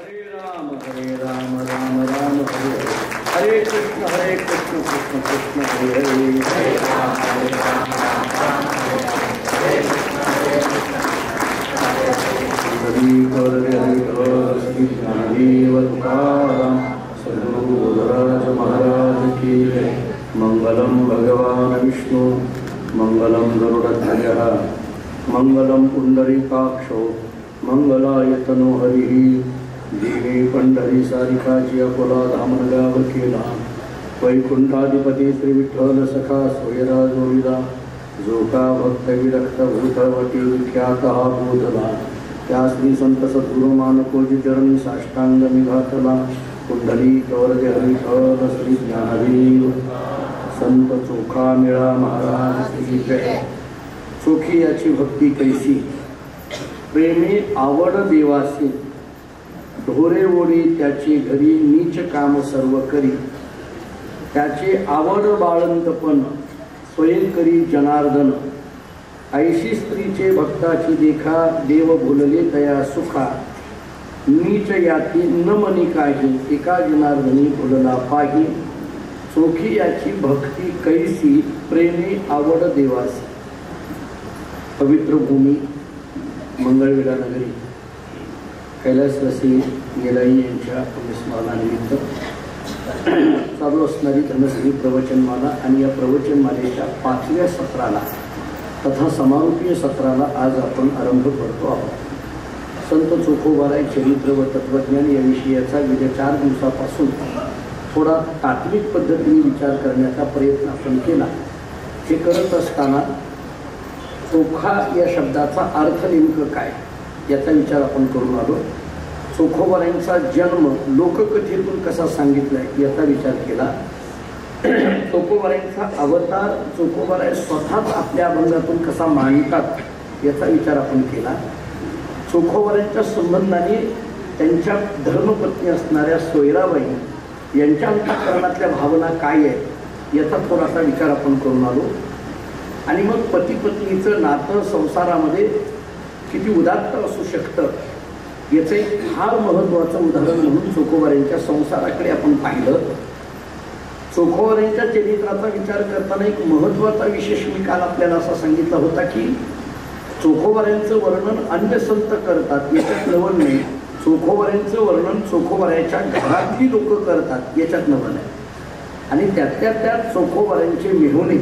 राम राम राम हरे कृष्ण कृष्ण कृष्ण हरे हरे हरे राम श्री ज्ञानदेव तुकाराम सद्गुरुराज महाराज की जय। मंगलम भगवान विष्णु मंगलम गरुडध्वजः मंगलम पुंडरीकाक्षो मंगलायतनो हरिः। देवी पंढरी सारिकाची अकोला धामनगाव केला वैकुंठाधिपती श्री विठ्ठल सखा सोयरा जोडीला जो का भक्त विरक्त भूतवटी विख्यात हा बोधला त्या श्री संत सद्गुरु मानकोजी चरणी साष्टांग निघातला कुंडली कवरजे हरिठल श्री ज्ञानदेव संत चोखा मेळा महाराज श्री जय। चोखी याची भक्ती कैसी प्रेमी आवड देवासी ढोरे ओढी त्याची घरी नीच काम सर्व करी त्याची आवड बाळंतपण स्वयं करी जनार्दन ऐशी स्त्रीचे भक्ताची देखा देव भुलले तया सुखा नीच याती न मनी काही एका जनार्दनी भुलला पाही। चोखी याची भक्ती कैसी प्रेमी आवड देवासी। पवित्र भूमी मंगळवेढा नगरी कैलासवासी गेलाई यांच्या पुण्यस्मरणानिमित्त चालू असणारी धनश्री प्रवचनमाला आणि या प्रवचनमालेच्या 5व्या सत्राला तथा समारोपीय सत्राला आज आपण आरंभ करतो आहोत। संत चोखोबाराय चरित्र व तत्वज्ञान या विषयाचा गेल्या 4 दिवसापासून थोडा तात्विक पद्धतीने विचार करण्याचा प्रयत्न आपण केला। हे करत असताना चोखा या शब्दाचा अर्थ नेमकं काय याचा विचार आपण करून आलो। चोखोबारायांचा जन्म लोककथेतून कसा सांगितलाय याचा विचार केला। चोखोबारायांचा अवतार चोखोबाराय स्वतःच आपल्या अभंगातून कसा मांडतात याचा विचार आपण केला। चोखोबारायांच्या संबंधाने त्यांच्या धर्मपत्नी असणाऱ्या सोयराबाई यांच्या अंतःकरणातल्या भावना काय आहेत याचा थोडासा विचार आपण करून आलो। आणि मग पती पत्नीचं नातं संसारामध्ये किती उदात्त असू शकतं याचं एक फार महत्त्वाचं उदाहरण म्हणून चोखोबारायांच्या संसाराकडे आपण पाहिलं। चोखोबारायांच्या चरित्राचा विचार करताना एक महत्त्वाचा विशेष मी काल आपल्याला असा सांगितला होता की चोखोबारायांचं वर्णन अन्य संत करतात याच्यात नवल नाही, चोखोबारायांचं वर्णन चोखोबारायांच्या घरातली लोक करतात याच्यात नवल आहे। आणि त्यातल्या त्यात चोखोबारायांचे मेहुणे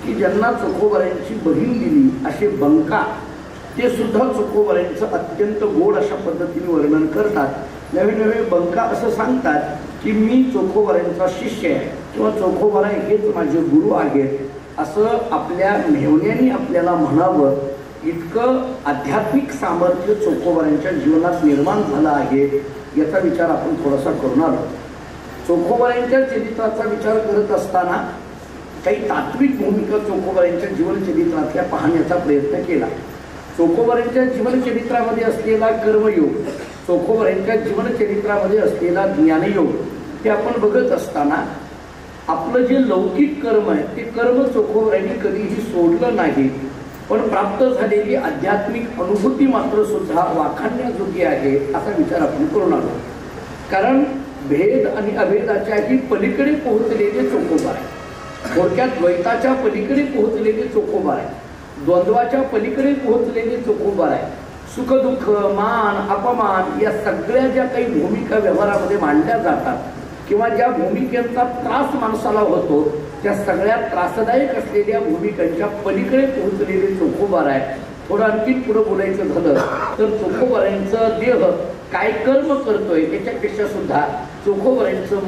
की ज्यांना चोखोबारायांची बहीण दिली असे बंका ते सुद्धा चोखोबारायांचं अत्यंत गोड अशा पद्धतीने वर्णन करतात। नवे नवे बंका असं सांगतात की मी चोखोबारायांचा शिष्य आहे किंवा चोखोबाराय हेच माझे गुरु आहेत असं आपल्या मेहुण्यांनी आपल्याला म्हणावं इतकं आध्यात्मिक सामर्थ्य चोखोबारायांच्या जीवनात निर्माण झालं आहे याचा विचार आपण थोडासा करून आलो। चोखोबारायांच्या चरित्राचा विचार करत असताना काही तात्विक भूमिका चोखोबारायांच्या जीवनचरित्रातल्या पाहण्याचा प्रयत्न केला। चोखोबारायांच्या जीवनचरित्रामध्ये असलेला कर्मयोग, चोखोबारायांच्या जीवनचरित्रामध्ये असलेला ज्ञानयोग हे आपण बघत असताना आपलं जे लौकिक कर्म आहे ते कर्म चोखोबारायांनी कधीही सोडलं नाही, पण प्राप्त झालेली आध्यात्मिक अनुभूती मात्र सुद्धा वाखाणण्याजोगी आहे असा विचार आपण करून आलो। कारण भेद आणि अभेदाच्याही पलीकडे पोहोचलेले चोखोबाराय, थोडक्यात द्वैताच्या पलीकडे पोहोचलेले चोखोबाराय, द्वंद्वाच्या पलीकडे पोहोचलेले चोखोबाराय, सुख दुःख मान अपमान या सगळ्या ज्या काही भूमिका व्यवहारामध्ये मांडल्या जातात किंवा ज्या भूमिकेचा त्रास माणसाला होतो त्या सगळ्या त्रासदायक असलेल्या भूमिकांच्या पलीकडे पोहोचलेले चोखोबाराय। थोडं आणखी पुढे बोलायचं झालं तर चोखोबारायांचं देह काय कर्म करतोय त्याच्यापेक्षा सुद्धा चोखोबारायांचं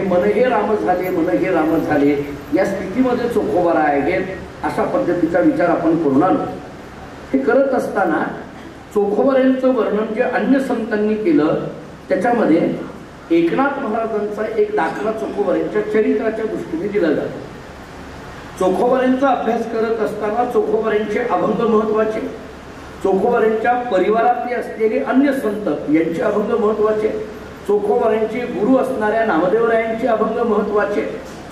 मन हे राम झाले, मन हे राम झाले या स्थितीमध्ये चोखोबाराय आहेत अशा पद्धतीचा विचार आपण करून आलो। हे करत असताना चोखोबारायांचं वर्णन जे अन्य संतांनी केलं त्याच्यामध्ये एकनाथ महाराजांचा एक दाखला चोखोबारायांच्या चरित्राच्या दृष्टीने दिला जातो। चोखोबारायांचा अभ्यास करत असताना चोखोबारायांचे अभंग महत्वाचे, चोखोबारायांच्या परिवारातले असलेले अन्य संत यांचे अभंग महत्वाचे, चोखोबारायांचे गुरु असणाऱ्या नामदेवरायांचे अभंग महत्वाचे,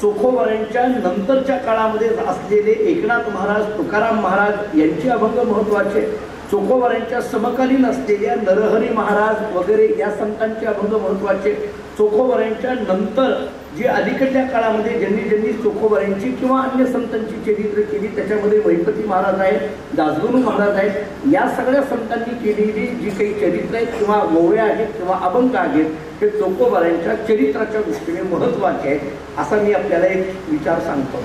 चोखोबारायांच्या नंतरच्या काळामध्ये असलेले एकनाथ महाराज तुकाराम महाराज यांचे अभंग महत्वाचे, चोखोबारांच्या समकालीन असलेल्या नरहरी महाराज वगैरे या संतांचे अभंग महत्वाचे. चोखोबारांच्या नंतर जी अलीकडच्या काळामध्ये ज्यांनी चोखोबारांची किंवा अन्य संतांची चरित्र केली त्याच्यामध्ये महिपती महाराज आहेत, दासगणू महाराज आहेत. या सगळ्या संतांनी केलेली जी काही चरित्र आहेत किंवा ओव्या आहेत किंवा अभंग आहेत हे चोखोबारांच्या चरित्राच्या दृष्टीने महत्वाचे आहेत असा मी आपल्याला एक विचार सांगतो.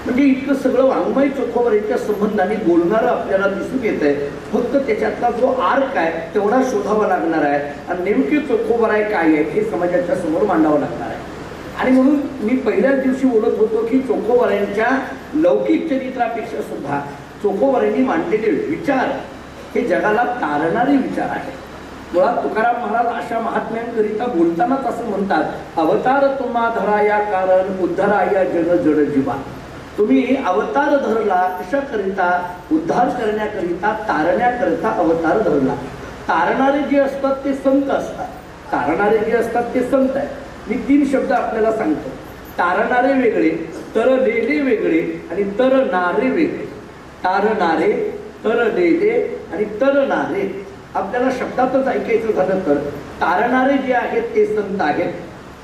म्हणजे इतकं सगळं वाङ्मय चोखोबारांच्या संबंधाने बोलणारं आपल्याला दिसून येत आहे. फक्त त्याच्यातला जो आर्क आहे तेवढा शोधावा लागणार आहे आणि नेमके चोखोबाराय काय आहे हे समाजाच्या समोर मांडावं लागणार आहे. आणि म्हणून मी पहिल्याच दिवशी बोलत होतो की चोखोबारांच्या लौकिक चरित्रापेक्षा सुद्धा चोखोबारांनी मांडलेले विचार हे जगाला तारणारे विचार आहेत. मुळात तुकाराम महाराज अशा महात्म्यांकरिता बोलतानाच असं म्हणतात, अवतार तुम्हा धराया कारण उद्धराया जन जड जीवा. तुम्ही अवतार धरला कशाकरिता? उद्धार करण्याकरिता, तारण्याकरिता अवतार धरला. तारणारे जे असतात ते संत असतात. तारणारे जे असतात ते संत आहेत. मी 3 शब्द आपल्याला सांगतो. तारणारे वेगळे, तरलेले वेगळे आणि तरणारे वेगळे. तारणारे, तरलेले आणि तरणारे. आपल्याला शब्दातच ऐकायचं झालं तर तारणारे जे आहेत ते संत आहेत,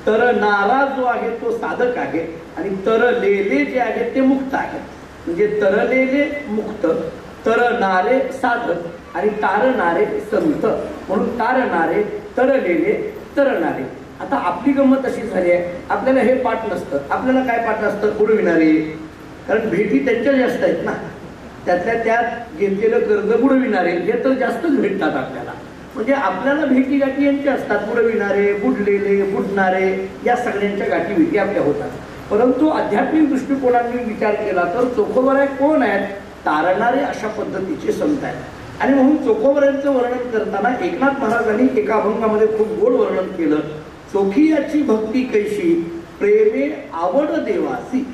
तरणारा जो आहे तो साधक आहे आणि तरलेले जे आहेत ते मुक्त आहेत. म्हणजे तरलेले मुक्त, तरणारे साधक आणि तारणारे संत. म्हणून तारणारे, तरलेले, तरणारे. आता आपली गंमत अशी झाली आहे, आपल्याला हे पाठ नसतं. आपल्याला काय पाठ असतं? बुडविणारे. कारण भेटी त्यांच्या जास्त आहेत ना, त्यातल्या त्यात घेतलेलं कर्ज बुडविणारे हे तर जास्तच भेटतात आपल्याला. म्हणजे आपल्याला भेटी गाठी यांच्या असतात. बुडविणारे, बुडलेले, बुडणारे या सगळ्यांच्या गाठी भेटी आपल्या होतात. परंतु आध्यात्मिक दृष्टिकोनाने विचार केला तर चोखोबाराय कोण आहेत? तारणारे अशा पद्धतीचे संत आहेत. आणि म्हणून चोखोबारायांचं वर्णन करताना एकनाथ महाराजांनी एका अभंगामध्ये खूप गोड वर्णन केलं. चोखियाची भक्ती कैशी प्रेमे आवड देवासी.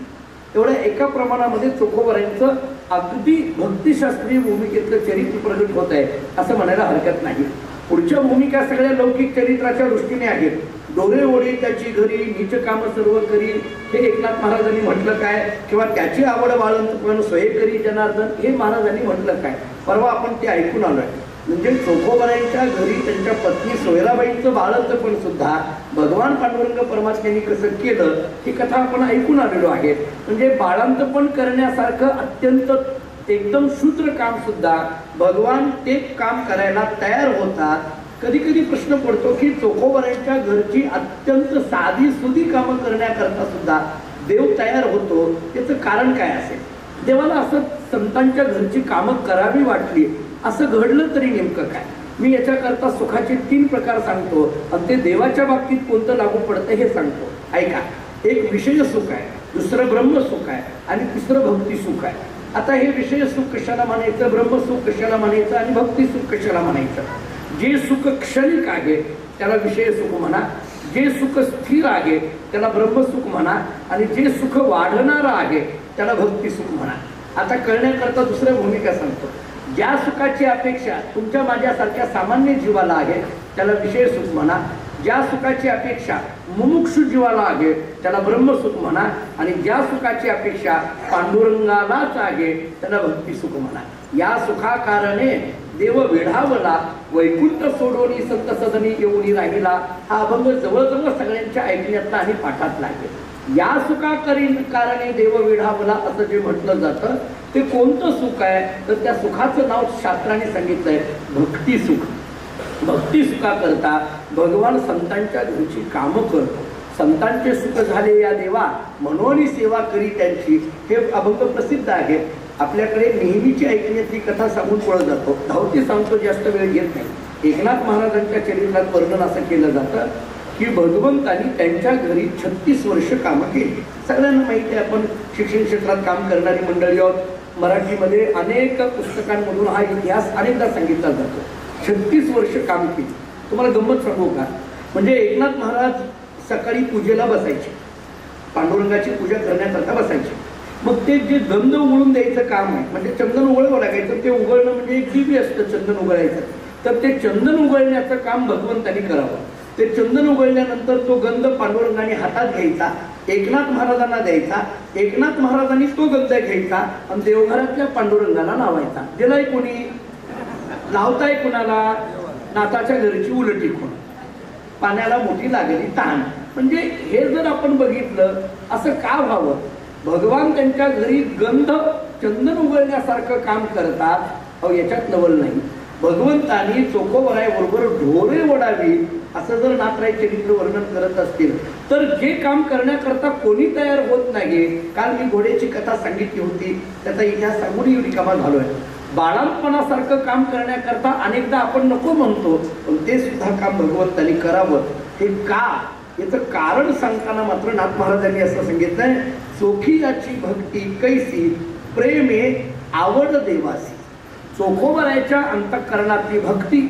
एवढ्या एका प्रमाणामध्ये चोखोबारायांचं अगदी भक्तिशास्त्रीय भूमिकेतलं चरित्र प्रगट होत आहे असं म्हणायला हरकत नाही. पुढच्या भूमिका सगळ्या लौकिक चरित्राच्या दृष्टीने आहेत. डोरे ओढी त्याची घरी, नीच काम सर्व करी हे एकनाथ महाराजांनी म्हटलं काय? किंवा त्याची आवड बाळंतपण सोय करी जनार्दन हे महाराजांनी म्हटलं काय? परवा आपण ते ऐकून आलोय. म्हणजे चोखोबारायांच्या घरी त्यांच्या पत्नी सोयराबाईंचं बाळंतपण सुद्धा भगवान पांडुरंग परमात्म्यांनी कसं केलं ही कथा आपण ऐकून आलेलो आहे. म्हणजे बाळंतपण करण्यासारखं अत्यंत एकदम शूद्र काम सुद्धा भगवान ते काम करायला तयार होतात. कधी कधी प्रश्न पडतो की चोखोबारायांच्या घरची अत्यंत साधी सुधी कामं करण्याकरता सुद्धा देव तयार होतो. त्याचं कारण काय असेल? देवाला असं संतांच्या घरची कामं करावी वाटली असं घडलं तरी नेमकं काय? मी याच्याकरता सुखाचे 3 प्रकार सांगतो आणि ते देवाच्या बाबतीत कोणतं लागू पडतं हे सांगतो. ऐका. एक विषय सुख आहे, दुसरं ब्रह्मसुख आहे आणि तिसरं भक्ती सुख आहे. आता हे विषय सुख कशाला म्हणायचं, ब्रह्मसुख कशाला म्हणायचं आणि भक्ती सुख कशाला म्हणायचं? जे सुख क्षणिक आहे त्याला विषय सुख म्हणा, जे सुख स्थिर आहे त्याला ब्रह्मसुख म्हणा आणि जे सुख वाढणारं आहे त्याला भक्ती सुख म्हणा. आता कळण्याकरता दुसऱ्या भूमिका सांगतो. ज्या सुखाची अपेक्षा तुमच्या माझ्यासारख्या सामान्य जीवाला आहे त्याला विषय सुख म्हणा. ज्या सुखाची अपेक्षा मुमुक्षु जीवाला आहे त्याला ब्रह्मसुख म्हणा आणि ज्या सुखाची अपेक्षा पांडुरंगालाच आहे त्याला भक्ती सुख म्हणा. या सुखाकारणे देव वेढावला, वैकुंठ सोडोनी संत सदनी येऊनी राहिला. हा अभंग जवळजवळ सगळ्यांच्या ऐकण्यातला आणि पाठातला आहे. या सुखाकारणे देव वेढावला असं जे म्हटलं जातं ते कोणतं सुख आहे? तर त्या सुखाचं नाव शास्त्राने सांगितलंय भक्ती सुख. भक्ती सुखाकरता भगवान संतांच्या घरची कामं करतो. संतांचे सुख झाले या देवा म्हणून सेवा करी त्यांची हे अभंग प्रसिद्ध आहे. आपल्याकडे नेहमीची ऐकण्याची कथा सांगून पळत जातो. धावती सांगतो, जास्त वेळ घेत नाही. एकनाथ महाराजांच्या चरित्रात वर्णन असं केलं जातं की भगवंतांनी त्यांच्या घरी 36 वर्ष कामं केली. सगळ्यांना माहिती आहे, आपण शिक्षण क्षेत्रात काम करणारी मंडळी आहोत. मराठीमध्ये अनेक पुस्तकांमधून हा इतिहास अनेकदा सांगितला जातो. 36 वर्ष काम केली. तुम्हाला गंमत सांगू का? म्हणजे एकनाथ महाराज सकाळी पूजेला बसायचे, पांडुरंगाची पूजा करण्याकरता बसायचे. मग ते जे गंध उघळून द्यायचं काम आहे, म्हणजे चंदन उघळावं लागायचं. ते उघडणं म्हणजे एक दिव्य असतं चंदन उघडायचं. तर ते चंदन उघडण्याचं काम भगवंतांनी करावं. ते चंदन उघडल्यानंतर तो गंध पांडुरंगाने हातात घ्यायचा, एकनाथ महाराजांना द्यायचा. एकनाथ महाराजांनी तो गंध घ्यायचा आणि देवघरातल्या पांडुरंगाला लावायचा. दिलाय कोणी? लावताय कुणाला? नाताच्या घरची उलटी खूण, पाण्याला मोठी लागली तहान. म्हणजे हे जर आपण बघितलं असं का व्हावं? भगवान त्यांच्या घरी गंध चंदन उगळण्यासारखं काम करतात. अहो याच्यात नवल नाही. भगवंतानी चोखोबरायबरोबर ढोरे ओढावी असं जर नाथराय चरित्र वर्णन करत असतील तर जे काम करण्याकरता कोणी तयार होत नाही. काल मी घोड्याची कथा सांगितली होती, त्याचा इतिहास सांगून एवढी कमा झालोय. बाळांपणासारखं काम करण्याकरता अनेकदा आपण नको म्हणतो, पण ते सुद्धा काम भगवंतानी करावं. हे का? याचं कारण सांगताना मात्र नाथ महाराजांनी असं सांगितलंय, चोखी याची भक्ती कैसी प्रेमे आवड देवासी. चोखोबरायच्या अंतःकरणातली भक्ती,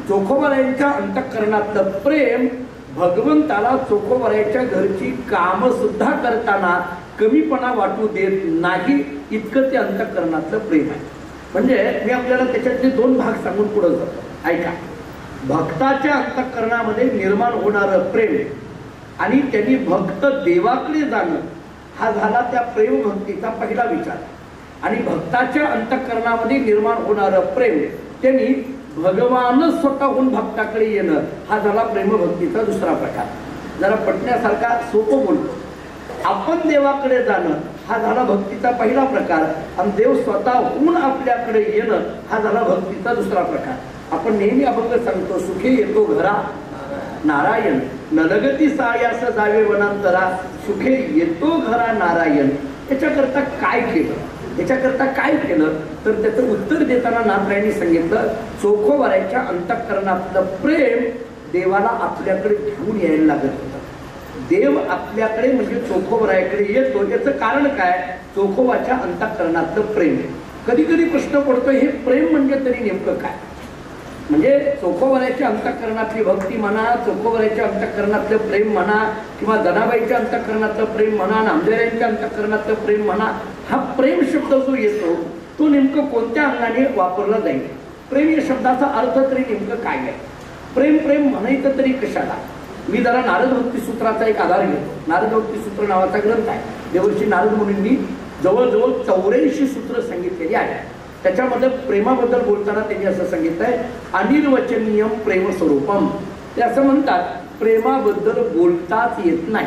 चोखोबरायांच्या अंतःकरणातलं प्रेम भगवंताला चोखोबरायच्या घरची कामं सुद्धा करताना कमीपणा वाटू देत नाही, इतकं ते अंतःकरणातलं प्रेम आहे. म्हणजे मी आपल्याला त्याच्यातले दोन भाग सांगून पुढे जातो. ऐका, भक्ताच्या अंतःकरणामध्ये निर्माण होणारं प्रेम आणि त्यांनी भक्त देवाकडे जाणं हा झाला त्या प्रेम भक्तीचा पहिला विचार. आणि भक्ताच्या अंतःकरणामध्ये निर्माण होणारं प्रेम त्यांनी भगवान स्वतःहून भक्ताकडे येणं हा झाला प्रेमभक्तीचा दुसरा प्रकार. जरा पटण्यासारखा सोपं बोलतो. आपण देवाकडे जाणं हा झाला भक्तीचा पहिला प्रकार आणि देव स्वतःहून आपल्याकडे येणं हा झाला भक्तीचा दुसरा प्रकार. आपण नेहमी अभंग सांगतो, सुखे येतो घरा नारायण, नरगती सायास जावे वनांतरा, सुखे येतो घरा नारायण. याच्याकरता काय केलं? याच्याकरता काय केलं तर त्याचं उत्तर देताना नाथरायांनी सांगितलं, चोखोबरायच्या अंतःकरणातलं प्रेम देवाला आपल्याकडे घेऊन यायला लागत होतं. देव आपल्याकडे म्हणजे चोखोबरायाकडे येतो. याचं कारण काय? चोखोबाच्या अंतःकरणातलं प्रेम. कधी कधी प्रश्न पडतो, हे प्रेम म्हणजे तरी नेमकं काय? म्हणजे चोखोबरायच्या अंतःकरणातली भक्ती म्हणा, चोखोबरायच्या अंतःकरणातलं प्रेम म्हणा, किंवा जनाबाईच्या अंतःकरणातलं प्रेम म्हणा, नामदेवांच्या अंतःकरणातलं प्रेम म्हणा, हा प्रेम शब्द जो येतो तो नेमकं कोणत्या अंगाने वापरला जाईल? प्रेम या शब्दाचा अर्थ तरी नेमकं काय आहे? प्रेम प्रेम म्हणायचं तरी कशाला? मी जरा नारद भक्ती सूत्राचा एक आधार घेतो. नारद भक्ती सूत्र नावाचा ग्रंथ आहे. देवर्षी नारद मुनींनी जवळजवळ 84 सूत्र सांगितलेली आहेत. त्याच्यामध्ये प्रेमाबद्दल बोलताना त्यांनी असं सांगितलंय, अनिर्वचनीयम प्रेम स्वरूपम. ते असं म्हणतात, प्रेमाबद्दल बोलताच येत नाही.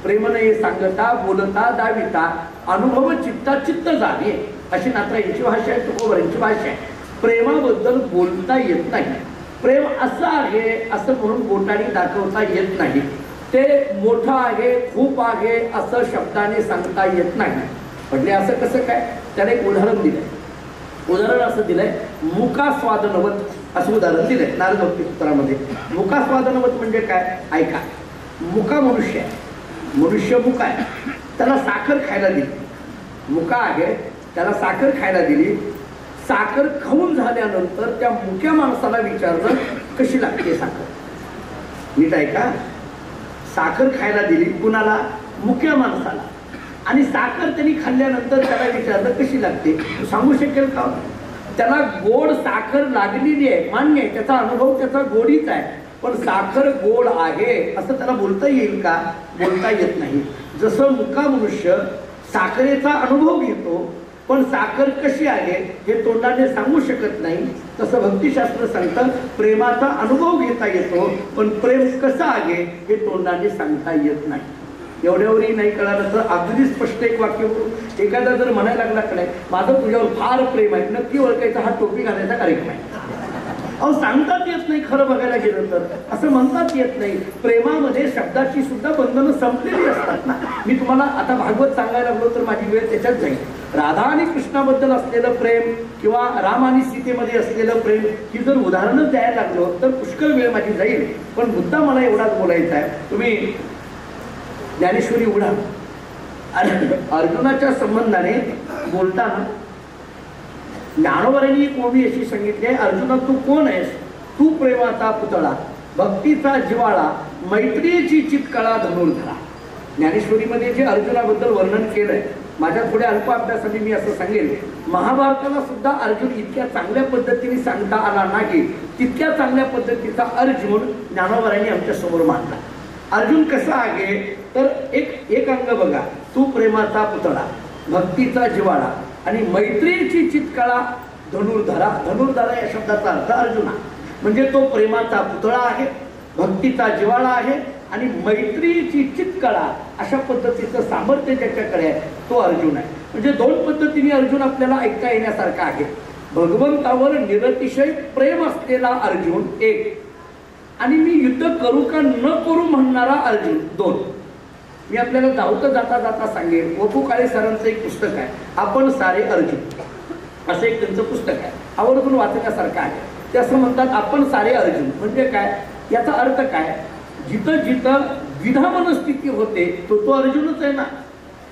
प्रेम नाही सांगता बोलता दाविता अनुभव चित्ता चित्त जावे, अशी नाथरायांची भाषा आहे, तुकोबरांची भाषा आहे. प्रेमाबद्दल बोलता येत नाही. प्रेम असं आहे असं म्हणून बोटाने दाखवता येत नाही. ते मोठं आहे, खूप आहे असं शब्दाने सांगता येत नाही. म्हटले असं कसं काय? त्याने एक उदाहरण दिलंय. उदाहरण असं दिलंय, मुकास्वादनवत असं उदाहरण दिलंय नारद भक्ती सूत्रामध्ये. मुकास्वादनवत म्हणजे काय? ऐका, मुका मनुष्य आहे, मनुष्य मुका आहे, त्याला साखर खायला दिली. मुका आहे, त्याला साखर खायला दिली. साखर खाऊन झाल्यानंतर त्या मुक्या माणसाला विचारलं, कशी लागते साखर? नीट ऐका, साखर खायला दिली कुणाला? मुक्या माणसाला. आणि साखर त्यांनी खाल्ल्यानंतर त्याला विचारलं कशी लागते, सांगू शकेल का? त्याला गोड साखर लागलेली आहे, मान्य आहे, त्याचा अनुभव त्याचा गोडीच आहे, पण साखर गोड आहे असं त्याला बोलता येईल का? बोलता येत नाही. जसं मुका मनुष्य साखरेचा अनुभव घेतो पण साखर कशी आहे हे तोंडाने सांगू शकत नाही, तसं भक्तिशास्त्र सांगतं प्रेमाचा अनुभव घेता येतो पण प्रेम कसं आहे हे तोंडाने सांगता येत नाही. एवढ्यावरही नाही कळालं तर अगदी स्पष्ट एक वाक्य करू. एखादा जर म्हणायला लागला की नाही माझं तुझ्यावर फार प्रेम आहे, नक्की ओळखायचा हा टोपी घालायचा कार्यक्रम आहे. अहो सांगतात येत नाही, खरं बघायला गेलं तर असं म्हणतात येत नाही. प्रेमामध्ये शब्दाची सुद्धा बंधनं संपलेली असतात ना. मी तुम्हाला आता भागवत सांगायला लागलो तर माझी वेळ त्याच्यात जाईल. राधा आणि कृष्णाबद्दल असलेलं प्रेम किंवा राम आणि सीतेमध्ये असलेलं प्रेम ही जर उदाहरणच द्यायला लागलो तर पुष्कळ वेळ माझी जाईल. पण मुद्दा मला एवढाच बोलायचा आहे. तुम्ही ज्ञानेश्वरी उघडा, अर्जुनाच्या संबंधाने बोलताना ज्ञानोबरांनी एक ओवी अशी सांगितली आहे, अर्जुना तू कोण आहेस? तू प्रेमाचा पुतळा, भक्तीचा जिवाळा, मैत्रीची चितकळा धनुर्धरा. ज्ञानेश्वरीमध्ये जे अर्जुनाबद्दल वर्णन केलंय, माझ्या थोड्या अल्प अभ्यासाने मी असं सांगेल, महाभारताला सुद्धा अर्जुन इतक्या चांगल्या पद्धतीने सांगता आला नाही, तितक्या चांगल्या पद्धतीचा अर्जुन ज्ञानोबरांनी आमच्या समोर मांडला. अर्जुन कसा आहे तर एक अंग बघा, तू प्रेमाचा पुतळा, भक्तीचा जिवाळा आणि मैत्रीची चितकळा धनुर्धरा. धनुर्धरा या शब्दाचा अर्थ अर्जुना, म्हणजे तो प्रेमाचा पुतळा आहे, भक्तीचा जिव्हाळा आहे आणि मैत्रीची चितकळा अशा पद्धतीचं सामर्थ्य ज्याच्याकडे आहे तो अर्जुन आहे. म्हणजे दोन पद्धतीने अर्जुन आपल्याला ऐकता येण्यासारखा आहे. भगवंतावर निरतिशय प्रेम असलेला अर्जुन एक, आणि मी युद्ध करू का न करू म्हणणारा अर्जुन दोन. मी आपल्याला धावतं जाता जाता सांगेन, वपू काळे सरांचं एक पुस्तक आहे, आपण सारे अर्जुन असं एक त्यांचं पुस्तक आहे, आवर्जून वाचण्यासारखं आहे. ते असं म्हणतात, आपण सारे अर्जुन म्हणजे काय, याचा अर्थ काय, जिथं जिथं द्विधा मनस्थिती होते तो तो अर्जुनच आहे ना.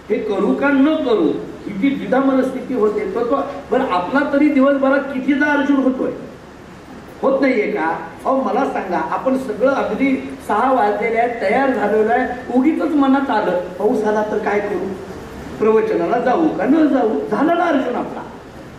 हे करू का न करू ही जी द्विधा मनस्थिती होते तो तो. बरं आपला तरी दिवसभरात कितीदा अर्जुन होतोय, होत नाहीये का? अहो मला सांगा, आपण सगळं अगदी 6 वाजलेले आहे, तयार झालेलं आहे, उगीच मनात आलं पाऊस आला तर काय करू, प्रवचनाला जाऊ का न जाऊ, झाला ना अर्जुन आपला,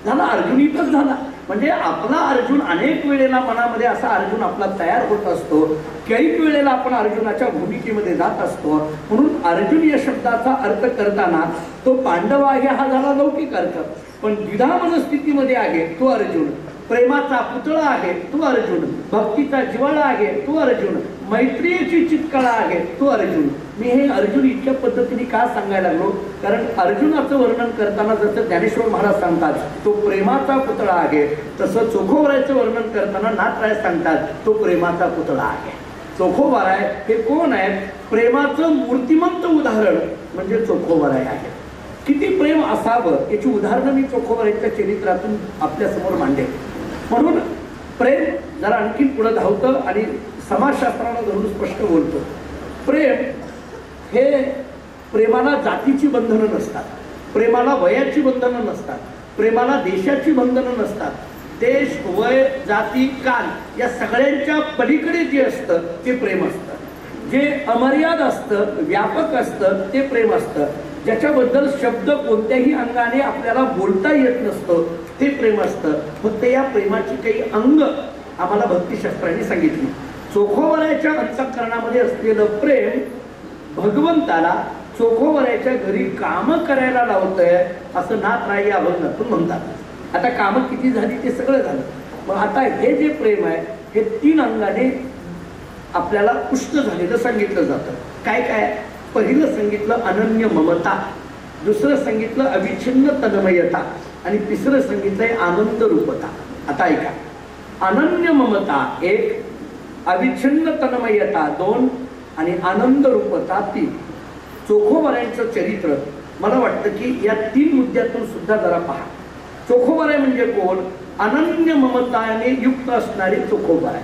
झाला अर्जुन इथंच झाला. म्हणजे आपला अर्जुन अनेक वेळेला मनामध्ये असा अर्जुन आपला तयार होत असतो, काही वेळेला आपण अर्जुनाच्या भूमिकेमध्ये जात असतो. म्हणून अर्जुन या शब्दाचा अर्थ करताना तो पांडव आहे हा झाला लौकिक अर्थ, पण द्विधा मनस्थितीमध्ये आहे तो अर्जुन, प्रेमाचा पुतळा आहे तो अर्जुन, भक्तीचा जिव्हाळा आहे तो अर्जुन, मैत्रीची चितकळा आहे तो अर्जुन. मी हे अर्जुन इतक्या पद्धतीने का सांगायला लागलो, कारण अर्जुनाचं वर्णन करताना जसं ज्ञानेश्वर महाराज सांगतात तो प्रेमाचा पुतळा आहे, तसं चोखोबरायचं वर्णन करताना नाथराय सांगतात तो प्रेमाचा पुतळा आहे. चोखोबराय हे कोण आहेत, प्रेमाचं मूर्तिमंत उदाहरण म्हणजे चोखोबराय आहे. किती प्रेम असावं याची उदाहरणं मी चोखोबरायच्या चरित्रातून आपल्या समोर मांडेल. म्हणून प्रेम जरा आणखी पुढे धावतं आणि समाजशास्त्राला धरून स्पष्ट बोलतो. प्रेम हे, प्रेमाला जातीची बंधनं नसतात, प्रेमाला वयाची बंधनं नसतात, प्रेमाला देशाची बंधनं नसतात. देश, वय, जाती, काल या सगळ्यांच्या पलीकडे जे असतं ते प्रेम असतं. जे अमर्याद असतं, व्यापक असतं ते प्रेम असतं. ज्याच्याबद्दल शब्द कोणत्याही अंगाने आपल्याला बोलता येत नसतं ते प्रेम असतं. फक्त या प्रेमाची काही अंग आम्हाला भक्तिशास्त्राने सांगितली. चोखोबरायच्या अंतःकरणामध्ये असलेलं प्रेम भगवंताला चोखोबरायच्या घरी काम करायला लावतंय असं नाथराय या अभंगातून म्हणतात. आता कामं किती झाली ते सगळं झालं, मग आता हे जे प्रेम आहे हे 3 अंगाने आपल्याला पुष्ट झालेलं सांगितलं जातं. काय काय, पहिलं सांगितलं अनन्य ममता, दुसरं सांगितलं अविच्छिन्न तन्मयता आणि तिसरं सांगितलंय आनंद रूपता. आता ऐका, अनन्य ममता 1, अविच्छिन्न तन्मयता 2 आणि आनंद रूपता 3. चोखोबरायांचं चरित्र मला वाटतं की या 3 मुद्द्यातून सुद्धा जरा पहा. चोखोबराय म्हणजे कोण, अनन्य ममताने युक्त असणारे चोखोबराय.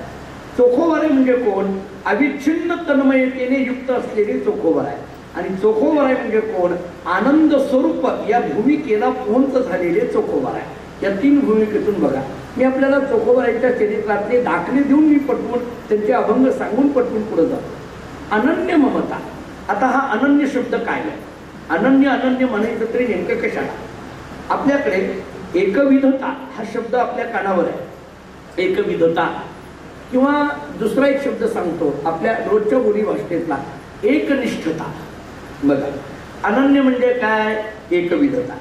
चोखोबराय म्हणजे कोण, अविच्छिन्न तन्मयतेने युक्त असलेले चोखोबराय. आणि चोखोबराय म्हणजे कोण, आनंद स्वरूप या भूमिकेला पूर्ण झालेले चोखोबराय. या 3 भूमिकेतून बघा, मी आपल्याला चोखोबरायच्या चरित्रातले दाखले देऊन मी पटवून त्यांचे अभंग सांगून पटवून पुढे जातो. अनन्य ममता. आता हा अनन्य शब्द काय आहे, अनन्य अनन्य म्हणायचं तरी नेमकं कशाला. आपल्याकडे एकविधता हा शब्द आपल्या कानावर आहे. एकविधता किंवा दुसरा एक शब्द सांगतो आपल्या रोजच्या बोली भाषेतला, एकनिष्ठता. बघा, अनन्य म्हणजे काय, एकविधता.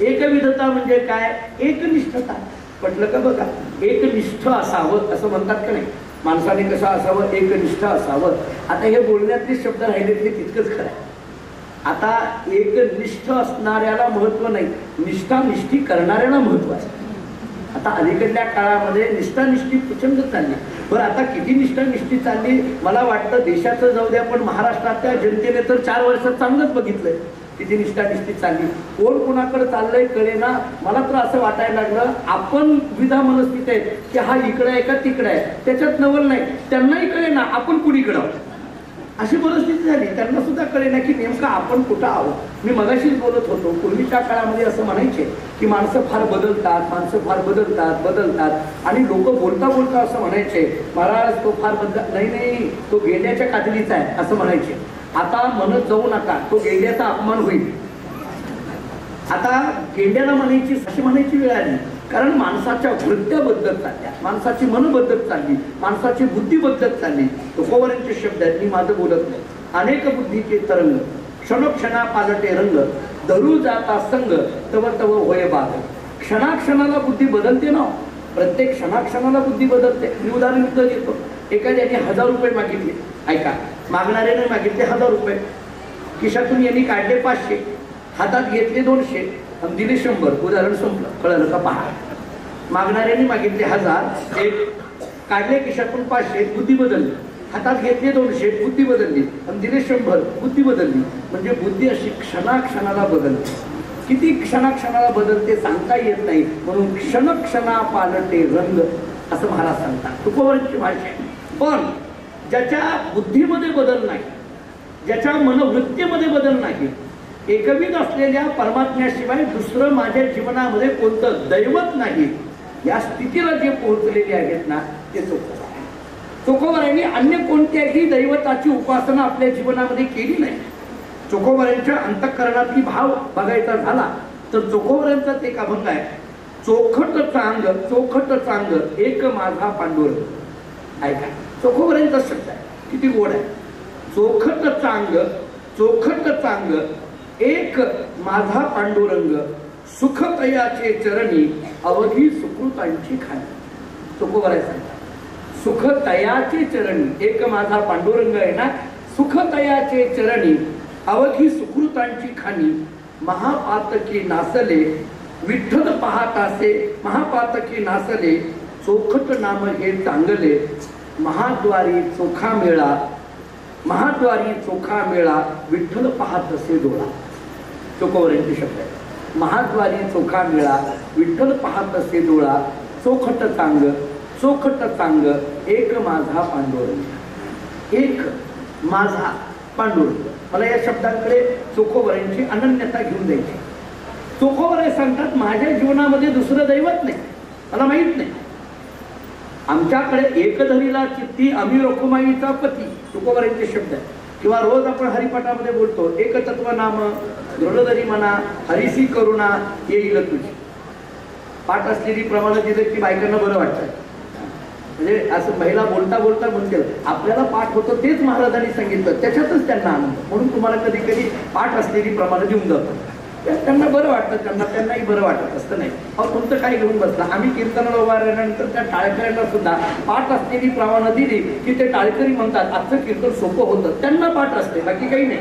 एकविधता म्हणजे काय, एकनिष्ठता. म्हटलं का बघा, एकनिष्ठ असावं असं म्हणतात का नाही, माणसाने कसं असावं, एकनिष्ठ असावं. आता हे बोलण्यातले शब्द राहिले ते तितकंच खरं आहे. आता एकनिष्ठ असणाऱ्याला महत्व नाही, निष्ठानिष्ठी करणाऱ्याला महत्व आहे. आता अलीकडल्या काळामध्ये निष्ठानिष्ठी प्रचंड चालली. बरं, आता किती निष्ठानिष्ठी चालली मला वाटतं देशाचं जाऊ द्या, पण महाराष्ट्रातल्या जनतेने तर 4 वर्षात चांगलंच बघितलंय किती निष्ठानिष्ठी चालली. कोण कोणाकडे चाललंय कळेना. मला तर असं वाटायला लागलं आपण द्विधा मनस्थिती आहे की हा इकडे आहे का तिकडे आहे, त्याच्यात नवल नाही. त्यांनाही कळेना आपण कुणीकडं, अशी परिस्थिती झाली. त्यांना सुद्धा कळेना की नेमकं आपण कुठं आहोत. मी मगाशीच बोलत होतो, पूर्वीच्या काळामध्ये असं म्हणायचे की माणसं फार बदलतात, माणसं फार बदलतात आणि लोक बोलता बोलता असं म्हणायचे, महाराज तो फार नाही, तो गेंड्याच्या कातडीचा आहे असं म्हणायचे. आता म्हणत जाऊ नका, तो गेंड्याचा अपमान होईल. आता गेंड्याला म्हणायची अशी म्हणायची वेळ आली, कारण माणसाच्या वृत्त्या बदलत चालल्या, माणसाची मन बदलत चालली, माणसाची बुद्धी बदलत चालली. तुकोबारांचे शब्द आहेत, मी माझं बोलत नाही. अनेक बुद्धीचे तरंग क्षणोक्षणा पालटे रंग, धरू जाता संग तव तव होय बाग. क्षणाक्षणाला बुद्धी बदलते ना, प्रत्येक क्षणाक्षणाला बुद्धी बदलते. मी उदाहरण देतो. एखाद्याने 1000 रुपये मागितले, ऐका, मागणाऱ्याने मागितले 1000 रुपये, खिशातून यांनी काढले 500, हातात घेतले 200 आणि दिले 100. उदाहरण संपलं. कळलं का? पहा, मागणाऱ्याने मागितले 1000, एक काढले खिशातून 500, बुद्धी बदलली. हातात घेतले 200, बुद्धी बदलली आणि दिले 100, बुद्धी बदलली. म्हणजे बुद्धी अशी क्षणाक्षणाला बदलते. किती क्षणाक्षणाला बदलते सांगता येत नाही. म्हणून क्षणक्षणा पालटे रंग असं महाराज सांगतात. तुकोबरांची भाषा आहे. पण ज्याच्या बुद्धीमध्ये बदल नाही, ज्याच्या मनोवृत्तीमध्ये बदल नाही, एकविध असलेल्या परमात्म्याशिवाय दुसरं माझ्या जीवनामध्ये कोणतं दैवत नाही, या स्थितीला जे पोहोचलेले आहेत ना, ते तुकोबा आहे. तुकोबारांनी अन्य कोणत्याही दैवताची उपासना आपल्या जीवनामध्ये केली नाही. तुकोबारांच्या अंतःकरणातली भाव बघायचा झाला तर तुकोबारांचा ते एक अभंग आहे, चोखट चांग चोखट चांग एक माझा पांडुरंग. ऐका, तुकोबारांचा शब्द आहे, किती गोड आहे. चोखट चांग चोखट चांग एक माझा पांडुरंग, सुखतयाचे चरणी अवघी सुकृतांची खाणी. तुकोबाराय सांगतात, सुखतयाचे चरणी, एक माझा पांडुरंग आहे ना, सुखतयाचे चरणी अवघी सुकृतांची खाणी. महापातकी नासले विठ्ठल पाहतासे, महापातकी नासले चोखट नाम हे चांगले. महाद्वारी चोखा मेळा, महाद्वारी चोखा मेळा विठ्ठल पाहतसे डोळा. तुकोबारांचे शब्द आहे. महाद्वारी चोखा मेळा विठ्ठल पाहतसे डोळा, चोखट चांग चोखट चांग एक माझा पांडुरंग, एक माझा पांडुरंग. मला या शब्दांकडे तुकोबारांची अनन्यता घेऊन द्यायची. तुकोबाराय सांगतात, माझ्या जीवनामध्ये दुसरं दैवत नाही, मला माहित नाही. आमच्याकडे एकधरीला चित्ती आम्ही रखुमाईचा पती, तुकोबारांचे शब्द आहे. किंवा रोज आपण हरिपाठामध्ये बोलतो, एकतत्व नाम दृढधरी म्हणा, हरिसी करुणा येईल तुझी. पाठ असलेली प्रमाण दिलं की बायकांना बरं वाटतं. म्हणजे असं महिला बोलता बोलता म्हणतील, आपल्याला पाठ होतं तेच महाराजांनी सांगितलं, त्याच्यातच त्यांना आनंद. म्हणून तुम्हाला कधी कधी पाठ असलेली प्रमाण देऊन जातो, त्यांना बरं वाटतं, त्यांनाही बरं वाटत असतं. नाही अहो, तुमचं काय घेऊन बसला. आम्ही कीर्तनाला उभारल्यानंतर त्या टाळकऱ्यांना सुद्धा पाठ असलेली प्रमाणं दिली की ते टाळकरी म्हणतात आजचं कीर्तन सोपं होतं. त्यांना पाठ असते, बाकी काही नाही.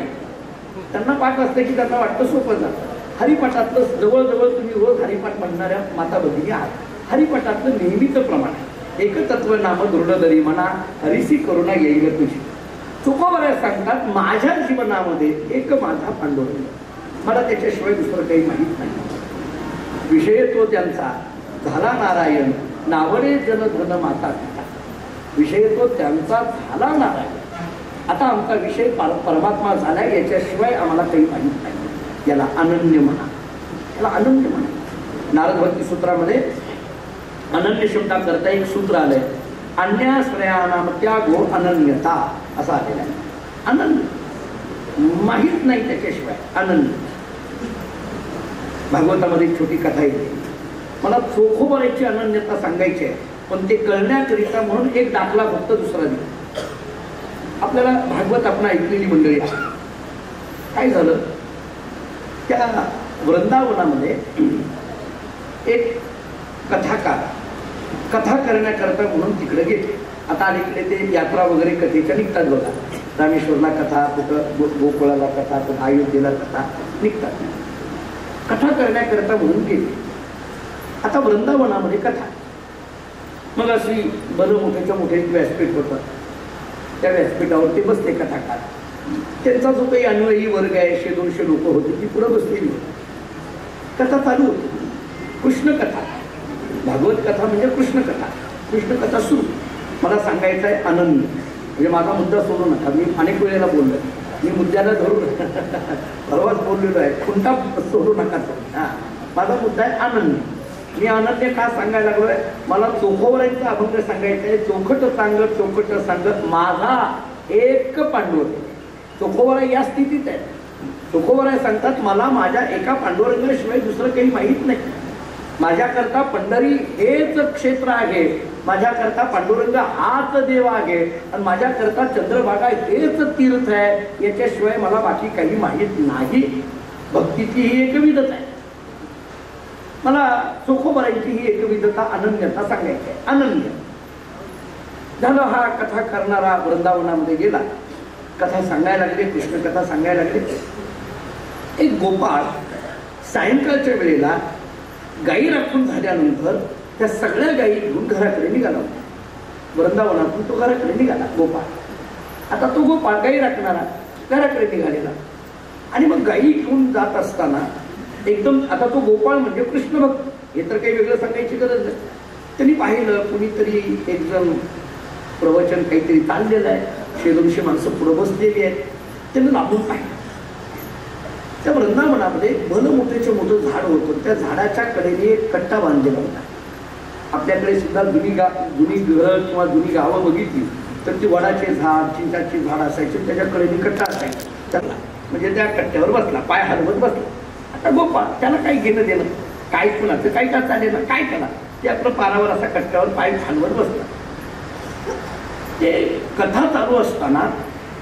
त्यांना पाठ असते की त्यांना वाटतं सोपं जातं. हरिपाठातलं जवळजवळ तुम्ही रोज हरिपाठ म्हणणाऱ्या माता भगिनी आहात. हरिपाठातलं नेहमीचं प्रमाण आहे, एकतत्व नाम दृढधरी म्हणा, हरिसी करुणा येईल तुझी. तुकोबाराय सांगतात, माझ्या जीवनामध्ये एक माझा पांडुरंग, मला त्याच्याशिवाय दुसरं काही माहीत नाही. विषय तो त्यांचा झाला नारायण, नावडे जनधन माता पिता. विषय तो त्यांचा झाला नारायण. आता आमचा विषय परमात्मा झाला, याच्याशिवाय आम्हाला काही माहीत नाही. याला अनन्य म्हणा, याला अनन्य म्हणा. नारद भक्ती सूत्रामध्ये अनन्य शब्दाकरता एक सूत्र आलंय, अन्याश्रयानाम त्यागो अनन्यता असं आलेलं आहे. अनन्य माहीत नाही त्याच्याशिवाय अनन्य. भागवतामध्ये एक छोटी कथा येते. मला चोखोबाराची अनन्यता सांगायची आहे, पण ते कळण्याकरिता म्हणून एक दाखला फक्त दुसरा दिला. आपल्याला भागवत आपण ऐकलेली मंडळी आहे. काय झालं, त्या वृंदावनामध्ये एक कथाकार कथा करण्याकरता म्हणून तिकडे गेले. आता अलीकडे ते यात्रा वगैरे कथेच्या निघतात बघा. रामेश्वरला कथा, कुठं गोकुळाला कथा, कुठं अयोध्येला कथा निघतात. कथा करण्याकरता म्हणून गेले. आता वृंदावनामध्ये कथा, मग अशी बरं मोठ्याच्या मोठे व्यासपीठ होतं. त्या व्यासपीठावर ते बसले कथाकार. त्यांचा जो काही अनुयायी वर्ग आहे, 100-200 लोक होते, ती पुढं बसलेली होती. कथा चालू होती, कृष्ण कथा. भागवत कथा म्हणजे कृष्ण कथा. कृष्ण कथा सुरू. मला सांगायचं आहे अनन्य, म्हणजे माझा मुद्दा सोडू नका. मी अनेक वेळेला बोललो, मी मुद्द्याला धरून परवाच बोललेलो आहे, खुंटा सोडू नका. हां, माझा मुद्दा आहे अनन्य. मी अनन्य का सांगायला लागलोय, मला चोखोबारांचा अभंग सांगायचा आहे. चोखट सांगत चोखट सांगत माझा एक पांडुरंग. चोखोबारा या स्थितीत आहे. चोखोबाराय सांगतात, मला माझ्या एका पांडुरंगाशिवाय दुसरं काही माहीत नाही. माझ्याकरता पंढरी हेच क्षेत्र आहे, माझ्याकरता पांडुरंग हाच देव आहे, आणि माझ्याकरता चंद्रभागा हेच तीर्थ आहे. याच्याशिवाय मला बाकी काही माहीत नाही. भक्तीची ही एकविधच आहे. मला चोखोबारांची ही एकविधता अनन्यता सांगायची आहे. अनन्य झालं. हा कथा करणारा वृंदावनामध्ये गेला, कथा सांगायला लागले, कृष्ण कथा सांगायला लागले. एक गोपाळ सायंकाळच्या वेळेला गायी राखून झाल्यानंतर त्या सगळ्या गायी घेऊन घराकडे निघाला होता. वृंदावनातून तो घराकडे निघाला गोपाळ. आता तो गोपाळ गायी राखणारा घराकडे निघालेला आणि मग गायी घेऊन जात असताना एकदम, आता तो गोपाळ म्हणजे कृष्ण भक्त, हे तर काही वेगळं सांगायची गरज नाही. त्यांनी पाहिलं कुणीतरी एक जण प्रवचन काहीतरी चाललेलं आहे, 100-200 माणसं पुढे बसलेली आहेत. त्यांनी लांबून पाहिलं. त्या वृंदावनामध्ये भलं मोठेचे मोठं झाड होतं. त्या झाडाच्या कडेने एक कट्टा बांधलेला होता. आपल्याकडे सुद्धा जुनी घरं किंवा जुनी गावं बघितली तर ती वडाचे झाड, चिंचाची झाड असायचे, त्याच्या कडेने कट्टा असायचा. त्याला म्हणजे त्या कट्ट्यावर बसला, पाय हलवत बसला. आता गोपाळ त्याला काही घेणं देणं, काय कुणाचं काही का चालेल ना, काय त्याला, ते आपलं पारावर असा कट्ट्यावर पाय हलवत बसला. ते कथा चालू असताना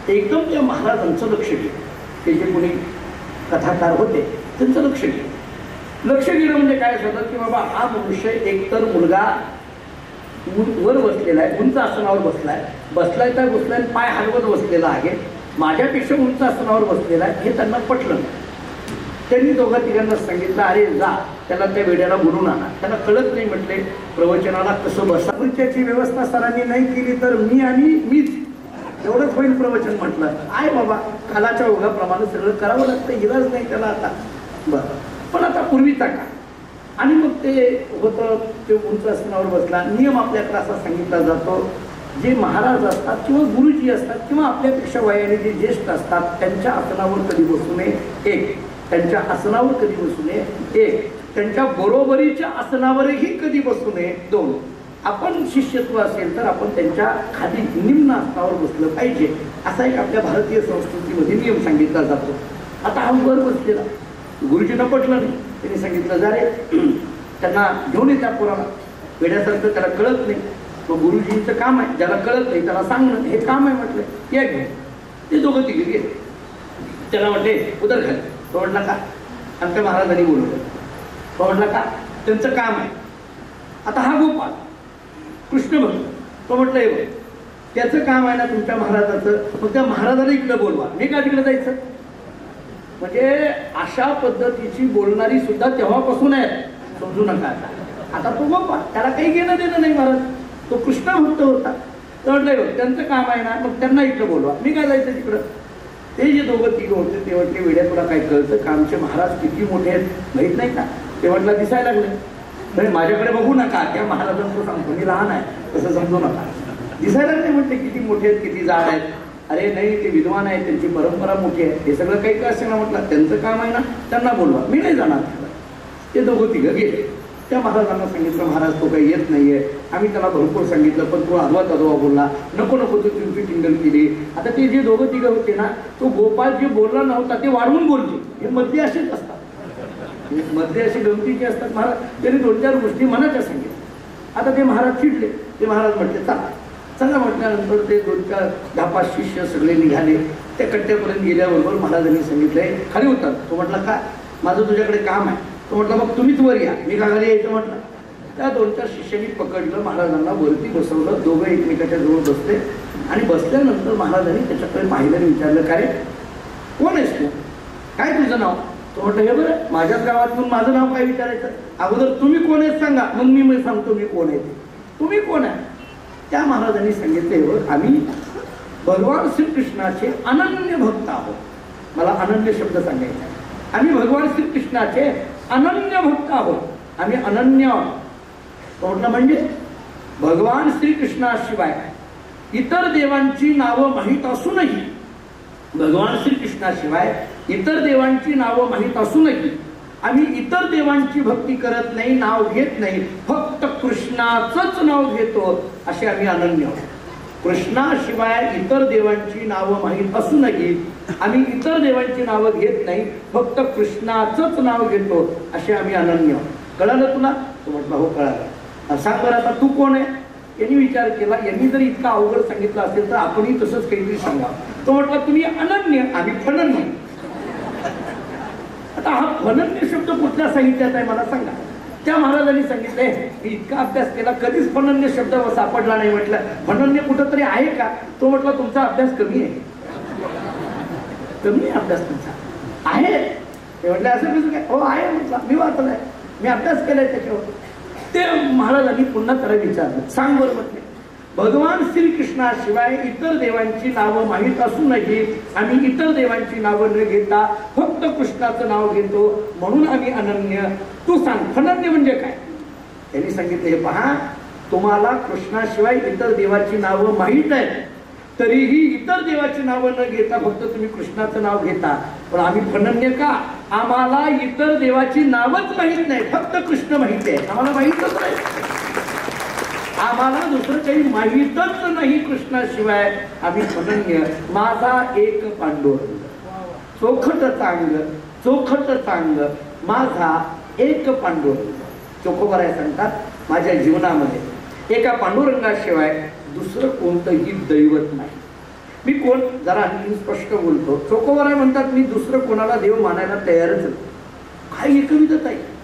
एकदम त्या महाराजांचं लक्ष गेलं. ते जे कोणी कथाकार होते त्यांचं लक्ष गेलं. लक्ष गेलं म्हणजे काय झालं की बाबा हा मनुष्य एकतर मुलगा वर बसलेला आहे, उंच आसनावर बसलाय तर बसलाय, पाय हलवत बसलेला आहे, माझ्यापेक्षा उंच आसनावर बसलेला आहे, हे त्यांना पटलं. त्यांनी दोघा तिघांना सांगितलं, अरे जा त्याला त्या वेड्याला बोलून आणा. त्याला कळत नाही म्हटले प्रवचनाला कसं बसा. त्याची व्यवस्था सरांनी नाही केली तर मी आणि मीच एवढंच होईल प्रवचन म्हटलं. आहे बाबा, कालाच्या ओघाप्रमाणे सगळं करावं लागतं, इलाज नाही त्याला आता. बरं, पण आता पूर्वीचा का आणि मग ते होतं, ते उंच आसनावर बसला. नियम आपल्याकडे असा सांगितला जातो, जे महाराज असतात किंवा गुरुजी असतात किंवा आपल्यापेक्षा वयाने जे ज्येष्ठ असतात त्यांच्या आसनावर कधी बसू नये, एक. त्यांच्या आसनावर कधी बसू नये, एक. त्यांच्या बरोबरीच्या आसनावरही कधी बसू नये, दोन. आपण शिष्यत्व असेल तर आपण त्यांच्या खाली निम्न आसनावर बसलं पाहिजे, असा एक आपल्या भारतीय संस्कृतीमध्ये नियम सांगितला जातो. आता हा वर बसलेला, गुरुजींना पटलं नाही. त्यांनी सांगितलं, जा रे त्यांना घेऊन येत्या पोराला, वेड्यासारखं, त्याला कळत नाही. मग गुरुजींचं काम आहे, ज्याला कळत नाही त्याला सांगणं हे काम आहे. म्हटलं या घेऊन. ते दोघं तिघे गेले. त्याला म्हटले उदर खाली. तो म्हटला का, आमच्या महाराजांनी बोलवलं. तो म्हटला का, त्यांचं काम आहे. आता हा गोपाळ कृष्ण भक्त, तो म्हटलं हे बघ त्याचं काम आहे ना तुमच्या महाराजाचं, मग त्या महाराजाला इकडं बोलवा, मी का तिकडं जायचं. म्हणजे अशा पद्धतीची बोलणारी सुद्धा तेव्हापासून आहे, समजू नका. आता तो गोपाळ, त्याला काही घेणं देणं नाही महाराज, तो कृष्ण भक्त होता. तर म्हटलं त्यांचं काम आहे ना, मग त्यांना इकडं बोलवा, मी काय जायचं तिकडं. ते जे दोघं तिघं होते ते म्हटले, वेड्या तुला काय कळतं का, आमचे महाराज किती मोठे आहेत माहीत नाही का. ते म्हटलं दिसायला लागले, म्हणजे माझ्याकडे बघू नका, त्या महाराजांचं सांगतो मी लहान आहे तसं समजू नका. दिसायला लागले म्हटले किती मोठे आहेत, किती जाड आहेत. अरे नाही, ते विद्वान आहेत, त्यांची परंपरा मोठी आहे, हे सगळं काही का असेल ना. म्हटलं त्यांचं काम आहे ना, त्यांना बोलवा, मी नाही जाणार. ते दोघं तिघं गेले. त्या महाराजांना सांगितलं, महाराज तो काही येत नाहीये, आम्ही त्याला भरपूर सांगितलं पण तो अधवा बोलला, नको नको तो तुमची टिंगल केली. आता ते जे दोघं तिघं होते ना, तो गोपाळ जे बोलला नव्हता ते वाढवून बोलले. हे मधले असेच असतात, मधले असे गमतीचे असतात. महाराज त्यांनी 2-4 गोष्टी मनाच्या सांगितल्या. आता ते महाराज चिडले. ते महाराज म्हटले चला म्हटल्यानंतर ते 2-4-10-5 शिष्य सगळे निघाले. त्या कट्ट्यापर्यंत गेल्याबरोबर महाराजांनी सांगितलंय खाली उतर. तो म्हटला का, माझं तुझ्याकडे काम आहे. तो म्हटलं मग तुम्हीच वर या, मी का खाली यायचं म्हटलं. त्या 2-4 शिष्यांनी पकडलं, महाराजांना वरती बसवलं. दोघं एकमेकाच्या जवळ बसले आणि बसल्यानंतर महाराजांनी त्याच्याकडे पाहिलं आणि विचारलं, काय रे कोण आहेस तू, काय तुझं नाव. तो म्हटलं हे बरं, माझ्याच गावातून माझं नाव काय विचारायचं, अगोदर तुम्ही कोण आहेत सांगा, मग मी सांगतो मी कोण आहे ते. तुम्ही कोण आहे. त्या महाराजांनी सांगितले, आम्ही भगवान श्रीकृष्णाचे अनन्य भक्त आहोत. मला अनन्य शब्द सांगायचा आहे. आम्ही भगवान श्रीकृष्णाचे अनन्य भक्त आहोत. आम्ही अनन्य म्हटलं म्हणजे भगवान श्रीकृष्णाशिवाय इतर देवांची नावं माहीत असूनही, भगवान श्रीकृष्णाशिवाय इतर देवांची नावं माहीत असूनही आम्ही इतर देवांची भक्ती करत नाही, नाव घेत नाही, फक्त कृष्णाचंच नाव घेतो, असे आम्ही अनन्य आहोत. कृष्णाशिवाय इतर देवांची नावं माहीत असूनही आम्ही इतर देवांची नावं घेत नाही, फक्त कृष्णाचंच नाव घेतो, असे आम्ही अनन्य आहोत. कळालं तुला. तो म्हटलं हो कळालं. सांग बरं आता तू कोण आहे. यांनी विचार केला, यांनी जर इतका अवघड सांगितलं असेल तर आपणही तसंच काहीतरी सांगा. तो म्हटला तुम्ही अनन्य, आम्ही फनन्य. आता हा फनन्य शब्द कुठल्या साहित्यात आहे मला सांगा. त्या महाराजांनी सांगितलंय की इतका अभ्यास केला कधीच फणन्य शब्द सापडला नाही. म्हटलं फणन्य कुठं तरी आहे का? तो म्हटला तुमचा अभ्यास कमी आहे, कमी आहे अभ्यास तुमचा आहे. ते म्हटलं असं कसं काय? हो आहे म्हटलं, मी वाचलाय, मी अभ्यास केलाय त्याच्यावर. ते महाराजांनी पुन्हा त्याला विचारलं, सांग बरं म्हटले. भगवान श्रीकृष्णाशिवाय इतर देवांची नावं माहीत असूनही आम्ही इतर देवांची नावं न घेता फक्त कृष्णाचं नाव घेतो म्हणून आम्ही अनन्य. तू सांग फणन्य म्हणजे काय? त्यांनी सांगितलं, हे पहा, तुम्हाला कृष्णाशिवाय इतर देवाची नावं माहीत आहेत, तरीही इतर देवाची नावं न घेता फक्त तुम्ही कृष्णाचं नाव घेता. पण आम्ही फणन्य का? आम्हाला इतर देवाची नावच माहीत नाही, फक्त कृष्ण माहिती आहे, आम्हाला माहीतच नाही, आम्हाला दुसरं काही माहीतच नाही कृष्णाशिवाय. आम्ही फणन्य. माझा एक पांडुरंग, चोखट चांग, चोखट चांग, माझा एक पांडुरंग. चोखोबराय सांगतात, माझ्या जीवनामध्ये एका पांडुरंगाशिवाय दुसरं कोणतंही दैवत नाही. मी कोण जरा आणखी स्पष्ट बोलतो. चोखोबराय म्हणतात, मी दुसरं कोणाला देव मानायला तयारच नाही. काय एकविधता आहे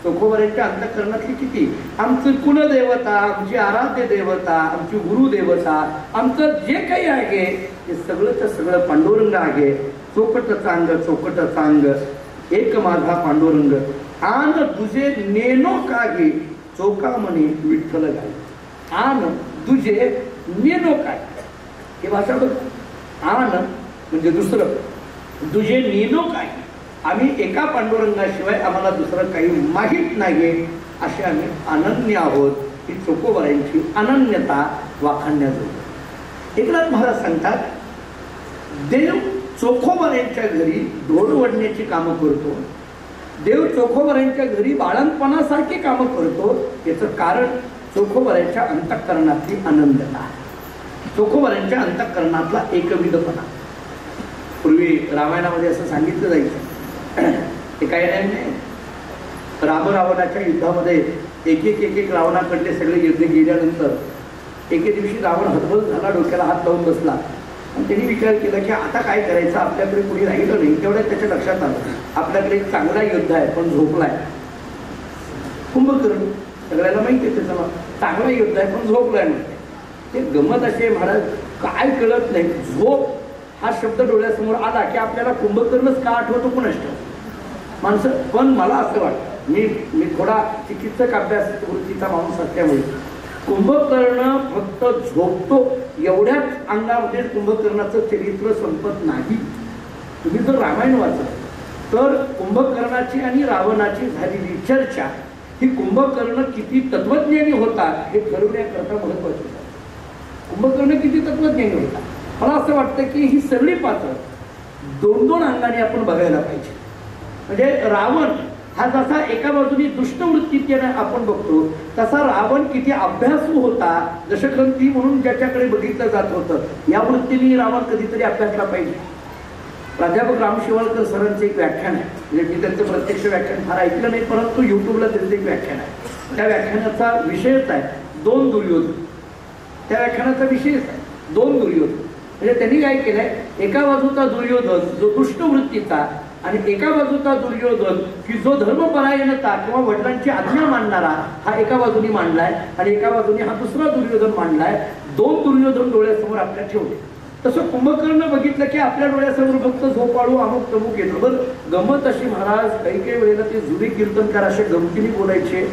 चोखोबरायांच्या अंतःकरणातली किती. आमचं कुलदेवता, आमची आराध्य देवता, आमची गुरुदेवता, आमचं जे काही आहे ते सगळंच सगळं पांडुरंग आहे. चोखट चांग, चोखट चांग, एक माझा पांडुरंग, आन तुझे नेनो कागे, चोका म्हणे विठ्ठल गाय. आन तुझे नेनो काय, हे भाषा बघ. आन म्हणजे दुसरं, तुझे नेनो काय, आम्ही एका पांडुरंगाशिवाय आम्हाला दुसरं काही माहीत नाही, असे आम्ही अनन्य आहोत. ही चोखोबरायांची अनन्यता वाखाणण्याजोगी. एकनाथ महाराज सांगतात, देव चोखोबरायांच्या घरी ढोल वडण्याची कामं करतो, देव चोखोबरायांच्या घरी बाळणपणासारखी कामं करतो. याचं कारण चोखोबरायांच्या अंतःकरणातली आनंदता, चोखोबरायांच्या अंतःकरणातला एकविधपणा. पूर्वी रामायणामध्ये असं सांगितलं जायचं, हे काही नाही, रावणाच्या युद्धामध्ये एक एक रावणाकडले सगळे युद्ध गेल्यानंतर एके दिवशी रावण हतबल झाला, डोक्याला हात लावून बसला आणि त्यांनी विचार केला की आता काय करायचं, आपल्याकडे कोणी राहिलं नाही. तेवढ्या त्याच्या लक्षात आलं, आपल्याकडे एक चांगला युद्ध आहे पण झोपलाय. कुंभकर्ण सगळ्याला माहिती आहे त्याचं चांगला युद्ध आहे पण झोपलाय म्हणते. ते गमत असे महाराज, काय कळत नाही. झोप हा शब्द डोळ्यासमोर आला की आपल्याला कुंभकर्णच का आठवतो पण असतं माणसं. पण मला असं वाटतं, मी थोडा चिकित्सक अभ्यास वृत्तीचा माणूस असल्यामुळे, कुंभकर्ण फक्त झोपतो एवढ्याच अंगामध्ये कुंभकर्णाचं चरित्र संपत नाही. तुम्ही जर रामायण वाचलं तर कुंभकर्णाची आणि रावणाची झालेली चर्चा ही कुंभकर्ण किती तत्वज्ञानी होता हे ठरवण्याकरता महत्वाची आहे. कुंभकर्ण किती तत्वज्ञानी होता. मला असं वाटतं की ही सगळी पात्र दोन दोन अंगाने आपण बघायला पाहिजे. म्हणजे रावण हा जसा एका बाजूने दुष्टवृत्तीने आपण बघतो, तसा रावण किती अभ्यासू होता, दशग्रंथी म्हणून ज्याच्याकडे बघितलं जात होतं, या वृत्तीने रावण कधीतरी अभ्यासला पाहिजे. प्राध्यापक राम शिवाळकर सरांचं एक व्याख्यान आहे, म्हणजे मी त्यांचं प्रत्यक्ष व्याख्यान फार ऐकलं नाही, परंतु युट्यूबला त्यांचं एक व्याख्यान आहे. त्या व्याख्यानाचा विषयच आहे दोन दुर्योधन. त्या व्याख्यानाचा विषयच आहे दोन दुर्योधन. म्हणजे त्यांनी काय केलंय, एका बाजूचा दुर्योधन जो दुष्टवृत्तीचा आणि एका बाजूचा दुर्योधन की जो धर्मपरायणता किंवा वडिलांची आज्ञा मानणारा हा एका बाजूनी मांडलाय आणि एका बाजूने हा दुसरा दुर्योधन मांडलाय. दोन दुर्योधन डोळ्यासमोर आपल्या ठेवले. तसं कुंभकर्ण बघितलं की आपल्या डोळ्यासमोर फक्त झोपाळू अमुक तमुक येतो. बरं गमत अशी महाराज, काही काही वेळेला ते जुने कीर्तनकार असे गमतीने बोलायचे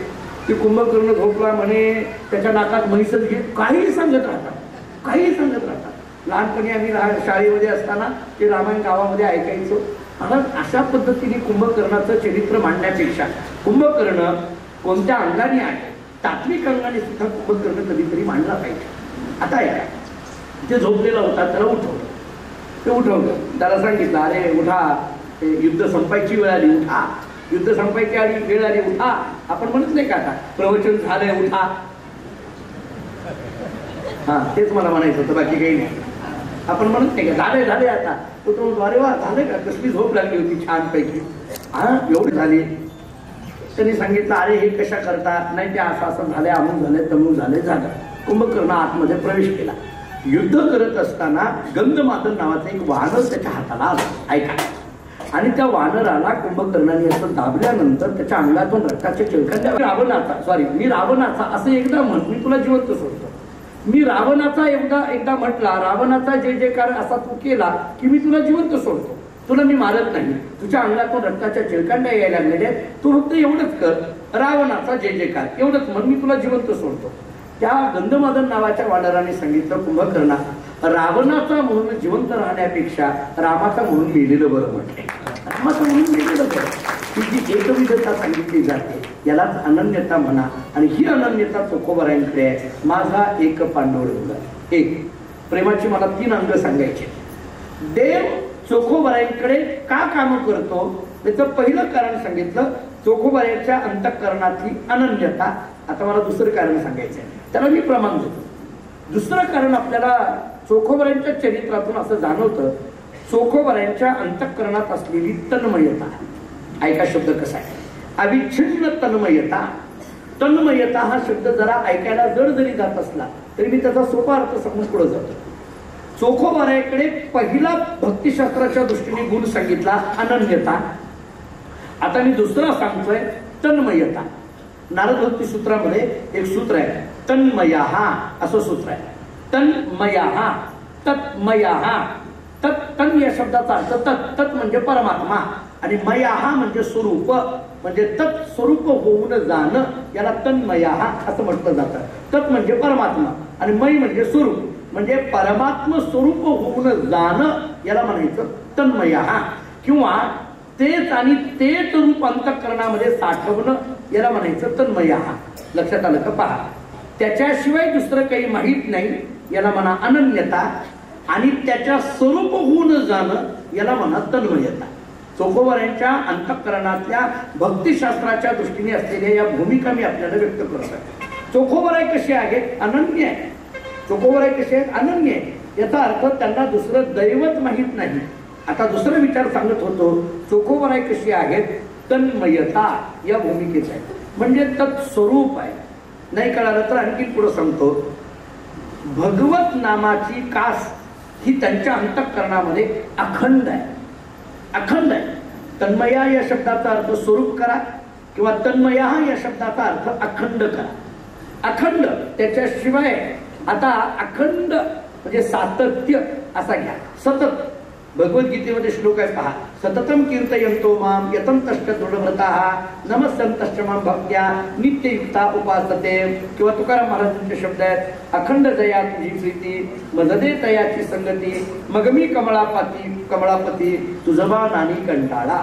की कुंभकर्ण झोपला म्हणे, त्याच्या नाकात म्हैसच घे, काही सांगत राहतात, काही सांगत राहतात. लहानपणी आम्ही शाळेमध्ये असताना ते रामायण गावामध्ये ऐकायचो. म्हणून अशा पद्धतीने कुंभकर्णाचं चरित्र मांडण्यापेक्षा कुंभकर्ण कोणत्या अंगाने आहे, तात्विक अंगाने सुद्धा कुंभकर्ण कधीतरी मांडला पाहिजे. आता ऐका, ते झोपलेला होता, त्याला उठवलं. ते उठवलं, त्याला सांगितलं, अरे उठा, युद्ध संपायची वेळ आली, उठा, युद्ध संपायची आली वेळ आली, उठा. आपण म्हणत नाही का आता प्रवचन झालंय उठा. हा तेच मला म्हणायचं होतं, बाकी काही नाही. आपण म्हणत नाही का झाले झाले आता. तो म्हणतो, अरे वा झाले का, कसली झोप लागली होती छानपैकी, हा एवढी झाली. त्यांनी सांगितलं, अरे हे कशा करता, नाही ते असं असं झालंय, अमुक झालंय, तमुक झालंय, झालं. कुंभकर्ण आतमध्ये प्रवेश केला. युद्ध करत असताना गंधमादन नावाचं एक वाहन त्याच्या हाताला आलं. ऐका, आणि त्या वानराला कुंभकर्णाने असं दाबल्यानंतर त्याच्या अंगातून रक्ताच्या चिळकांड्या मी रावणाचा असं एकदा म्हण, मी तुला जिवंत सोडतो. मी रावणाचा एकदा म्हटला, रावणाचा जय जयकार असा तू केला की मी तुला जिवंत सोडतो, तुला मी मारत नाही. तुझ्या अंगातून रक्ताच्या चिळकांड्या यायला लागलेल्या, तू फक्त एवढंच कर, रावणाचा जय जयकार एवढंच म्हण, मी तुला जिवंत सोडतो. त्या गंधमादन नावाच्या वानराने सांगितलं, कुंभकर्णा, रावणाचा म्हणून जिवंत राहण्यापेक्षा रामाचा म्हणून मेलेलं बरं म्हटले. रामाचं म्हणून मेलेलं बरं. ही जी एकविधता सांगितली जाते यालाच अनन्यता म्हणा. आणि ही अनन्यता चोखोबारायांकडे आहे. माझा एक पांडुरंग, एक प्रेमाची मला 3 अंग सांगायचे. देव चोखोबारायांकडे का काम करतो त्याचं पहिलं कारण सांगितलं, चोखोबारायांच्या अंतःकरणातली अनन्यता. आता मला दुसरं कारण सांगायचं आहे, त्याला मी प्रमाण देतो. दुसरं कारण आपल्याला चोखोबारायांच्या चरित्रातून असं जाणवतं, चोखोबारायांच्या अंतःकरणात असलेली तन्मयता. ऐका शब्द कसा आहे, अविच्छिन्न तन्मयता. तन्मयता हा शब्द जरा ऐकायला जड जरी जात असला तरी मी त्याचा सोपा अर्थ समजून पुढे जातो. चोखोबारायाकडे पहिला भक्तिशास्त्राच्या दृष्टीने गुण सांगितला अनन्यता. आता मी दुसरा सांगतोय तन्मयता. नारद भक्ती सूत्रामध्ये एक सूत्र आहे, तन्मयः असं सूत्र आहे. तन्मयः, तत्मयः. तन या शब्दाचा अर्थ तत् म्हणजे परमात्मा, आणि मयः म्हणजे स्वरूप, म्हणजे तत् स्वरूप होऊन जाणं, याला तन्मयः असं म्हटलं जातं. तत् म्हणजे परमात्मा आणि मय म्हणजे स्वरूप, म्हणजे परमात्म स्वरूप होऊन जाणं याला म्हणायचं तन्मयः. किंवा तेच आणि तेच रूप अंतःकरणामध्ये साठवणं याला म्हणायचं तन्मयः. लक्षात आलं का? पहा, त्याच्याशिवाय दुसरं काही माहीत नाही याला म्हणा अनन्यता, आणि त्याच्या स्वरूप होऊन जाणं याला म्हणा तन्मयता. चोखोबारायांच्या अंतःकरणातल्या भक्तिशास्त्राच्या दृष्टीने असलेल्या या भूमिका मी आपल्याला व्यक्त करत आहे. चोखोबाराय कसे आहेत? अनन्य आहे. चोखोबाराय कसे आहेत? अनन्य आहे. याचा अर्थ त्यांना दुसरं दैवत माहीत नाही. आता दुसरा विचार सांगत होतो, चोखोबाराय कशी आहेत? तन्मयता या भूमिकेच आहे, म्हणजे तत्स्वरूप आहे. नाही कळालं तर आणखी पुढे सांगतो, भगवत नामाची कास ही त्यांच्या अंतःकरणामध्ये अखंड आहे. अखंड आहे. तन्मया या शब्दाचा अर्थ स्वरूप करा, किंवा तन्मया या शब्दाचा अर्थ अखंड करा. अखंड त्याच्याशिवाय, आता अखंड म्हणजे सातत्य असा घ्या, सतत. भगवद्गीतेमध्ये श्लोक आहे पहा, सततम कीर्तयन्तो माम यतन्तश्च दृढव्रताः नमस्सन्तश्च मां भक्त्या नित्ययुक्ता उपासते. किंवा तुकाराम महाराजांचे शब्द आहेत, अखंड जया तुझी प्रीती मजदे तयाची संगती मगमी कमळापती तुझबा नानी कंटाळा.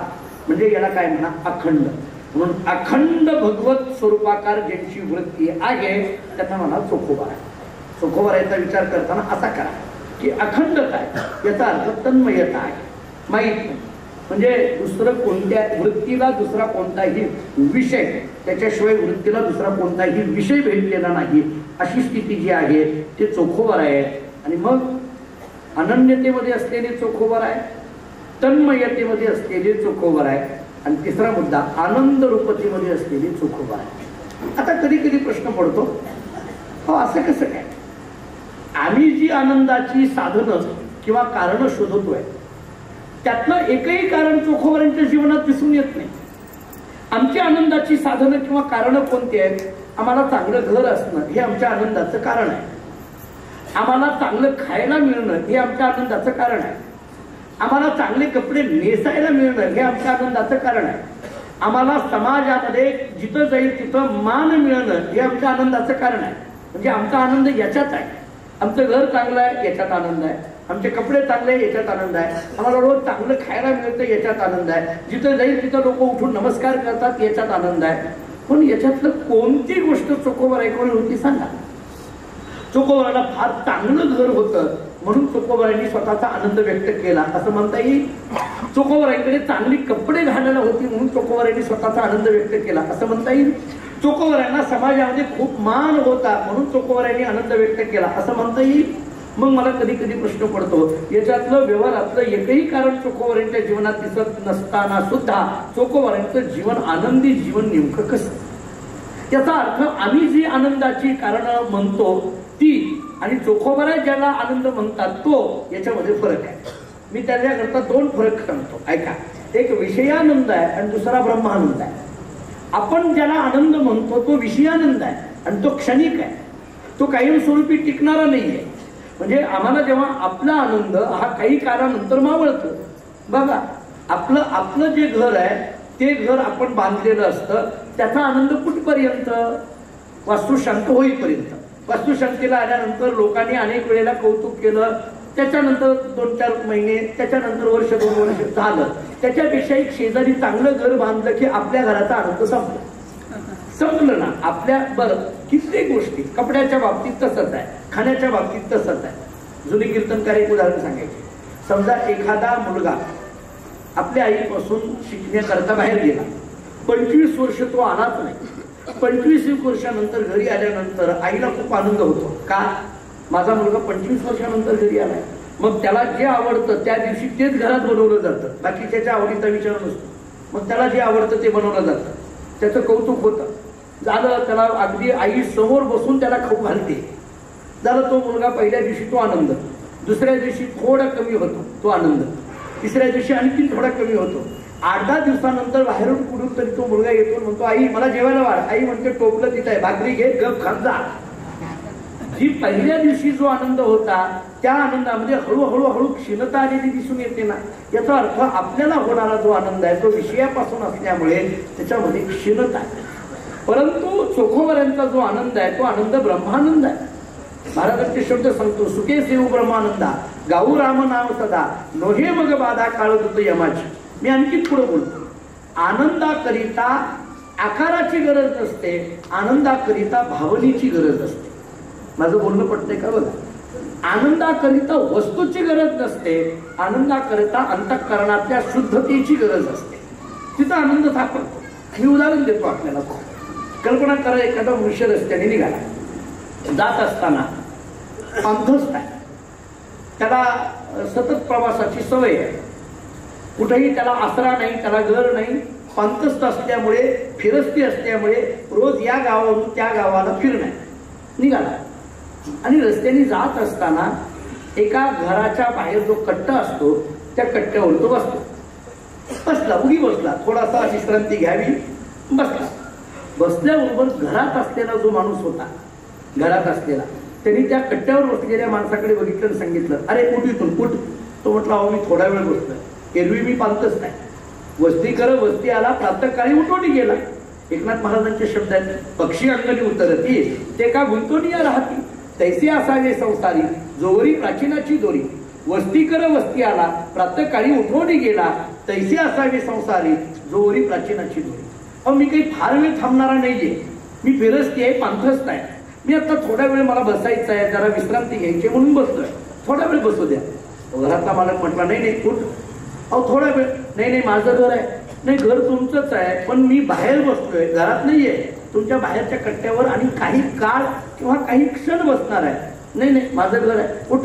म्हणजे याला काय म्हणा? अखंड. म्हणून अखंड भगवत स्वरूपाकार ज्यांची वृत्ती आहे त्यांना म्हणा चोखोबार. चोखोबाराचा विचार करताना असा करा की अखंडता आहे याचा अर्थ तन्मयता आहे. माहीत नाही म्हणजे दुसरं कोणत्या वृत्तीला दुसरा कोणताही विषय, त्याच्याशिवाय वृत्तीला दुसरा कोणताही विषय भेटलेला नाही, अशी स्थिती जी आहे ते चोखोबार आहे. आणि मग अनन्यतेमध्ये असलेले चोखोबार आहे, तन्मयतेमध्ये असलेले चोखोबार आहे, आणि तिसरा मुद्दा आनंद रूपतेमध्ये असलेले चोखोबार आहे. आता कधी कधी प्रश्न पडतो, हो असं कसं काय? आम्ही जी आनंदाची साधनं किंवा कारण शोधतोय त्यातलं एकही कारण चोखोबारांच्या जीवनात दिसून येत नाही. आमची आनंदाची साधनं किंवा कारण कोणती आहेत? आम्हाला चांगलं घर असणं हे आमच्या आनंदाचं कारण आहे. आम्हाला चांगलं खायला मिळणं हे आमच्या आनंदाचं कारण आहे. आम्हाला चांगले कपडे नेसायला मिळणं हे आमच्या आनंदाचं कारण आहे. आम्हाला समाजामध्ये जिथं जाईल तिथं मान मिळणं हे आमच्या आनंदाचं कारण आहे. म्हणजे आमचा आनंद याच्यात आहे. आमचं घर चांगलं आहे याच्यात आनंद आहे, आमचे कपडे चांगले याच्यात आनंद आहे, आम्हाला रोज चांगलं खायला मिळतं याच्यात आनंद आहे, जिथं जाईल तिथं लोक उठून नमस्कार करतात याच्यात आनंद आहे. पण याच्यातलं कोणती गोष्ट चोखोबाराकडे होती सांगा? चोखोबाराला फार चांगलं घर होतं म्हणून चोखोबारांनी स्वतःचा आनंद व्यक्त केला असं म्हणता येईल. चोखोबाराकडे चांगली कपडे घालायला होती म्हणून चोखोबारांनी स्वतःचा आनंद व्यक्त केला असं म्हणता येईल. चोखोबारांना समाजामध्ये खूप मान होता म्हणून चोखोबारांनी आनंद व्यक्त केला असं म्हणता येईल. मग मला कधी कधी प्रश्न पडतो, याच्यातलं व्यवहारातलं एकही कारण चोखोबारांच्या जीवनात दिसत नसताना सुद्धा चोखोबारांचं जीवन आनंदी जीवन नेमकं कसं? याचा अर्थ आम्ही जी आनंदाची कारण म्हणतो ती आणि चोखोबारा ज्याला आनंद म्हणतात तो, याच्यामध्ये फरक आहे. मी त्याच्याकरता 2 फरक सांगतो, ऐका. एक विषयानंद आहे आणि दुसरा ब्रह्मानंद आहे. आपण ज्याला आनंद म्हणतो तो विषयानंद आहे आणि तो क्षणिक आहे, तो कायमस्वरूपी टिकणारा नाहीये. म्हणजे आम्हाला जेव्हा आपला आनंद हा काही काळानंतर मावळतो. बघा, आपलं जे घर आहे ते घर आपण बांधलेलं असतं, त्याचा आनंद कुठपर्यंत? वास्तुशांत होईपर्यंत. वास्तुशांतीला आल्यानंतर लोकांनी अनेक वेळेला कौतुक केलं, त्याच्यानंतर 2-4 महिने, त्याच्यानंतर वर्ष 2 वर्ष झालं, त्याच्यापेक्षा एक शेजारी चांगलं घर बांधलं की आपल्या घराचा आनंद संपलं ना. आपल्या बरं कित्येक गोष्टी, कपड्याच्या बाबतीत तसंच आहे, खाण्याच्या बाबतीत तसंच आहे. जुनी कीर्तनकार एक उदाहरण सांगायचे. समजा एखादा मुलगा आपल्या आईपासून शिकण्याकरता बाहेर गेला, 25 वर्ष तो आलाच नाही. 25 वर्षानंतर घरी आल्यानंतर आईला खूप आनंद होतो. का? माझा मुलगा 25 वर्षानंतर घरी आलाय. मग त्याला जे आवडतं त्या दिवशी तेच घरात बनवलं जातं, बाकी त्याच्या आवडीचा विचार नसतो. मग त्याला जे आवडतं ते बनवलं जातं, त्याचं कौतुक होतं. झालं, त्याला अगदी आई समोर बसून त्याला खाऊ घालते. झालं, तो मुलगा पहिल्या दिवशी तो आनंद, दुसऱ्या दिवशी थोडा कमी होतो तो आनंद, तिसऱ्या दिवशी आणखी थोडा कमी होतो. 8-10 दिवसानंतर बाहेरून कुठून तरी तो मुलगा येतो, म्हणतो आई मला जेवायला वाढ. आई म्हणते टोपलं तिथं आहे, भाकरी घे, गप खात जा. जी पहिल्या दिवशी जो आनंद होता त्या आनंदामध्ये हळूहळू क्षीणता आलेली दिसून येते ना. याचा अर्थ आपल्याला होणारा जो आनंद आहे तो विषयापासून असल्यामुळे त्याच्यामध्ये क्षीणता आहे. परंतु चोखोबऱ्यांचा जो आनंद आहे तो आनंद ब्रह्मानंद आहे. महाराजांचे शब्द सांगतो, सुखे सेव ब्रह्मानंदा, गाऊ राम नाम सदा, नोहे मग बाधा काळ दुत यमाची. मी आणखी पुढे बोलतो, आनंदाकरिता आकाराची गरज नसते, आनंदाकरिता भावनेची गरज असते. माझं बोलणं पटतंय का बघा. आनंदाकरिता वस्तूची गरज नसते, आनंदाकरिता अंतःकरणातल्या शुद्धतेची गरज असते. तिथं आनंद सापडतो. मी उदाहरण देतो आपल्याला. कल्पना करा, एखादा मनुष्य रस्त्याने निघाला, जात असताना पांथस्त आहे, त्याला सतत प्रवासाची सवय आहे, कुठेही त्याला आसरा नाही, त्याला घर नाही, पांथस्त असल्यामुळे, फिरस्ती असल्यामुळे रोज या गावावरून त्या गावाला फिरणे निघाला. आणि रस्त्याने जात असताना एका घराच्या बाहेर जो कट्टा असतो त्या कट्ट्यावर तो बसला, उगी बसला, थोडासा विश्रांती घ्यावी, बसला. बसल्याबरोबर घरात असलेला जो माणूस होता, घरात असलेला, त्यांनी त्या कट्ट्यावर बसलेल्या माणसाकडे बघितलं आणि सांगितलं, अरे उठ इथून उठ. तो म्हटला, अहो मी थोडा वेळ बसलोय, एरवी मी पांथस्त आहे. वस्ती कर वस्ती आला, प्रातःकाळी उठवणी गेला. एकनाथ महाराजांचे शब्द आहेत, पक्षी अंगणी उतरती ते का गुंतवणीया राहती, तैसे असावे संसारी जोवरी प्राचीनाची दोरी. वस्ती कर वस्ती आला, प्रातःकाळी उठवणी गेला, तैसे असावे संसारी जोवरी प्राचीनाची दोरी. अहो मी काही फार वेळ थांबणारा नाहीये, मी फिरस्ती आहे, पांथस्त आहे. मी आता थोडा वेळ मला बसायचं आहे, जरा विश्रांती घ्यायची म्हणून बसलोय, थोडा वेळ बसू द्या. घरातला मालक म्हटला, नाही उठ. अहो थोडा वेळ, नाही माझं घर आहे. नाही, घर तुमचंच आहे, पण मी बाहेर बसतोय, घरात नाहीये, तुमच्या बाहेरच्या कट्ट्यावर आणि काही काळ किंवा काही क्षण बसणार आहे. नाही माझं घर आहे, उठ.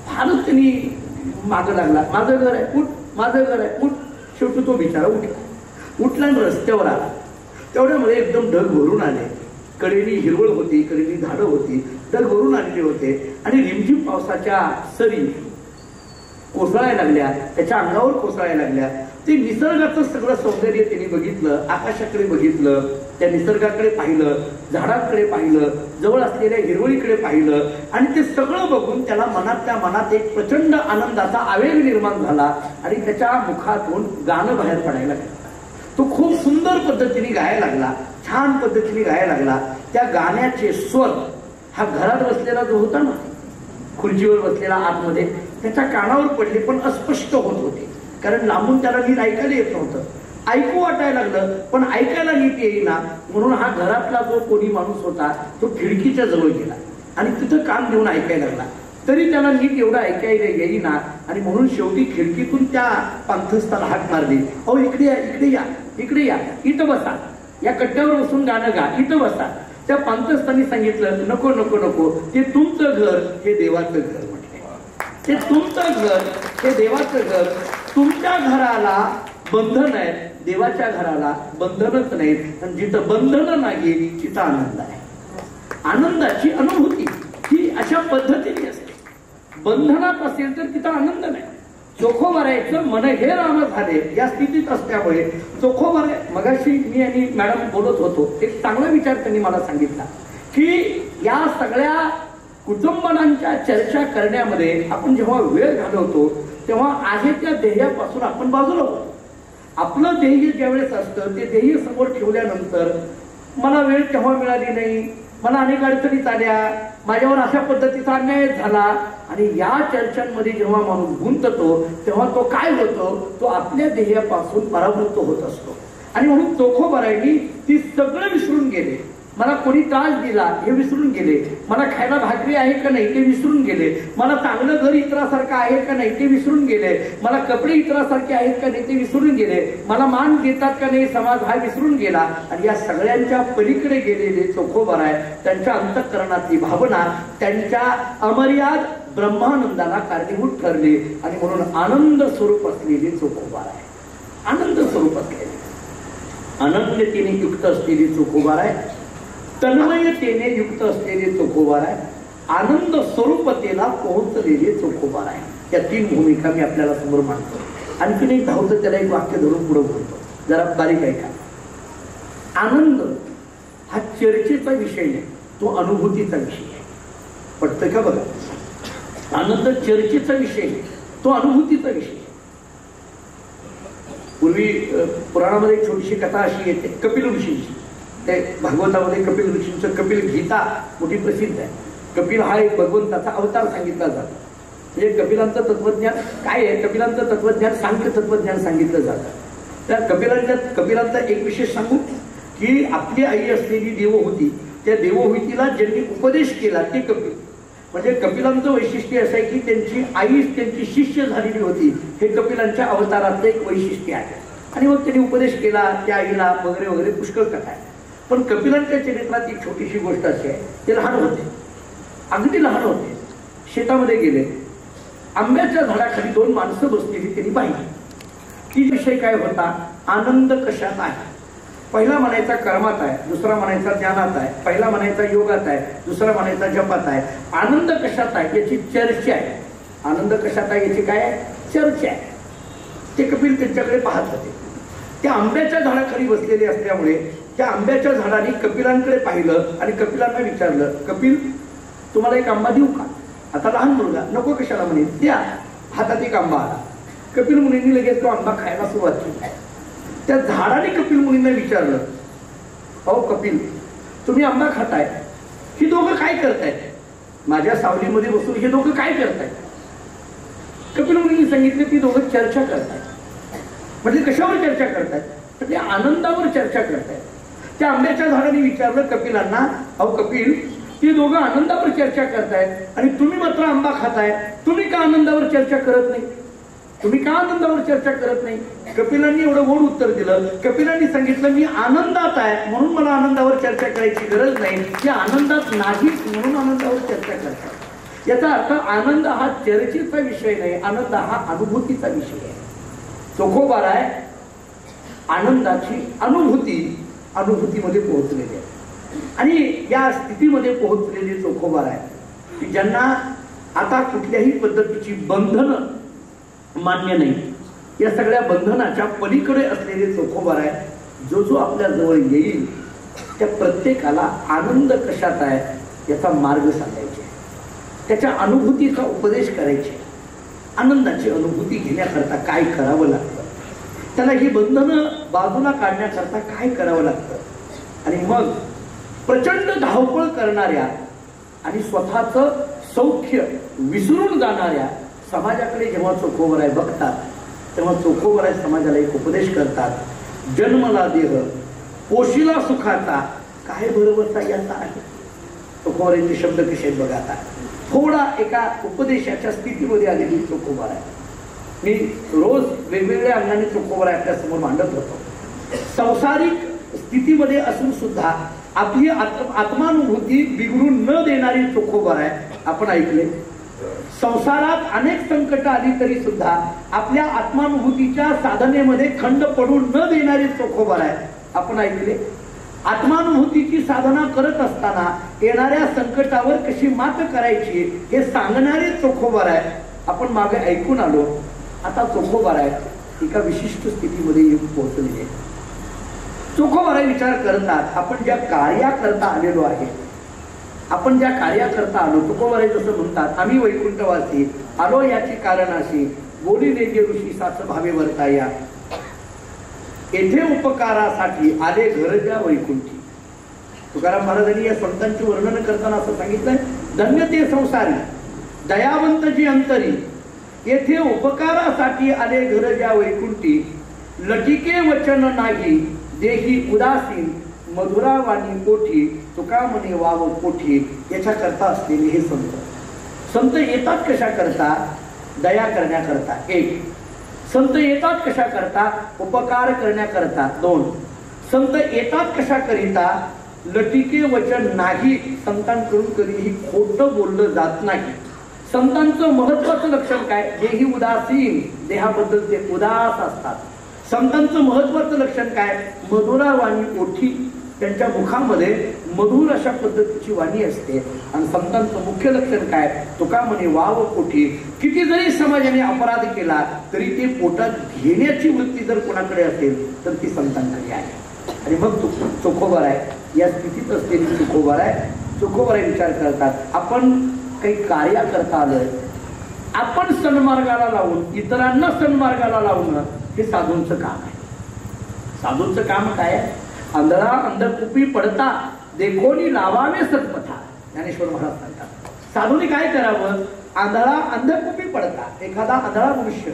फारच त्यांनी मागं लागला, माझं घर आहे, उठ, माझं घर आहे, उठ. शेवटी तो बिचारा उठला आणि रस्त्यावर आला. तेवढ्यामध्ये एकदम ढग भरून आले, कडेनी हिरवळ होती, कडेनी झाडं होती, ढग भरून आलेले होते आणि रिमझिम पावसाच्या सरी कोसळायला लागल्या, त्याच्या अंगावर कोसळायला लागल्या. ते निसर्गाचं सगळं सौंदर्य त्यांनी बघितलं, आकाशाकडे बघितलं, त्या निसर्गाकडे पाहिलं, झाडांकडे पाहिलं, जवळ असलेल्या हिरवळीकडे पाहिलं आणि ते सगळं बघून त्याला मनातल्या मनात एक प्रचंड आनंदाचा आवेग निर्माण झाला आणि त्याच्या मुखातून गाणं बाहेर पडायला लागलं. तो खूप सुंदर पद्धतीने गायला लागला, छान पद्धतीने गायला लागला. त्या गाण्याचे स्वर हा घरात बसलेला जो होता ना, खुर्चीवर बसलेला आतमध्ये, त्याच्या कानावर पडले, पण अस्पष्ट होत होते, कारण लांबून त्याला नीट ऐकायला येत नव्हतं. ऐकू वाटायला लागलं पण ऐकायला नीट येईना. म्हणून हा घरातला जो कोणी माणूस होता तो खिडकीच्या जवळ गेला आणि तिथं कान देऊन ऐकायला लागला, तरी त्याला नीट एवढं ऐकायला येईना. आणि म्हणून शेवटी खिडकीतून त्या पांथस्ताला हाक मारली, अहो इकडे या, इकडे या, इकडे या, इथं बसा, या कट्ट्यावर बसून गाणं गा, इथं बसा. त्या पांथस्तांनी सांगितलं, नको नको नको, ते तुमचं घर, हे देवाचं घर. म्हटले, ते तुमचं घर, हे देवाचं घर. तुमच्या घराला बंधन आहे, देवाच्या घराला बंधनच नाही. आणि जिथं बंधन नाही तिथं आनंद आहे. आनंदाची अनुभूती ही अशा पद्धतीने असते. बंधनात असेल तर तिथं आनंद नाही. चोखोबारायचं मन हे राम झाले या स्थितीत असल्यामुळे चोखोबाराय. मगाशी मी आणि मॅडम बोलत होतो, एक चांगला विचार त्यांनी मला सांगितला की या सगळ्या कुटुंबांच्या चर्चा करण्यामध्ये आपण जेव्हा वेळ घालवतो तेव्हा आहे त्या ध्येयापासून आपण बाजूला होतो. आपलं ध्येय ज्यावेळेस असतं ते ध्येय समोर ठेवल्यानंतर मला वेळ तेव्हा मिळाली नाही, मला अनेक अडचणीत आल्या, माझ्यावर अशा पद्धतीचा अन्याय झाला, आणि या चर्चांमध्ये जेव्हा माणूस गुंततो तेव्हा तो काय होतो, तो आपल्या ध्येयापासून परावृत्त होत असतो. आणि म्हणून चोखोबारायनी ती सगळं विसरून गेले. मला कोणी त्रास दिला हे विसरून गेले, मला खायला भाकरी आहे का नाही ते विसरून गेले, मला चांगलं घर इतरासारखं आहे का नाही ते विसरून गेले, मला कपडे इतरासारखे आहेत का नाही ते विसरून गेले, मला मान देतात का नाही समाज हा विसरून गेला. आणि या सगळ्यांच्या पलीकडे गेलेले चोखोबाराय त्यांच्या अंतःकरणातली भावना त्यांच्या अमर्याद ब्रह्मानंदाला कारणीभूत ठरली. आणि म्हणून आनंद स्वरूप असलेली चोखोबाराय, आनंद स्वरूप असलेली, अनन्यतेने युक्त असलेली चोखोबाराय, तन्मयतेने युक्त असलेले चोखोबाराय, आनंद स्वरूपतेला पोहोचलेले चोखोबाराय. या तीन भूमिका मी आपल्याला समोर मांडतो. आणखीन एक धावतं त्याला एक वाक्य धरून पुढे बोलतो, जरा बारीक ऐका. आनंद हा चर्चेचा विषय नाही, तो अनुभूतीचा विषय आहे. पटतंय का बघा? आनंद चर्चेचा विषय नाही, तो अनुभूतीचा विषय आहे. पूर्वी पुराणामध्ये एक छोटीशी कथा अशी येते कपिल ऋषींची. ते भागवतामध्ये कपिल ऋषींचं कपिल गीता मोठी प्रसिद्ध आहे. कपिल हा एक भगवंताचा अवतार सांगितला जातो. म्हणजे कपिलांचं तत्वज्ञान काय आहे, कपिलांचं तत्वज्ञान सांख्य तत्वज्ञान सांगितलं जातं. त्या कपिलांचा एक विशेष सांगू की आपली आई असलेली देवहूती, त्या देवहूतीला ज्यांनी उपदेश केला ते कपिल. म्हणजे कपिलांचं वैशिष्ट्य असं आहे की त्यांची आईच त्यांची शिष्य झालेली होती, हे कपिलांच्या अवताराचं एक वैशिष्ट्य आहे. आणि मग त्यांनी उपदेश केला त्या आईला वगैरे वगैरे पुष्कळ कथा आहे. पण कपिलांच्या चरित्रात एक छोटीशी गोष्ट अशी आहे, ते लहान होते, अगदी लहान होते, शेतामध्ये गेले, आंब्याच्या झाडाखाली दोन माणसं बसलेली त्यांनी पाहिली. ती विषय काय होता, आनंद कशात आहे. पहिला म्हणायचा कर्मात आहे, दुसरा म्हणायचा ज्ञानात आहे, पहिला म्हणायचा योगात आहे, दुसरा म्हणायचा जपात आहे. आनंद कशात आहे याची चर्चा आहे. आनंद कशात आहे याची काय आहे, चर्चा आहे. ते कपिल त्यांच्याकडे पाहत होते. त्या आंब्याच्या झाडाखाली बसलेले असल्यामुळे त्या आंब्याच्या झाडाने कपिलांकडे पाहिलं आणि कपिलांना विचारलं, कपिल तुम्हाला एक आंबा देऊ का? आता लहान मुलगा, नको कशाला म्हणे, द्या. हातात एक आंबा आला. कपिल मुनींनी लगेच तो आंबा खायला सुरुवात केली. त्या झाडाने कपिल मुनींना विचारलं, अहो कपिल तुम्ही आंबा खाताय, ही दोघं काय करतायत? माझ्या सावलीमध्ये बसून हे दोघं काय करतायत? कपिल मुनींनी सांगितलं ती दोघं चर्चा करतायत. म्हणजे कशावर चर्चा करतायत? म्हणजे आनंदावर चर्चा करतायत. त्या आंब्याच्या झाडाने विचारलं कपिलांना, अहो कपिल ती दोघं आनंदावर चर्चा करतायत आणि तुम्ही मात्र आंबा खाताय, तुम्ही का आनंदावर चर्चा करत नाही? तुम्ही का आनंदावर चर्चा करत नाही? कपिलांनी एवढं गोड उत्तर दिलं. कपिलांनी सांगितलं, मी आनंदात आहे म्हणून मला आनंदावर चर्चा करायची गरज नाही, मी आनंदात नाही म्हणून आनंदावर चर्चा करतात. याचा अर्थ आनंद हा चर्चेचा विषय नाही, आनंद हा अनुभूतीचा विषय आहे. चोखोबाराय आनंदाची अनुभूतीमध्ये पोहोचलेली आहे. आणि या स्थितीमध्ये पोहोचलेले चोखोबाराय की ज्यांना आता कुठल्याही पद्धतीची बंधनं मान्य नाही, या सगळ्या बंधनाच्या पलीकडे असलेले चोखोबाराय, जो आपल्या जवळ येईल त्या प्रत्येकाला आनंद कशात आहे याचा मार्ग सांगायचे, त्याच्या अनुभूतीचा उपदेश करायचे. आनंदाची अनुभूती घेण्याकरता काय करावं लागतं, त्याला ही बंधनं बाजूला काढण्याकरता काय करावं लागतं. आणि मग प्रचंड धावपळ करणाऱ्या आणि स्वतःचं सौख्य विसरून जाणाऱ्या समाजाकडे जेव्हा चोखोबाराय बघतात तेव्हा चोखोबाराय समाजाला एक उपदेश करतात, जन्मला देह पोशिला सुखाचा काय भरवसा याचा आहे. चोखोबारायांचे शब्द कसे आहेत बघा. आता थोडा एका उपदेशाच्या स्थितीमध्ये आलेली चोखोबाराय. मी रोज वेगवेगळ्या अंगाने चोखोबाराय आपल्या समोर मांडत होतो. संसारिक स्थितीमध्ये असून सुद्धा आपली आत्मानुभूती बिघडून न देणारी चोखोबाराय आपण ऐकले. संसारात अनेक संकट आली तरी सुद्धा आपल्या आत्मानुभूतीच्या साधनेमध्ये खंड पडू न देणारी चोखोबाराय आपण ऐकले. आत्मानुभूतीची साधना करत असताना येणाऱ्या संकटावर कशी मात करायची हे सांगणारे चोखोबाराय आपण मागे ऐकून आलो. आता चोखोबाराय एका विशिष्ट स्थितीमध्ये येऊन पोहोचलेले आहे. चोखोबाराय विचार करतात आपण ज्या कार्याकरता आलेलो आहे, आपण ज्या कार्याकरता आलो, तुकोबाराय जसं म्हणतात, आम्ही वैकुंठवासी आलो याची कारण अशी, बोली नेगे ऋषी साच भावे वर्ताया, येथे उपकारासाठी आले घर ज्या वैकुंठी. तुकाराम महाराजांनी या संतांचे वर्णन करताना असं सांगितलंय, धन्य ते संसारी दयावंत जी अंतरी, येथे उपकारासाठी आले घर ज्या वैकुंठी, लटिके वचन नाही देही उदासीन, मधुरावाणी कोठी, तुका म्हणे वाव कोठी. याच्या करता असलेले हे संत. संत येतात कशा करता? दया करण्याकरता. एक. संत येतात कशा करता? उपकार करण्याकरता. दोन. संत येतात कशा करिता? लटिके वचन नाही, संतांकडून कधीही खोटं बोललं जात नाही. संतांचं महत्वाचं लक्षण काय? देही उदासीन, देहाबद्दल ते उदास असतात. संतांचं महत्वाचं लक्षण काय? मधुरा वाणी ओठी, त्यांच्या मुखामध्ये मधुर अशा पद्धतीची वाणी असते. आणि संतांचं मुख्य लक्षण काय? तुका म्हणे वाव कोठी, किती जरी समाजाने अपराध केला तरी ते पोटात घेण्याची वृत्ती जर कोणाकडे असेल तर ती संतांकडे आहे. आणि मग चोखोबाराय या स्थितीत असलेली चोखोबाराय विचार करतात, आपण काही कार्य करता आलोय, आपण सन्मार्गाला लावून इतरांना सन्मार्गाला लावणं हे साधूंचं काम आहे. साधूंचं काम काय आहे? अंधळा अंधकुपी पडता देखोनी लावावे सत्पथा. ज्ञानेश्वर महाराज सांगतात, साधूने काय करावं? आंधळा अंधकुपी पडता, एखादा आंधळा मनुष्य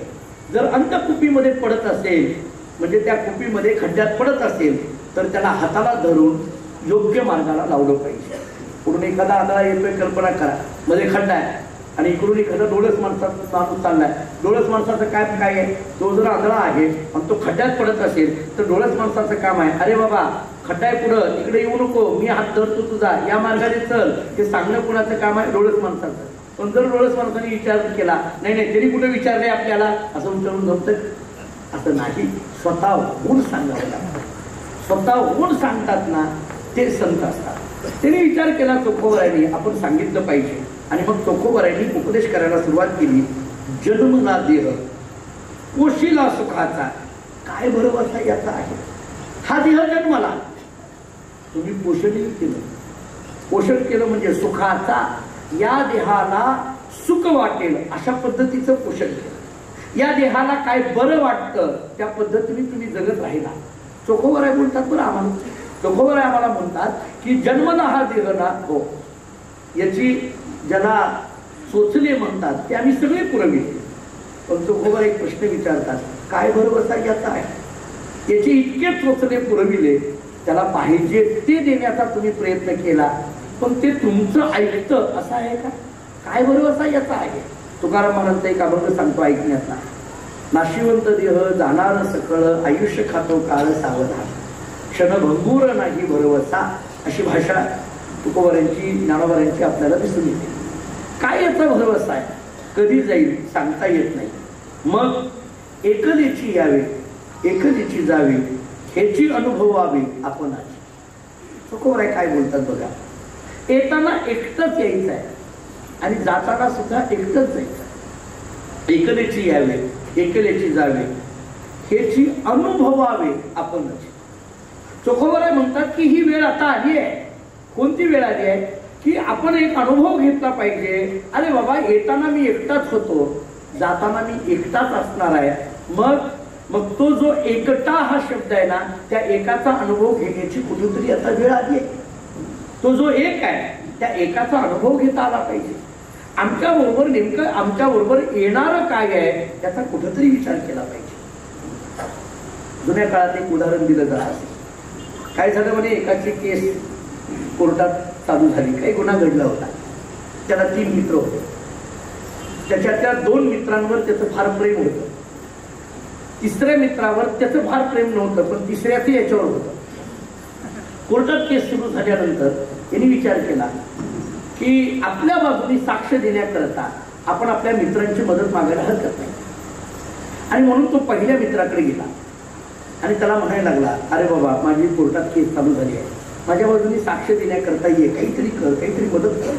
जर अंधकुपीमध्ये पडत असेल, म्हणजे त्या कुपीमध्ये खड्ड्यात पडत असेल, तर त्याला हाताला धरून योग्य मार्गाला लावलं पाहिजे. पुढून एखादा आंधळा येतोय, कल्पना करा, मध्ये खड्डा आहे आणि इकडून एखादा डोळस माणसाचा माणूस चाललाय. डोळस माणसाचं काय काय आहे? तो जर आंधळा आहे आणि तो खड्ड्यात पडत असेल तर डोळस माणसाचं काम आहे, अरे बाबा खड्डा आहे पुढं, इकडे येऊ नको, मी हात धरतो तुझा, या मार्गाने चल, हे सांगणं कुणाचं काम आहे? डोळस माणसाचं. पण जर डोळस माणसाने विचार केला, नाही नाही त्यांनी कुठे विचारले आपल्याला, असं विचारून जमतं? असं नाही. स्वतःहून सांगावं लागतं. स्वतःहून सांगतात ना ते संत असतात. त्यांनी विचार केला चोखोबारायांनी, आपण सांगितलं पाहिजे. आणि मग चोखोबारायांनी उपदेश करायला सुरुवात केली. जन्मला देह पोशिला सुखाचा, काय भरवसा याचा आहे? हा देह जन्मला, तुम्ही पोषण केलं. पोषण केलं म्हणजे सुखाचा, या देहाला सुख वाटेल अशा पद्धतीचं पोषण केलं. या देहाला काय बरं वाटतं त्या पद्धतीने तुम्ही जगत राहिला. चोखोबाराय बोलतात बरं आम्हाला, चोखोबाराय आम्हाला म्हणतात की जन्मला हा देह ना हो, याची ज्याला सोचले म्हणतात ते आम्ही सगळे पुरविले. पण चोखोबाराय एक प्रश्न विचारतात, काय भरवसा याचा आहे? याचे इतके चोचले पुरविले, त्याला पाहिजे ते देण्याचा तुम्ही प्रयत्न केला, पण ते तुमचं ऐकतं असं आहे का? काय भरवसा याचा आहे? तुकाराम महाराजांचा एक अभंग सांगतो ऐकण्याचा. नाशिवंत देह जाणार सकळ, आयुष्य खातो काळ सावधान, क्षणभंगूर नाही भरवसा, अशी भाषा तुकोबारायांची ज्ञानोबारायांची आपल्याला दिसून येते. काय याचा भरवसा आहे? कधी जाईल सांगता येत नाही. मग एकलेची यावे एकलेची जावी, ह्याची अनुभवावी आपण. तुकोबाराय काय बोलतात बघा, येताना एकटंच यायचं आहे आणि जाताना सुद्धा एकटंच जायचं. एकलेची यावे एकलेची जावे, ह्याची अनुभवावे आपणच. चोखोबाराय म्हणतात की ही वेळ आता आली आहे. कोणती वेळ आली आहे? की आपण एक अनुभव घेतला पाहिजे. अरे बाबा, येताना मी एकटाच होतो, जाताना मी एकटाच असणार आहे. मग तो जो एकटा हा शब्द आहे ना, त्या एकाचा अनुभव घेण्याची कुठेतरी आता वेळ आली आहे. तो जो एक आहे त्या एकाचा अनुभव घेता आला पाहिजे. आमच्या बरोबर नेमकं आमच्या बरोबर येणारं काय आहे त्याचा कुठेतरी विचार केला पाहिजे. जुन्या काळात एक उदाहरण दिलं जात. काय झालं म्हणे, एकाची केस कोर्टात चालू झाली, काही गुन्हा घडला होता. त्याला 3 मित्र होते. त्याच्यातल्या 2 मित्रांवर त्याचं फार प्रेम होतं. तिसऱ्या मित्रावर त्याचं फार प्रेम नव्हतं, पण तिसऱ्याचं याच्यावर होतं. कोर्टात केस सुरू झाल्यानंतर त्यांनी विचार केला की आपल्या बाजूने साक्ष देण्याकरता आपण आपल्या मित्रांची मदत मागायला हरकत नाही. आणि म्हणून तो पहिल्या मित्राकडे गेला आणि त्याला म्हणायला लागला, अरे बाबा, माझी कोर्टात केस चालू झाली आहे, माझ्या बाजूने साक्ष देण्याकरता ये, काहीतरी कर, काहीतरी मदत कर.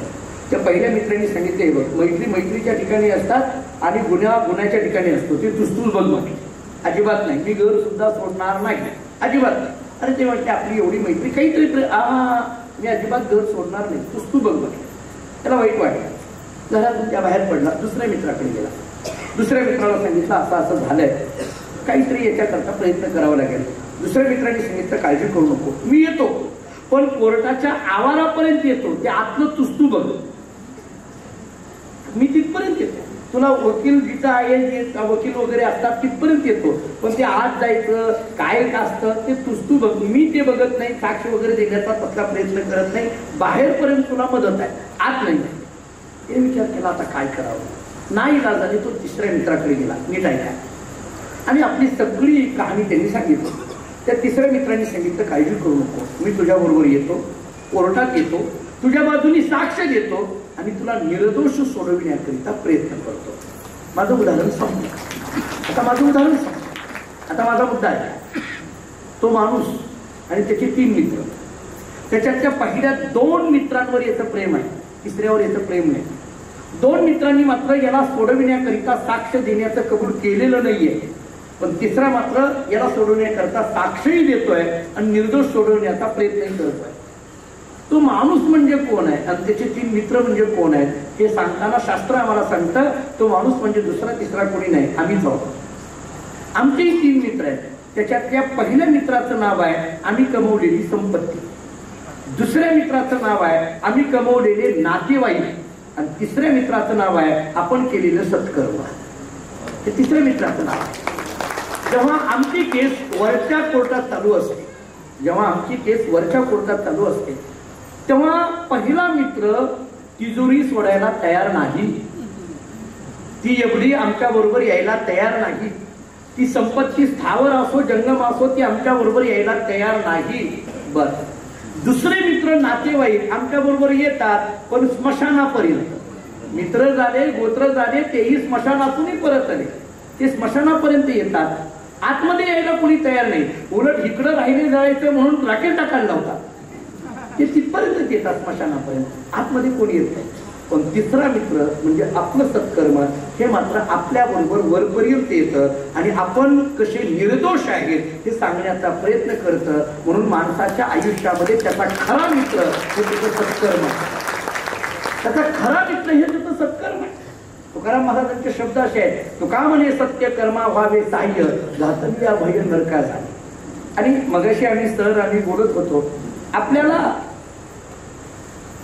त्या पहिल्या मित्रांनी सांगितले, बघ, मैत्रीच्या ठिकाणी असतात आणि गुन्ह्याच्या ठिकाणी असतो ते तुस्तूच बघ म्हटले, अजिबात नाही, मी घर सुद्धा सोडणार नाही, अजिबात नाही. अरे ते म्हटले आपली एवढी मैत्री, काहीतरी मी अजिबात घर सोडणार नाही, तुस्तू बघ म्हटले. त्याला वाईट वाटलं, घरातून त्या बाहेर पडला, दुसऱ्या मित्राकडे गेला. दुसऱ्या मित्राला सांगितलं असं असं झालंय, काहीतरी याच्याकरता प्रयत्न करावा लागेल. दुसऱ्या मित्राने सांगितलं काळजी करू नको, मी येतो, पण कोर्टाच्या आवारापर्यंत येतो, ते आतलं तुस्तू बघ, मी तिथपर्यंत येतो, तुला वकील जिथं आहे वकील वगैरे असतात तिथपर्यंत येतो, पण ते आत जायचं काय असतं ते तुस्तू बघ, मी ते बघत नाही, साक्ष वगैरे देण्याचा तसला प्रयत्न करत नाही, बाहेरपर्यंत तुला मदत आहे, आत नाही. हे विचार केला आता काय करावं, नाही झाले तो तिसऱ्या मित्राकडे गेला. नीट ऐका, आणि आपली सगळी कहाणी त्यांनी सांगितली. त्या तिसऱ्या मित्रांनी सांगितलं काळजी करू नको, मी तुझ्याबरोबर येतो, कोर्टात येतो, तुझ्या बाजूनी साक्ष देतो आणि तुला निर्दोष सोडविण्याकरिता प्रयत्न करतो. माझं उदाहरण सांग, आता माझं उदाहरण सांग, आता माझा मुद्दा आहे. तो माणूस आणि त्याचे 3 मित्र, त्याच्यातल्या पहिल्या 2 मित्रांवर याचं प्रेम आहे, तिसऱ्यावर याचं प्रेम नाही. 2 मित्रांनी मात्र याला सोडविण्याकरिता साक्ष देण्याचं कबूल केलेलं नाहीये, पण तिसरा मात्र याला सोडवण्याकरता साक्षही देतोय आणि निर्दोष सोडवण्याचा प्रयत्नही करतोय. तो माणूस म्हणजे कोण आहे आणि त्याचे 3 मित्र म्हणजे कोण आहेत हे सांगताना शास्त्र आम्हाला सांगतं, तो माणूस म्हणजे दुसरा तिसरा कोणी नाही, आम्हीच आहोत. आमचेही 3 मित्र आहेत. त्याच्यातल्या पहिल्या मित्राचं नाव आहे आम्ही कमवलेली संपत्ती, दुसऱ्या मित्राचं नाव आहे आम्ही कमवलेले नातेवाईक, आणि तिसऱ्या मित्राचं नाव आहे आपण केलेलं सत्कर्म. हे तिसऱ्या मित्राचं नाव आहे. जेव्हा आमची केस वरच्या कोर्टात चालू असते, जेव्हा आमची केस वरच्या कोर्टात चालू असते तेव्हा पहिला मित्र तिजोरी सोडायला तयार नाही, ती एवढी आमच्या बरोबर यायला तयार नाही, ती संपत्ती स्थावर असो जंगम असो ती आमच्या बरोबर यायला तयार नाही. बर, दुसरे मित्र नातेवाईक आमच्या बरोबर येतात, पण स्मशानापर्यंत. मित्र झाले, गोत्र झाले, तेही स्मशानातूनही परत आले, ते स्मशानापर्यंत येतात, आतमध्ये यायला कोणी तयार नाही. उलट इकडं राहिले जायचं म्हणून राकेट टाकायला लावतात, ते तिथपर्यंत येतात स्मशानापर्यंत, आतमध्ये कोणी येत नाही. पण तिसरा मित्र म्हणजे आपलं सत्कर्म हे मात्र आपल्या बरोबर वरपर्यंत येतं आणि आपण कसे निर्दोष आहेत हे सांगण्याचा प्रयत्न करतं. म्हणून माणसाच्या आयुष्यामध्ये त्याचा खरा मित्र हे त्याचं सत्कर्म आहे, त्याचा खरा मित्र हे त्याचं सत्कर्म आहे. तुकाराम महाराजांचे शब्द असे आहेत, तुका म्हणे सत्य कर्मा व्हावे साह्य, घातव्या भय नरका झाले. आणि मगाशी आम्ही बोलत होतो, आपल्याला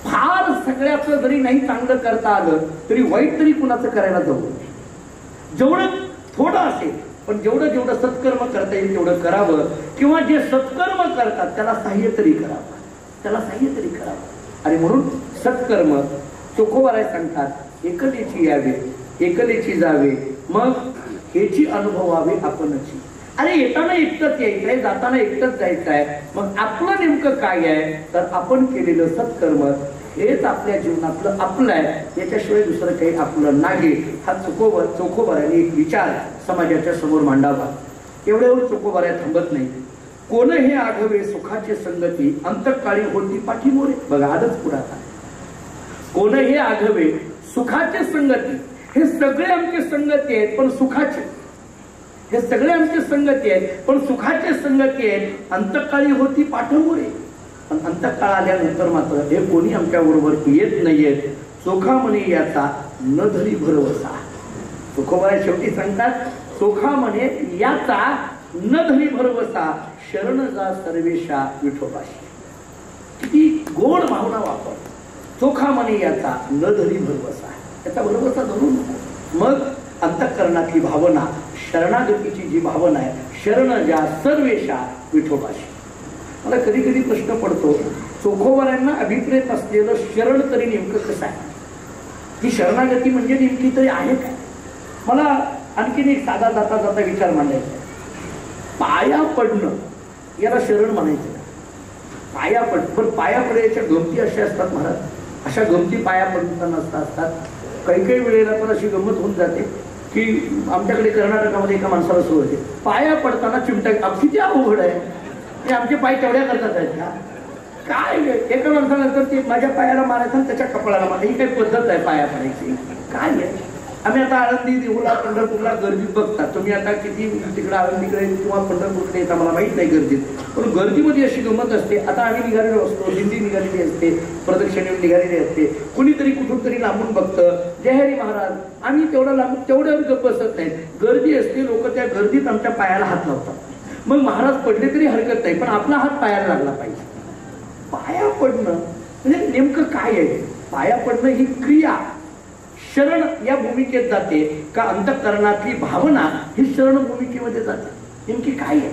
फार सगळ्याचं जरी नाही चांगलं करता आलं तरी वाईट तरी कुणाचं करायला जाऊ नये. जेवढं थोडं असेल पण जेवढं सत्कर्म करता येईल तेवढं करावं, किंवा जे सत्कर्म करतात त्याला साह्य तरी करावं, त्याला साह्य तरी करावं. आणि म्हणून सत्कर्म चोखोबाराय सांगतात, एकलेची यावे एकलेची जावे, मग हेची अनुभवावे आपणची. अरे येताना एकटंच यायचंय, जाताना एकटंच जायचंय, मग आपलं नेमकं काय आहे तर आपण केलेलं सत्कर्म हेच आपल्या जीवनातलं आपलं आहे, याच्याशिवाय दुसरं काही आपलं नाही. हा चोखोबाराने एक विचार समाजाच्या समोर मांडावा. एवढ्यावर चोखोबाराय थांबत नाही. कोण हे आघवे सुखाची संगती, अंतकाळी होती पाठीमोरे. बघा आजच पुढाचा, कोण हे आघवे सुखाचे संगती, हे सगळे आमचे संगती आहेत पण सुखाचे, हे सगळे आमचे संगती आहेत पण सुखाचे संगती आहेत. अंतकाळी होती पाठीमोरे, पण अंतकाळ आल्यानंतर मात्र हे कोणी आमच्या बरोबर येत नाहीयेत. चोखा म्हणे याचा न धरी भरवसा. चोखोबाराय शेवटी सांगतात, चोखा म्हणे याचा न धरी भरवसा, शरण जा सर्वेशा विठोबाशी. किती गोड भावना वापर. चोखा म्हणे याचा न धरी भरवसा, याचा भरवसा धरू नको. मग अंतःकरणातली भावना, शरणागतीची जी भावना आहे, शरण जा सर्वेशा विठोबाशी. मला कधी कधी प्रश्न पडतो, चोखोबारायांना अभिप्रेत असलेलं शरण तरी नेमकं कसं आहे, ही शरणागती म्हणजे नेमकी तरी आहे काय. मला आणखीन एक साधा जाता जाता विचार मांडायचा. पाया पडणं याला शरण म्हणायचं. पाया पण पाया पडायच्या गमती अशा असतात महाराज, अशा गमती पाया पडताना असतात. काही वेळेला तर अशी गंमत होऊन जाते की आमच्याकडे कर्नाटकामध्ये एका माणसाला सुरू होते, पाया पडताना चिमटा. किती अवघड आहे, ते आमचे पाय तेवढ्या करतात आहेत का काय. एका माणसानंतर ते माझ्या पायाला मारायचं आणि त्याच्या कपाळाला मारायचं, ही काही पद्धत आहे पाया पडायची काय आहे. आम्ही आता आळंदी देऊला पंढरपूरला गर्दीत बघता. तुम्ही आता किती तिकडे आळंदीकडे किंवा पंढरपूरकडे येता मला माहित नाही गर्दीत, पण गर्दीमध्ये अशी गंमत असते. आता आम्ही निघालेलो असतो, दिंडी निघालेली असते, प्रदक्षिणे निघालेली असते, कुणीतरी कुठून तरी लांबून बघतं जय हरी महाराज. आम्ही तेवढं लांबून तेवढ्यावर गप्प बसत नाही. गर्दी असते, लोक त्या गर्दीत आमच्या पायाला हात लावतात. मग महाराज पडले तरी हरकत नाही, पण आपला हात पायाला लागला पाहिजे. पाया पडणं म्हणजे नेमकं काय आहे? पाया पडणं ही क्रिया शरण या भूमिकेत जाते का अंतःकरणातली भावना ही शरण भूमिकेमध्ये जाते? नेमकी काय आहे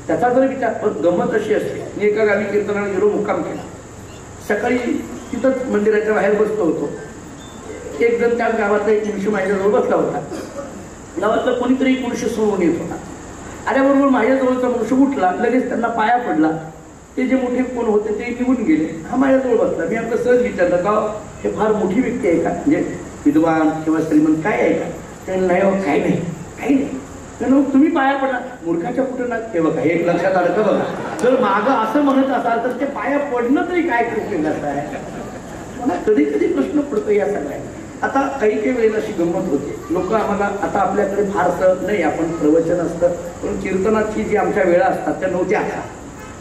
त्याचा जर विचार. गंमत अशी असते, मी एका गावी कीर्तनाला गेलो, मुक्काम केला. सकाळी तिथंच मंदिराच्या बाहेर बसलो होतो. एक जण त्या गावातला एक मनुष्य माझ्याजवळ बसला होता. गावातलं कोणीतरी एक मनुष्य सोडून येत होता. आल्याबरोबर माझ्याजवळचा मनुष्य उठला, लगेच त्यांना पाया पडला. ते जे मोठे कोण होते ते निघून गेले. हा माझ्याजवळ बसला. मी आपलं सहज विचारलं, का हे फार मोठी व्यक्ती आहे का, म्हणजे विद्वान किंवा श्रीमंत काय आहे का? त्याने नाही हो, काही नाही, काही नाही. मग तुम्ही पाया पडला, मूर्खाच्या कुठं ना. ते बघा, एक लक्षात आलं का बघा, जर मागं असं म्हणत असाल तर ते पाया पडणं तरी काय उपयोगाचं आहे? मला कधी कधी प्रश्न पडतो या सगळ्या. आता काही वेळेला अशी गंमत होते. लोक आम्हाला आता आपल्याकडे फारसं नाही, आपण प्रवचन असतं, पण कीर्तनाची जी आमच्या वेळा असतात त्या नव्हत्या.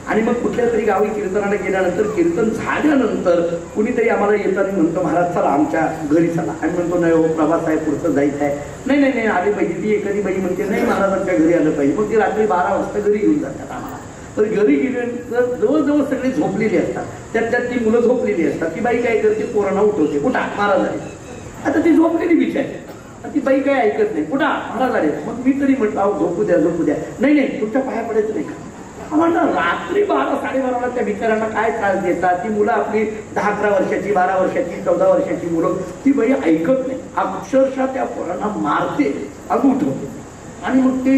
आणि मग कुठल्या तरी गावी कीर्तनाला गेल्यानंतर कीर्तन झाल्यानंतर कुणीतरी आम्हाला येताना म्हणतो, महाराज चला आमच्या घरी चला. आम्ही म्हणतो नाही हो, प्रवास आहे, पुढचं जायचं आहे. नाही नाही नाही आली पाहिजे. ती एखादी बाई म्हणते नाही महाराजांच्या घरी आलं पाहिजे. मग ती रात्री 12 वाजता घरी घेऊन जातात आम्हाला. तर घरी गेल्यानंतर जवळजवळ सगळे झोपलेली असतात. त्यात ती मुलं झोपलेली असतात. ती बाई काय करते, पोरांना उठवते, कुठा महाराज आले. आता ती झोपलेली बिचारी, ती बाई काय ऐकत नाही, कुठा महाराज आले. मग मी तरी म्हटलं अहो झोपू द्या झोपू द्या. नाही नाही तुमच्या पाया पडायचं नाही का? म्हणलं रात्री 12-12:30 त्या बिचाऱ्यांना काय त्रास देतात. ती मुलं आपली 10-11 वर्षाची, 12 वर्षाची, 14 वर्षाची मुलं, ती बाई ऐकत नाही. अक्षरशः त्या पोरांना मारते, अगं उठवते. आणि मग ते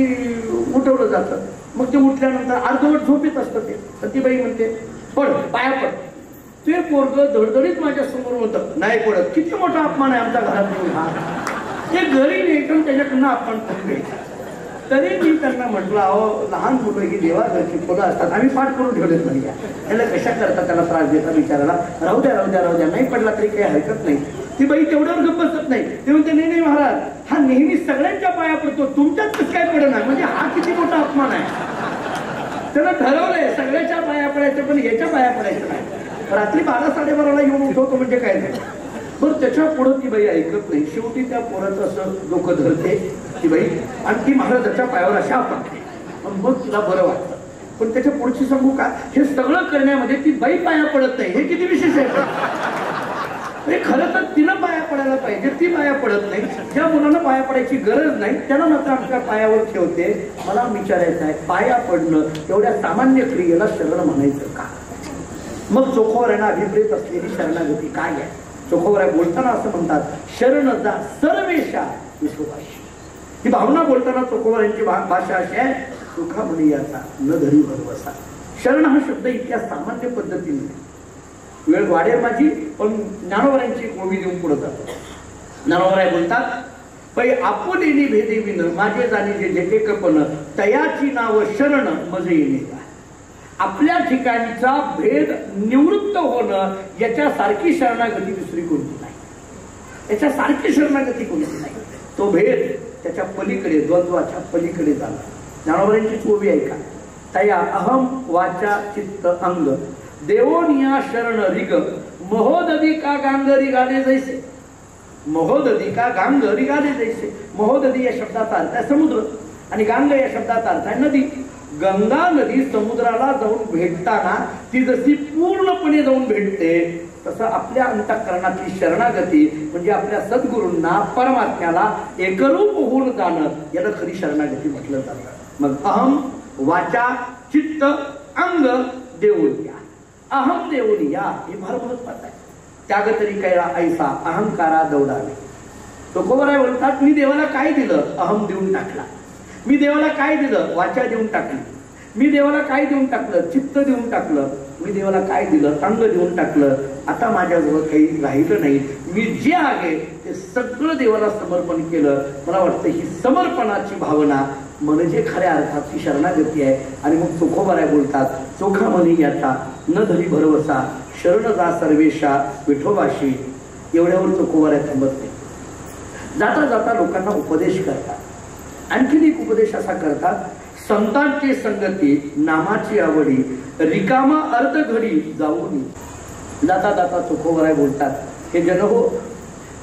उठवलं जातं. मग ते उठल्यानंतर अर्धवट झोपेत असतं ते. तर ती बाई म्हणते पड, पाया पड. ते पोरगं धडधडीत माझ्या समोर होतं, नाही पडत. किती मोठा अपमान आहे आमच्या घरात येऊन हा. ते घरी न्यायचं त्याच्याकडनं अपमान करून घ्यायचा. तरी मी त्यांना म्हटलं अहो लहान मुलं ही देवाघरची फुलं असतात, आम्ही पाठ करून ठेवलेत नाही. त्याला कशा करता त्याला त्रास देता बिचाराला. राहू द्या राहू द्या राहू द्या, नाही पडला तरी काही हरकत नाही. ती बाई तेवढ्यावर गप्प बसत नाही. ते म्हणते नाही नाही महाराज, हा नेहमी सगळ्यांच्या पाया पडतो, तुमच्याच कसं काय पडणार? म्हणजे हा किती मोठा अपमान आहे. त्याला ठरवलंय सगळ्याच्या पाया पडायचं, पण याच्या पाया पडायचं नाही. रात्री 12-12:30 येऊन उठवतो म्हणजे काय नाही. बरं त्याच्या पुढं ती बाई ऐकत नाही. शेवटी त्या पोराचं असं डोकं धरते ती बाई आणि ती महाराजाच्या पायावर अशा पडते. मग तिला बरं वाटतं. पण त्याच्या पुढची सांगू का, हे सगळं करण्यामध्ये ती बाई पाया पडत नाही, हे किती विशेष आहे. खरं तर तिनं पाया पडायला पाहिजे, ती पाया पडत नाही. ज्या मुलांना पाया पडायची गरज नाही त्याला मात्र आमच्या पायावर ठेवते. मला विचारायचं आहे, पाया पडणं एवढ्या सामान्य क्रियेला शरण म्हणायचं का? मग चोखोवऱ्यांना अभिप्रेत असलेली शरणागती काय आहे? चोखोवऱ्या बोलताना असं म्हणतात, शरण जा सर्वेशा विश्ववाशी. ही भावना बोलताना चोखोवऱ्यांची भाषा अशी आहे, सुखा म्हणूयाचा न धरी भरवसा. शरण हा शब्द इतक्या सामान्य पद्धतीने, वेळ वाढेल माझी, पण ज्ञानोबरांची ओवी देऊन पुढे जातो. ज्ञानोबराय बोलतात, पै आपुलेली भेदे विन माझे जाणे जे जटेकपण तयाची नाव शरण मजे येणे. आपल्या ठिकाणचा भेद निवृत्त होणं याच्यासारखी शरणागती दुसरी कोणती नाही. याच्यासारखी शरणागती कोणती नाही. तो भेद त्याच्या पलीकडे, द्वंद्वाच्या पलीकडे झाला. ज्ञानोबरांची चोवी ऐका. तया अहम वाचा चित्त अंग देवोनिया शरण रिग महोदधी का गांग रिगाले जैसे. महोदधी का गांग रिगाले जैसे. महोदधी या शब्दाचा अर्थ आहे समुद्र आणि गांग या शब्दाचा अर्थ आहे नदी. गंगा नदी समुद्राला जाऊन भेटताना ती जशी पूर्णपणे जाऊन भेटते, तसं आपल्या अंतःकरणातली शरणागती म्हणजे आपल्या सद्गुरूंना, परमात्म्याला एकरूप होऊन जाणं याला खरी शरणागती म्हटलं जातं. मग अहम वाचा चित्त अंग देऊनिया. अहम देऊनिया हे फार महत्वाचं आहे. त्याग तरी कैला ऐसा अहंकारा दौडावे. तुकोबराय बोलतात, मी देवाला काय दिलं? अहम देऊन टाकला. मी देवाला काय दिलं? वाचा देऊन टाकली. मी देवाला काय देऊन टाकलं? चित्त देऊन टाकलं. मी देवाला काय दिलं? अंग देऊन टाकलं. आता माझ्याजवळ काही राहिलं नाही. मी जे आहे ते सगळं देवाला समर्पण केलं. मला वाटतं ही समर्पणाची भावना म्हणजे खऱ्या अर्थाची शरणागती आहे. आणि मग चोखोबराय बोलतात, चोखा म्हणी याचा न धरी भरवसा शरण जा सर्वेशा विठोबाशी. एवढ्यावर चोखोबराय थांबत नाही. जाता जाता लोकांना उपदेश करतात. आणखीन एक उपदेश असा करतात, संतांची संगती नामाची आवडी रिकामा अर्ध घडी जाऊन. जाता जाता तुकोबराय बोलतात, हे जन हो,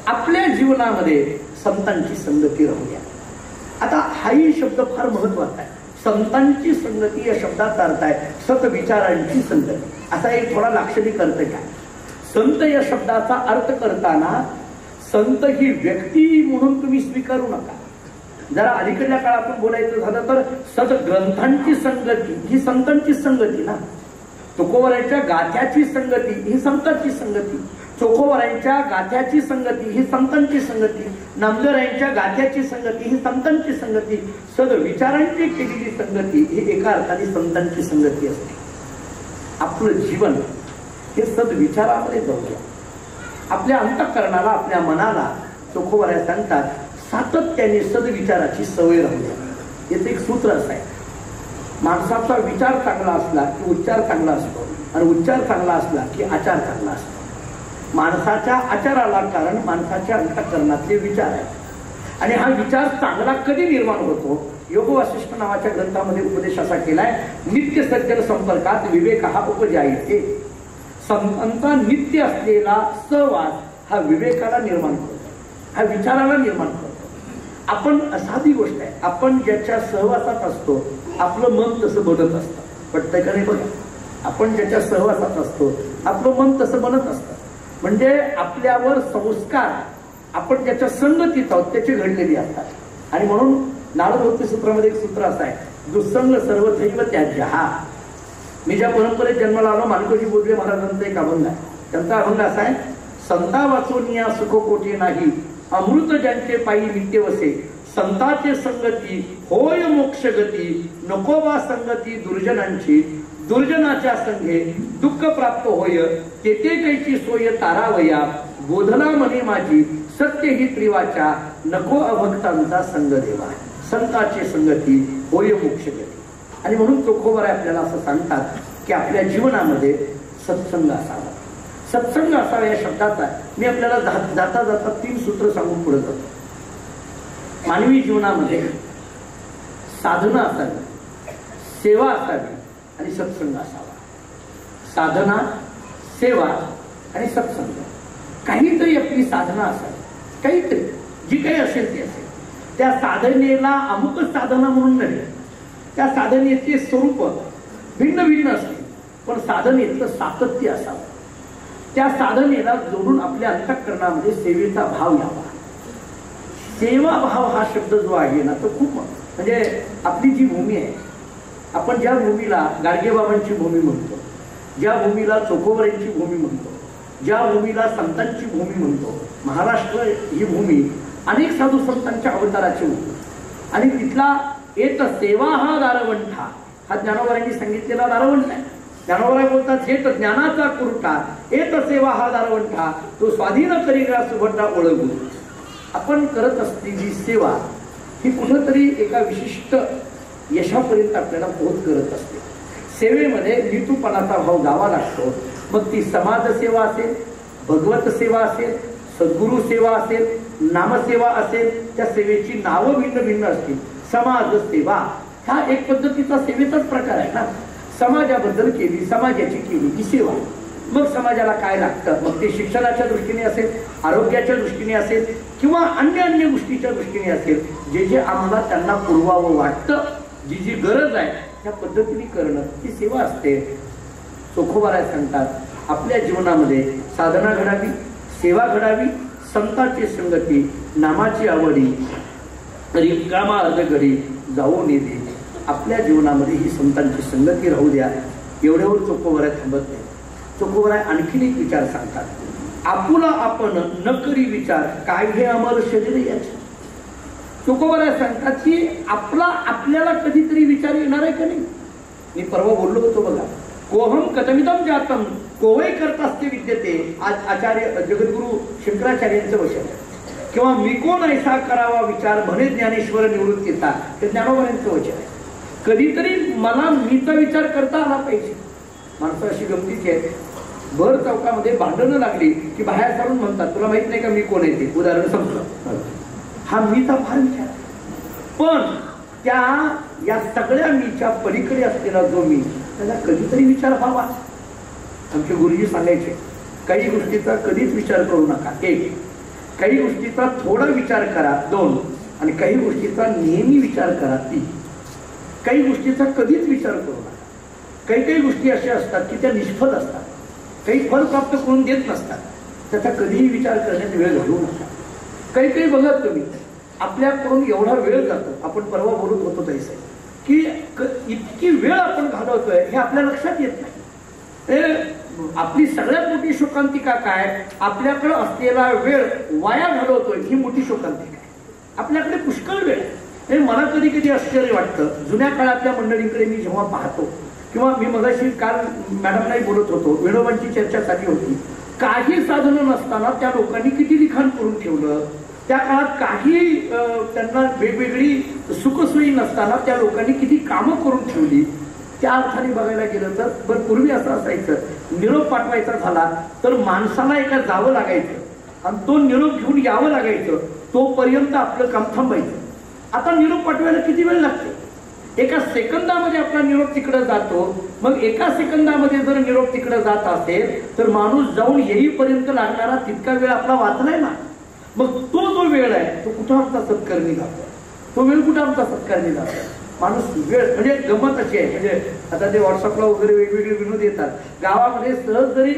आपल्या जीवनामध्ये संतांची संगती राहू द्या. आता हाही शब्द फार महत्वाचा आहे. संतांची संगती या शब्दाचा अर्थ आहे सतविचारांची संगती. असा एक थोडा लाक्षणिक अर्थ काय. संत या शब्दाचा अर्थ करताना संत ही व्यक्ती म्हणून तुम्ही स्वीकारू नका. जरा अलीकडल्या काळातून बोलायचं झालं तर सद्ग्रंथांची संगती ही संतांची संगती ना. तुकोबरायांच्या गाथ्याची संगती ही संतांची संगती, चोखोबरायांच्या गाथ्याची संगती ही संतांची संगती, नामदेवरायांच्या गाथ्याची संगती ही संतांची संगती, सद्विचारांची केलेली संगती ही एका अर्थाने संतांची संगती असते. आपलं जीवन हे सद्विचारामध्ये जाऊया. आपल्या अंतःकरणाला, आपल्या मनाला चोखोबराय सांगतात सातत्याने सद्विचाराची सवय राहू द्या. याचं एक सूत्र असं आहे, माणसाचा विचार चांगला असला की उच्चार चांगला असतो, आणि उच्चार चांगला असला की आचार चांगला असतो. माणसाच्या आचाराला कारण माणसाच्या अंतःकरणातले विचार आहेत. आणि हा विचार चांगला कधी निर्माण होतो? योग वासिष्ठ नावाच्या ग्रंथामध्ये उपदेश असा केलाय, नित्य सज्जन संपर्कात विवेक हा उपजायते. संतांचा नित्य असलेला सहवास हा विवेकाला निर्माण करतो, हा विचाराला निर्माण करतो. आपण साधी गोष्ट आहे, आपण ज्याच्या सहवासात असतो आपलं मन तसं बनत असतं. पटतंय का नाही बघा. आपण ज्याच्या सहवासात असतो आपलं मन तसं बनत असतं. म्हणजे आपल्यावर संस्कार आपण ज्याच्या संगतीत आहोत त्याचे घडलेली असतात. आणि म्हणून नारदभक्ती सूत्रामध्ये एक सूत्र असं आहे, दुस्संग सर्वथैव त्याज्य. हा मी ज्या परंपरेत जन्माला आलो, माणकोजी बोधले महाराजांचा एक अभंग आहे. त्यांचा अभंग असा आहे, संता वाचोनिया सुख कोटी नाही, अमृत ज्यांचे पायी नित्य वसे, संताचे संगती होय मोक्ष गती, नकोबा संगती दुर्जनांची, दुर्जनाच्या संघे दुःख प्राप्त होय, तेथे कैची सोय तारावया, बोधला मने माझी सत्य ही त्रिवाचा, नको अभक्तांचा संग देवा, संताची संगती होय मोक्ष गती. आणि म्हणून चोखोबराय आपल्याला असं सांगतात की आपल्या जीवनामध्ये सत्संग असावा. सत्संग असावा या शब्दाचा मी आपल्याला जाता जाता 3 सूत्र सांगून पुढे जातो. मानवी जीवनामध्ये साधना असावी, सेवा असावी आणि सत्संग असावा. साधना, सेवा आणि सत्संग. काहीतरी आपली साधना असावी, काहीतरी जी काही असेल ती असेल. त्या साधनेला अमुक साधना म्हणून नव्हे, त्या साधनेचे स्वरूप भिन्न भिन्न असते, पण साधनेतलं सातत्य असावं. त्या साधनेला जोडून आपल्या अंतःकरणामध्ये सेवेचा भाव यावा. सेवा भाव हा शब्द जो आहे ना तो खूप, म्हणजे आपली जी भूमी आहे, आपण ज्या भूमीला गाडगेबाबांची भूमी म्हणतो, ज्या भूमीला चोखोबरायांची भूमी म्हणतो, ज्या भूमीला संतांची भूमी म्हणतो, महाराष्ट्र ही भूमी अनेक साधू संतांच्या अवताराची होती. आणि तिथला एक सेवा हा दारवंठा, हा ज्ञानोबरायांनी सांगितलेला दारवंठ आहे. ज्ञानोबराय बोलतात, हे तर ज्ञानाचा कुरटा, एक सेवा हा दारवंठा, तो स्वाधीन करीला सुभटा ओळखू. आपण करत असलेली सेवा ही कुठंतरी एका विशिष्ट यशापर्यंत आपल्याला पोहोच करत असते. सेवेमध्ये नितूपणाचा भाव जावा लागतो. मग ती समाजसेवा असेल, भगवत सेवा असेल, सद्गुरु सेवा असेल, नामसेवा असेल, त्या सेवेची नावं भिन्न भिन्न असतील. समाज सेवा हा एक पद्धतीचा सेवेचाच प्रकार आहे ना. समाजाबद्दल केली, समाजाची केली ही सेवा. मग समाजाला काय लागतं, मग ते शिक्षणाच्या दृष्टीने असेल, आरोग्याच्या दृष्टीने असेल, किंवा अन्य गोष्टीच्या दृष्टीने असेल, जे जे आम्हाला त्यांना पुरवावं वाटतं, जी जी गरज आहे त्या पद्धतीने करणं ही सेवा असते. चोखोबराय सांगतात आपल्या जीवनामध्ये साधना घडावी, सेवा घडावी, संतांची संगती, नामाची आवडी, रिकामा अर्धघडी जाऊन येते. आपल्या जीवनामध्ये ही संतांची संगती राहू द्या. एवढ्यावर चोखोबराय थांबत नाही. चोखोबराय आणखीन एक विचार सांगतात, आपुला आपण न करी विचार काय हे अमर शरीर याचे. चोखोबराय सांगतात की आपल्याला कधीतरी विचार येणार आहे का नाही. मी परवा बोललो होतो बघा, कोहम कथमिदम जातम कोवै करतास्ते विद्यते. आज आचार्य जगद्गुरु शंकराचार्यांचं वचन आहे. किंवा मी कोण ऐसा करावा विचार म्हणे ज्ञानेश्वर निवृत्तीचा, हे ज्ञानोबरायांचं वचन आहे. कधीतरी मला मीचा विचार करता आला पाहिजे. माणसं अशी गमतीची आहे, भर चौकामध्ये भांडणं लागली की बाहेर काढून म्हणतात, तुला माहित नाही का मी कोण आहे ते. उदाहरण समजा हा मीचा फार विचार आहे. पण या सगळ्या मीच्या पलीकडे असलेला जो मी, त्याला कधीतरी विचार व्हावा. आमचे गुरुजी सांगायचे, काही गोष्टीचा कधीच विचार करू नका. 1, काही गोष्टीचा थोडा विचार करा. 2, आणि काही गोष्टीचा नेहमी विचार करा. 3, काही गोष्टीचा कधीच विचार करू नका. काही गोष्टी अशा असतात की त्या निष्फळ असतात, काही फल प्राप्त करून देत नसतात, त्याचा कधीही विचार करण्यात वेळ घालवू नका. काही बघा तुम्ही, आपल्याकडून एवढा वेळ जातो. आपण परवा बोलत होतो तैसे की इतकी वेळ आपण घालवतोय हे आपल्या लक्षात येत नाही. आपली सगळ्यात मोठी शोकांतिका काय, आपल्याकडे असलेला वेळ वाया घालवतोय ही मोठी शोकांतिका आहे. आपल्याकडे पुष्कळ वेळ आहे. मला कधी कधी आश्चर्य वाटतं, जुन्या काळातल्या मंडळींकडे मी जेव्हा पाहतो, किंवा मी मगाशी काल मॅडमलाही बोलत होतो, विनोबांची चर्चा झाली होती. काही साधनं नसताना त्या लोकांनी किती लिखाण करून ठेवलं. त्या काळात काही त्यांना वेगवेगळी सुखसोयी नसताना त्या लोकांनी किती कामं करून ठेवली. त्या अर्थाने बघायला गेलं तर बरं, पूर्वी असं असायचं, निरोप पाठवायचा झाला तर माणसाला एका जावं लागायचं आणि तो निरोप घेऊन यावं लागायचं, तोपर्यंत आपलं काम थांबायचं. आता निरोप पाठवायला किती वेळ लागते? एका सेकंदामध्ये आपला निरोप तिकडे जातो. मग एका सेकंदामध्ये जर निरोप तिकडे जात असेल तर माणूस जाऊन येईपर्यंत लागणारा तितका वेळ आपला वाचलाय ना. मग तो जो वेळ आहे तो कुठं आमचा सत्कारणी जातो, तो वेळ कुठं आमचा सत्कारणी जातो. माणूस वेळ म्हणजे गंमत अशी आहे, म्हणजे आता ते व्हॉट्सअपला वगैरे वेगवेगळे विनोद येतात. गावामध्ये सहज जरी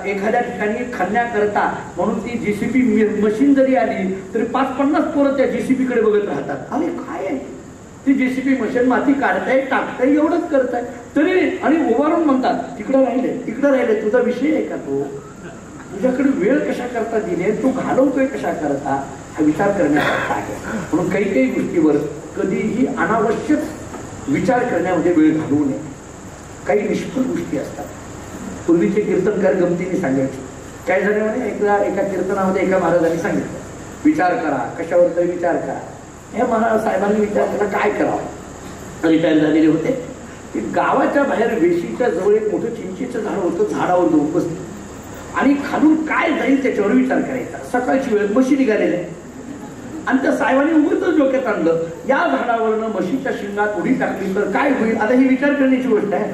एखाद्या ठिकाणी खणण्याकरता म्हणून ती JCB मशीन जरी आली तरी 5-50 पोरं त्या JCB कडे बघत राहतात. अरे काय आहे ती JCB मशीन, माती काढताय टाकताय एवढंच करताय तरी, आणि उभारून म्हणतात तिकडं राहिले, तुझा विषय आहे का तो? तुझ्याकडे वेळ कशा करता दिले, तो घालवतोय कशा करता, हा विचार करण्यासारखा आहे. म्हणून काही गोष्टीवर कधीही अनावश्यक विचार करण्यामध्ये वेळ घालवू नये. काही निष्फळ गोष्टी असतात. पूर्वीचे कीर्तनकार गमतीने सांगायचे, काय झाले म्हणे, एका कीर्तनामध्ये एका महाराजांनी सांगितलं, विचार करा, कशावर तरी विचार करा. हे महाराज साहेबांनी विचार केला काय करावं. रिटायर झालेले होते. की गावाच्या बाहेर वेशीच्या जवळ एक मोठं चिंचेचं झाड होतं, झाडावर जाऊन बसलं आणि खालून काय जाईल त्याच्यावर विचार करायचा. सकाळची वेळ, म्हशी निघालेल्या आणि त्या साहेबांनी उगीच डोक्यात आणलं, या झाडावरनं म्हशीच्या शिंगात उडी टाकली तर काय होईल. आता ही विचार करण्याची गोष्ट आहे.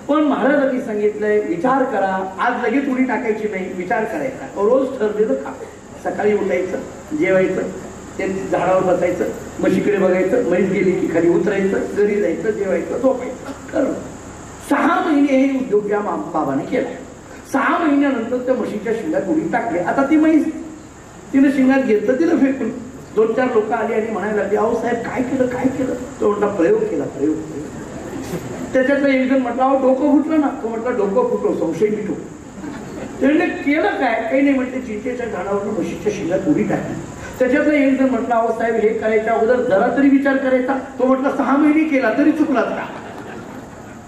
पण महाराजांनी सांगितलंय विचार करा, आज लगेच उडी टाकायची नाही, विचार करायचा. रोज ठरलेलं काम, सकाळी उठायचं, जेवायचं, ते झाडावर बसायचं, म्हशीकडे बघायचं, म्हैस गेली की खाली उतरायचं, घरी जायचं, जेवायचं, झोपायचं. खरं 6 महिने हे उद्योग या बाबाने केला. 6 महिन्यानंतर त्या म्हशीच्या शिंगात उडी टाकली. आता ती म्हैस तिनं शिंगात घेतलं, तिला फेकून 2-4 लोक आली आणि म्हणायला लागली, अहो साहेब काय केलं. तो म्हटला प्रयोग केला. त्याच्यातलं एक जण म्हटलं, अहो डोकं फुटलं ना. तो म्हटलं डोकं फुटलो, संशय मिटो. त्याने केलं काय, काही नाही म्हणते, चिंचेच्या झाडावर म्हशीच्या शिंगात उडी टाकली. त्याच्यातलं एक जण म्हटलं, अहो साहेब हे करायच्या अगोदर जरा तरी विचार करायचा. तो म्हटलं 6 महिने केला तरी चुकलात का?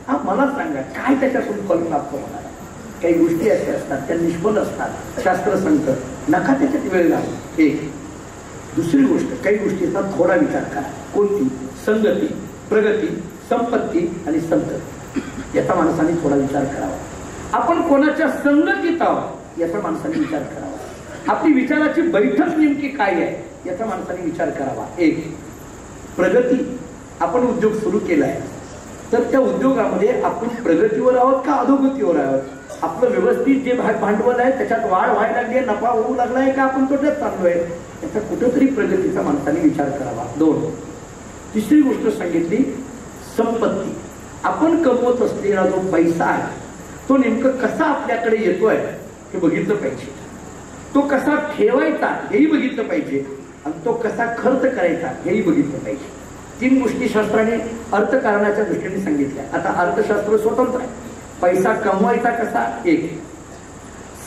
हा मला सांगा, काय त्याच्यातून फल प्राप्त होणार? काही गोष्टी अशा असतात त्या निष्फळ असतात. शास्त्र सांगतं नका त्याच्यात वेळ घालू. एक. दुसरी गोष्ट, काही गोष्टीचा थोडा विचार करा. कोणती? संगती, प्रगती, संपत्ती आणि संतती. याचा माणसाने थोडा विचार करावा. आपण कोणाच्या संगतीत आहोत याचा माणसाने विचार करावा. आपली विचाराची बैठक नेमकी काय आहे याचा माणसाने विचार करावा. एक. प्रगती, आपण उद्योग सुरू केलाय तर त्या उद्योगामध्ये आपण प्रगतीवर आहोत का अधोगतीवर आहोत? आपलं व्यवस्थित जे भांडवल आहे त्याच्यात वाढ व्हायला लागली, नफा होऊ लागलाय का आपण तोट्यात चाललोय, याचा कुठेतरी प्रगतीचा माणसाने विचार करावा. 2. तिसरी गोष्ट सांगितली संपत्ती. आपण कमवत असलेला जो पैसा आहे तो नेमकं कसा आपल्याकडे येतोय हे बघितलं पाहिजे. तो कसा ठेवायचा हेही बघितलं पाहिजे आणि तो कसा खर्च करायचा हेही बघितलं पाहिजे. 3 गोष्टी शास्त्राने अर्थकारणाच्या दृष्टीने सांगितल्या. आता अर्थशास्त्र स्वतंत्र आहे. पैसा कमवायचा कसा 1,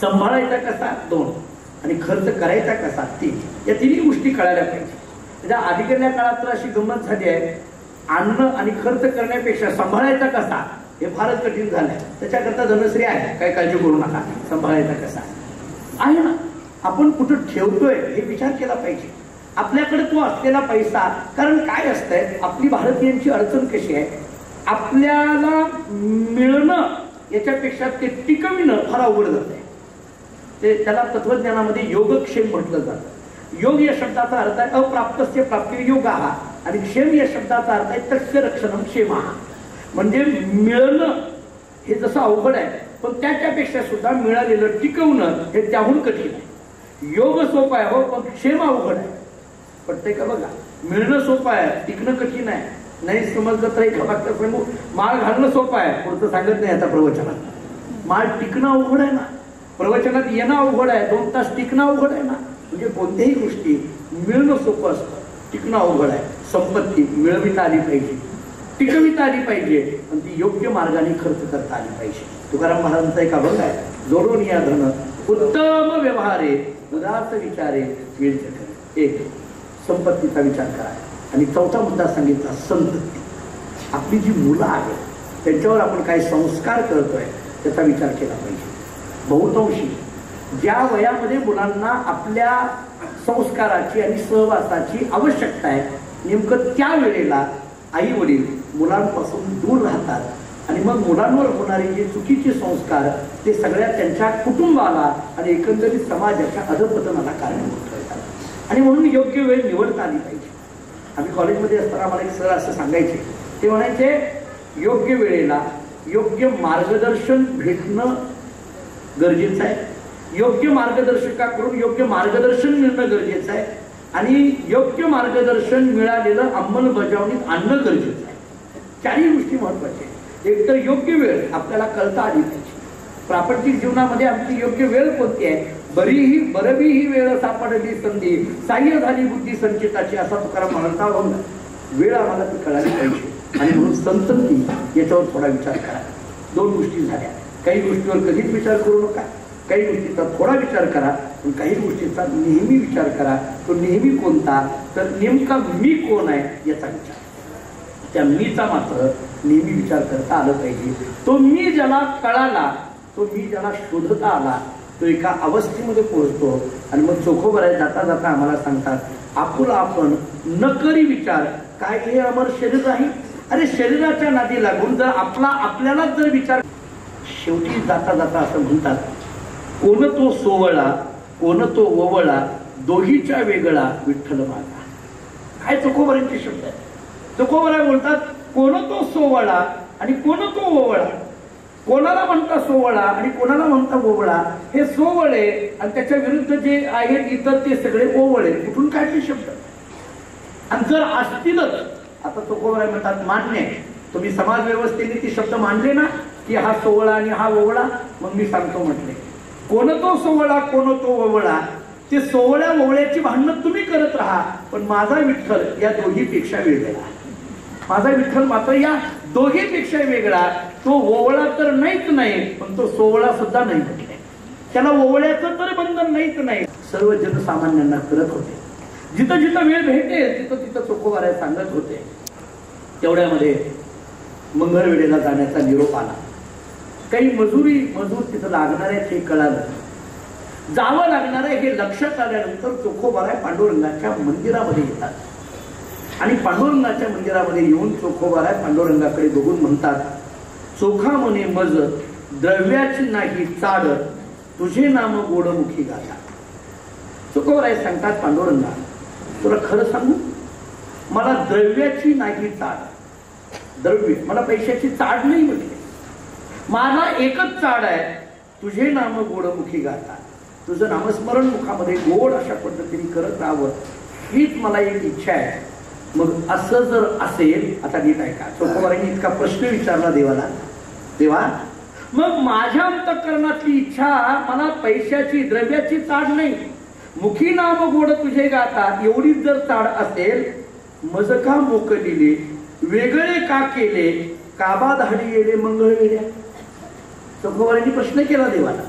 सांभाळायचा कसा 2 आणि खर्च करायचा कसा 3. या 3 गोष्टी कळायला पाहिजे. त्या अलीकडल्या काळात तर अशी गंमत झाली आहे, आणणं आणि खर्च करण्यापेक्षा सांभाळायचा कसा हे फारच कठीण झालंय. त्याच्याकरता धनश्री आहे, काय काळजी करू नका. सांभाळायचा कसा आहे ना, आपण कुठं ठेवतोय हे विचार केला पाहिजे. आपल्याकडे तो असलेला पैसा, कारण काय असतंय आपली भारतीयांची अडचण कशी आहे, आपल्याला मिळणं याच्यापेक्षा ते टिकविणं फार अवघड जात आहे. त्याला तत्वज्ञानामध्ये योगक्षेम म्हटलं जातं. योग या शब्दाचा अर्थ आहे अप्राप्तस्य प्राप्ती योगाः आणि क्षेम या शब्दाचा अर्थ आहे तस्य रक्षणम क्षेमः. म्हणजे मिळणं हे जसं अवघड आहे पण त्याच्यापेक्षा सुद्धा मिळालेलं टिकवणं हे त्याहून कठीण आहे. योग सोपा आहे हो पण क्षेम अवघड आहे. पटतंय का बघा. मिळणं सोपं आहे टिकणं कठीण आहे. नाही समजलं तर एक वाक्य सांगू. माळ घालणं सोपं आहे पुढचं सांगत नाही आता प्रवचनात. माळ टिकणं अवघड आहे ना. प्रवचनात येणं अवघड आहे 2 तास टिकणं अवघड आहे ना. म्हणजे कोणत्याही गोष्टी मिळणं सोपं असतं टिकणं अवघड आहे. संपत्ती मिळविता आली पाहिजे टिकविता आली पाहिजे पण ती योग्य मार्गाने खर्च करता आली पाहिजे. तुकाराम महाराजांचा एक अभंग आहे जोडून या धन उत्तम व्यवहारे उदास विचारे वीर करे. एक संपत्तीचा विचार करा आणि चौथा मुद्दा सांगितला संतती. आपली जी मुलं आहेत त्यांच्यावर आपण काय संस्कार करतोय त्याचा विचार केला पाहिजे. बहुतांशी ज्या वयामध्ये मुलांना आपल्या संस्काराची आणि सहवासाची आवश्यकता आहे नेमकं त्या वेळेला आई वडील मुलांपासून दूर राहतात आणि मग मुलांवर होणारे जे चुकीचे संस्कार ते सगळ्या त्यांच्या कुटुंबाला आणि एकंदरीत समाजाच्या अधपतनाला कारणीभूत ठरतात. आणि म्हणून योग्य वेळ निवडता आली पाहिजे. आम्ही कॉलेजमध्ये असताना आम्हाला एक सर असं सांगायचे ते म्हणायचे योग्य वेळेला योग्य मार्गदर्शन भेटणं गरजेचं आहे. योग्य मार्गदर्शकाकडून योग्य मार्गदर्शन मिळणं गरजेचं आहे आणि योग्य मार्गदर्शन मिळालेलं अंमलबजावणीत आणणं गरजेचं आहे. 4ही गोष्टी महत्वाच्या आहेत. एक तर योग्य वेळ आपल्याला कळता आली पाहिजे. प्रापंचिक जीवनामध्ये आमची योग्य वेळ कोणती आहे. बरबी ही वेळ सापडली संधी साह्य झाली बुद्धी संचिताची असा तुकाराम म्हणता होता. वेळ आम्हाला ती कळाली पाहिजे आणि म्हणून संतती याच्यावर थोडा विचार करा. 2 गोष्टी झाल्या. काही गोष्टीवर कधीच विचार करू नका. काही गोष्टीचा थोडा विचार करा पण काही गोष्टीचा नेहमी विचार करा. तो नेहमी कोणता तर नेमका मी कोण आहे याचा विचार. त्या मीचा मात्र नेहमी विचार करता आलं पाहिजे. तो मी ज्याला कळाला तो मी ज्याला शोधता आला तो एका अवस्थेमध्ये पोहोचतो आणि मग चोखोबराय जाता जाता आम्हाला सांगतात आपुला आपण न करी विचार काय हे अमर शरीर आहे. अरे शरीराच्या नादी लागून जर आपल्यालाच जर विचार शेवटी जाता जाता असं म्हणतात कोण तो सोवळा कोण तो ओवळा दोघीच्या वेगळा विठ्ठल माझा. काय चोखोबरांचे शब्द आहे. चोखोबराय बोलतात कोण तो सोवळा आणि कोण तो ओवळा. कोणाला म्हणता सोवळा आणि कोणाला म्हणता ओवळा. हे सोवळे आणि त्याच्या विरुद्ध जे आहेत इतर ते सगळे ओवळे. कुठून काढले शब्द. आणि जर असतीलच आता चोखोबराय म्हणतात मान्य तुम्ही समाज व्यवस्थेने ते शब्द मांडले ना की हा सोवळा आणि हा ओवळा मग मी सांगतो म्हटले कोण तो सोवळा कोण तो ओवळा. ते सोवळ्या ओवळ्याची भांडणं तुम्ही करत राहा पण माझा विठ्ठल या दोघीपेक्षा वेगळा. माझा विठ्ठल मात्र या दोघीपेक्षा वेगळा. तो ओवळा तर नाहीच नाही पण तो सोवळा सुद्धा नाही म्हटले. त्याला ओवळ्याचं तर बंधन नाहीच नाही. सर्व जनसामान्यांना करत होते. जिथं जिथं वेळ भेटेल तिथं तिथं चोखोबराय सांगत होते. तेवढ्यामध्ये मंगळवेढेला जाण्याचा निरोप आला. काही मजूर तिथं लागणार आहेत हे कळालं. जावं लागणार आहे हे लक्षात आल्यानंतर चोखोबराय पांडुरंगाच्या मंदिरामध्ये येतात आणि पांडुरंगाच्या मंदिरामध्ये येऊन चोखोबराय पांडुरंगाकडे बघून म्हणतात चोखा म्हणे मज द्रव्याची नाही चाड तुझे नाम गोडमुखी गाता. चोखोबराय सांगतात पांडुरंगा तुला खरं सांगू मला द्रव्याची नाही चाड. द्रव्य मला पैशाची चाड नाही म्हटली. माझा एकच चाड आहे तुझे नाम गोडमुखी गाता. तुझं नामस्मरण मुखामध्ये गोड अशा पद्धतीने करत राहावं हीच मला एक इच्छा आहे. मग असं जर असेल आता नीट ऐका. चोखोबरायांनी इतका प्रश्न विचारला देवाला. देवा मग माझ्या अंतःकरणातली इच्छा मला पैशाची द्रव्याची चाड नाही मुखी नाम गोड तुझे गाता एवढीच जर चाड असेल मज का मोकलिले वेगळे का केले काबा धाडी येले मंगळवेड्या. चोखोबरायांनी प्रश्न केला देवाला.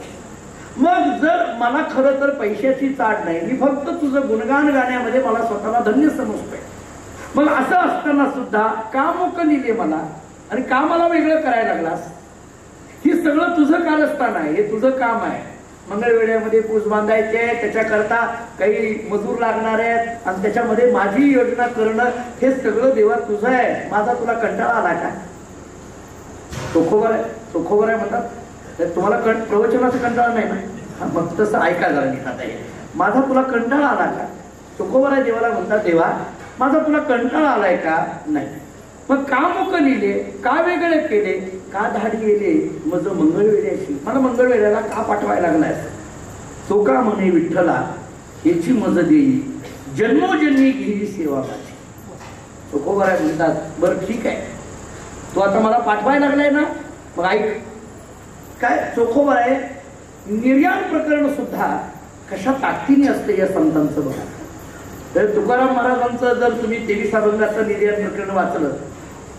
मग जर मला खरं तर पैशाची चाड नाही मी फक्त तुझं गुणगान गाण्यामध्ये मला स्वतःला धन्य समजतोय मग असं असताना सुद्धा का मोकलिले मला आणि का मला वेगळं करायला लागलास. हे सगळं तुझं कारस्थान आहे. हे तुझं काम आहे. मंगळवेढ्यामध्ये पूस बांधायचे त्याच्याकरता काही मजूर लागणार आहेत आणि त्याच्यामध्ये माझी योजना करणं हे सगळं देवा तुझं आहे. माझा तुला कंटाळा आला का. चोखोबराय म्हणतात तुम्हाला प्रवचनाचा कंटाळा नाही ना मग तसं ऐका जरा नीट. आता माझा तुला कंटाळा आला का चोखोबाराय देवाला म्हणतात, देवा माझा तुला कंटाळा आलाय का? नाही. मग का मुक लिहिले, का वेगळे केले, का धाडी गेले मज मंगळवेड्याशी, मला मंगळवेड्याला का पाठवायला लागलाय? तो का म्हणे विठ्ठला हेची मज देई, जन्मोजन्मी घेई सेवा माझी. चोखोबाराय म्हणतात, बरं ठीक आहे, तू आता मला पाठवायला लागलाय ना, मग ऐक. काय चोखोबाराय निर्याण प्रकरण सुद्धा कशा ताकदीने असते या संतांचं बघा. तर तुकाराम महाराजांचं जर तुम्ही 23 अभंगाचं निर्याण प्रकरण वाचलं,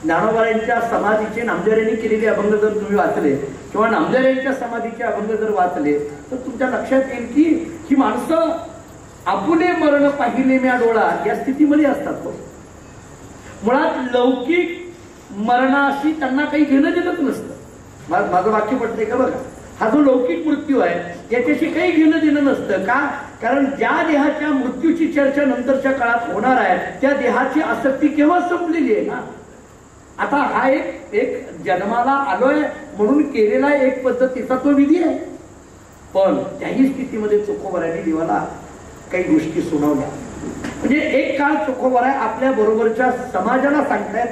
ज्ञानोबारायांच्या समाधीचे नामदेवांनी केलेले अभंग जर तुम्ही वाचले किंवा नामदेवांच्या समाधीचे अभंग जर वाचले तर तुमच्या लक्षात येईल की ही माणसं आपुले मरण पाहिले म्या डोळा या स्थितीमध्ये असतात. मुळात लौकिक मरणाशी त्यांना काही घेणं देणंच नसतं. माझं वाक्य पडतंय का बघा. हा जो लौकिक मृत्यू आहे याच्याशी काही घेणं देणं नसतं. का? कारण ज्या देहाच्या मृत्यूची चर्चा नंतरच्या काळात होणार आहे त्या देहाची आसक्ती केव्हा संपलेली आहे ना. आता हा एक जन्माला आलोय म्हणून केलेला एक पद्धतीचा तो विधी आहे. पण त्याही स्थितीमध्ये चोखोबारायांनी देवाला काही गोष्टी सुनावल्या. म्हणजे एक काळ चोखोबाराय आपल्या बरोबरच्या समाजाला सांगतायत,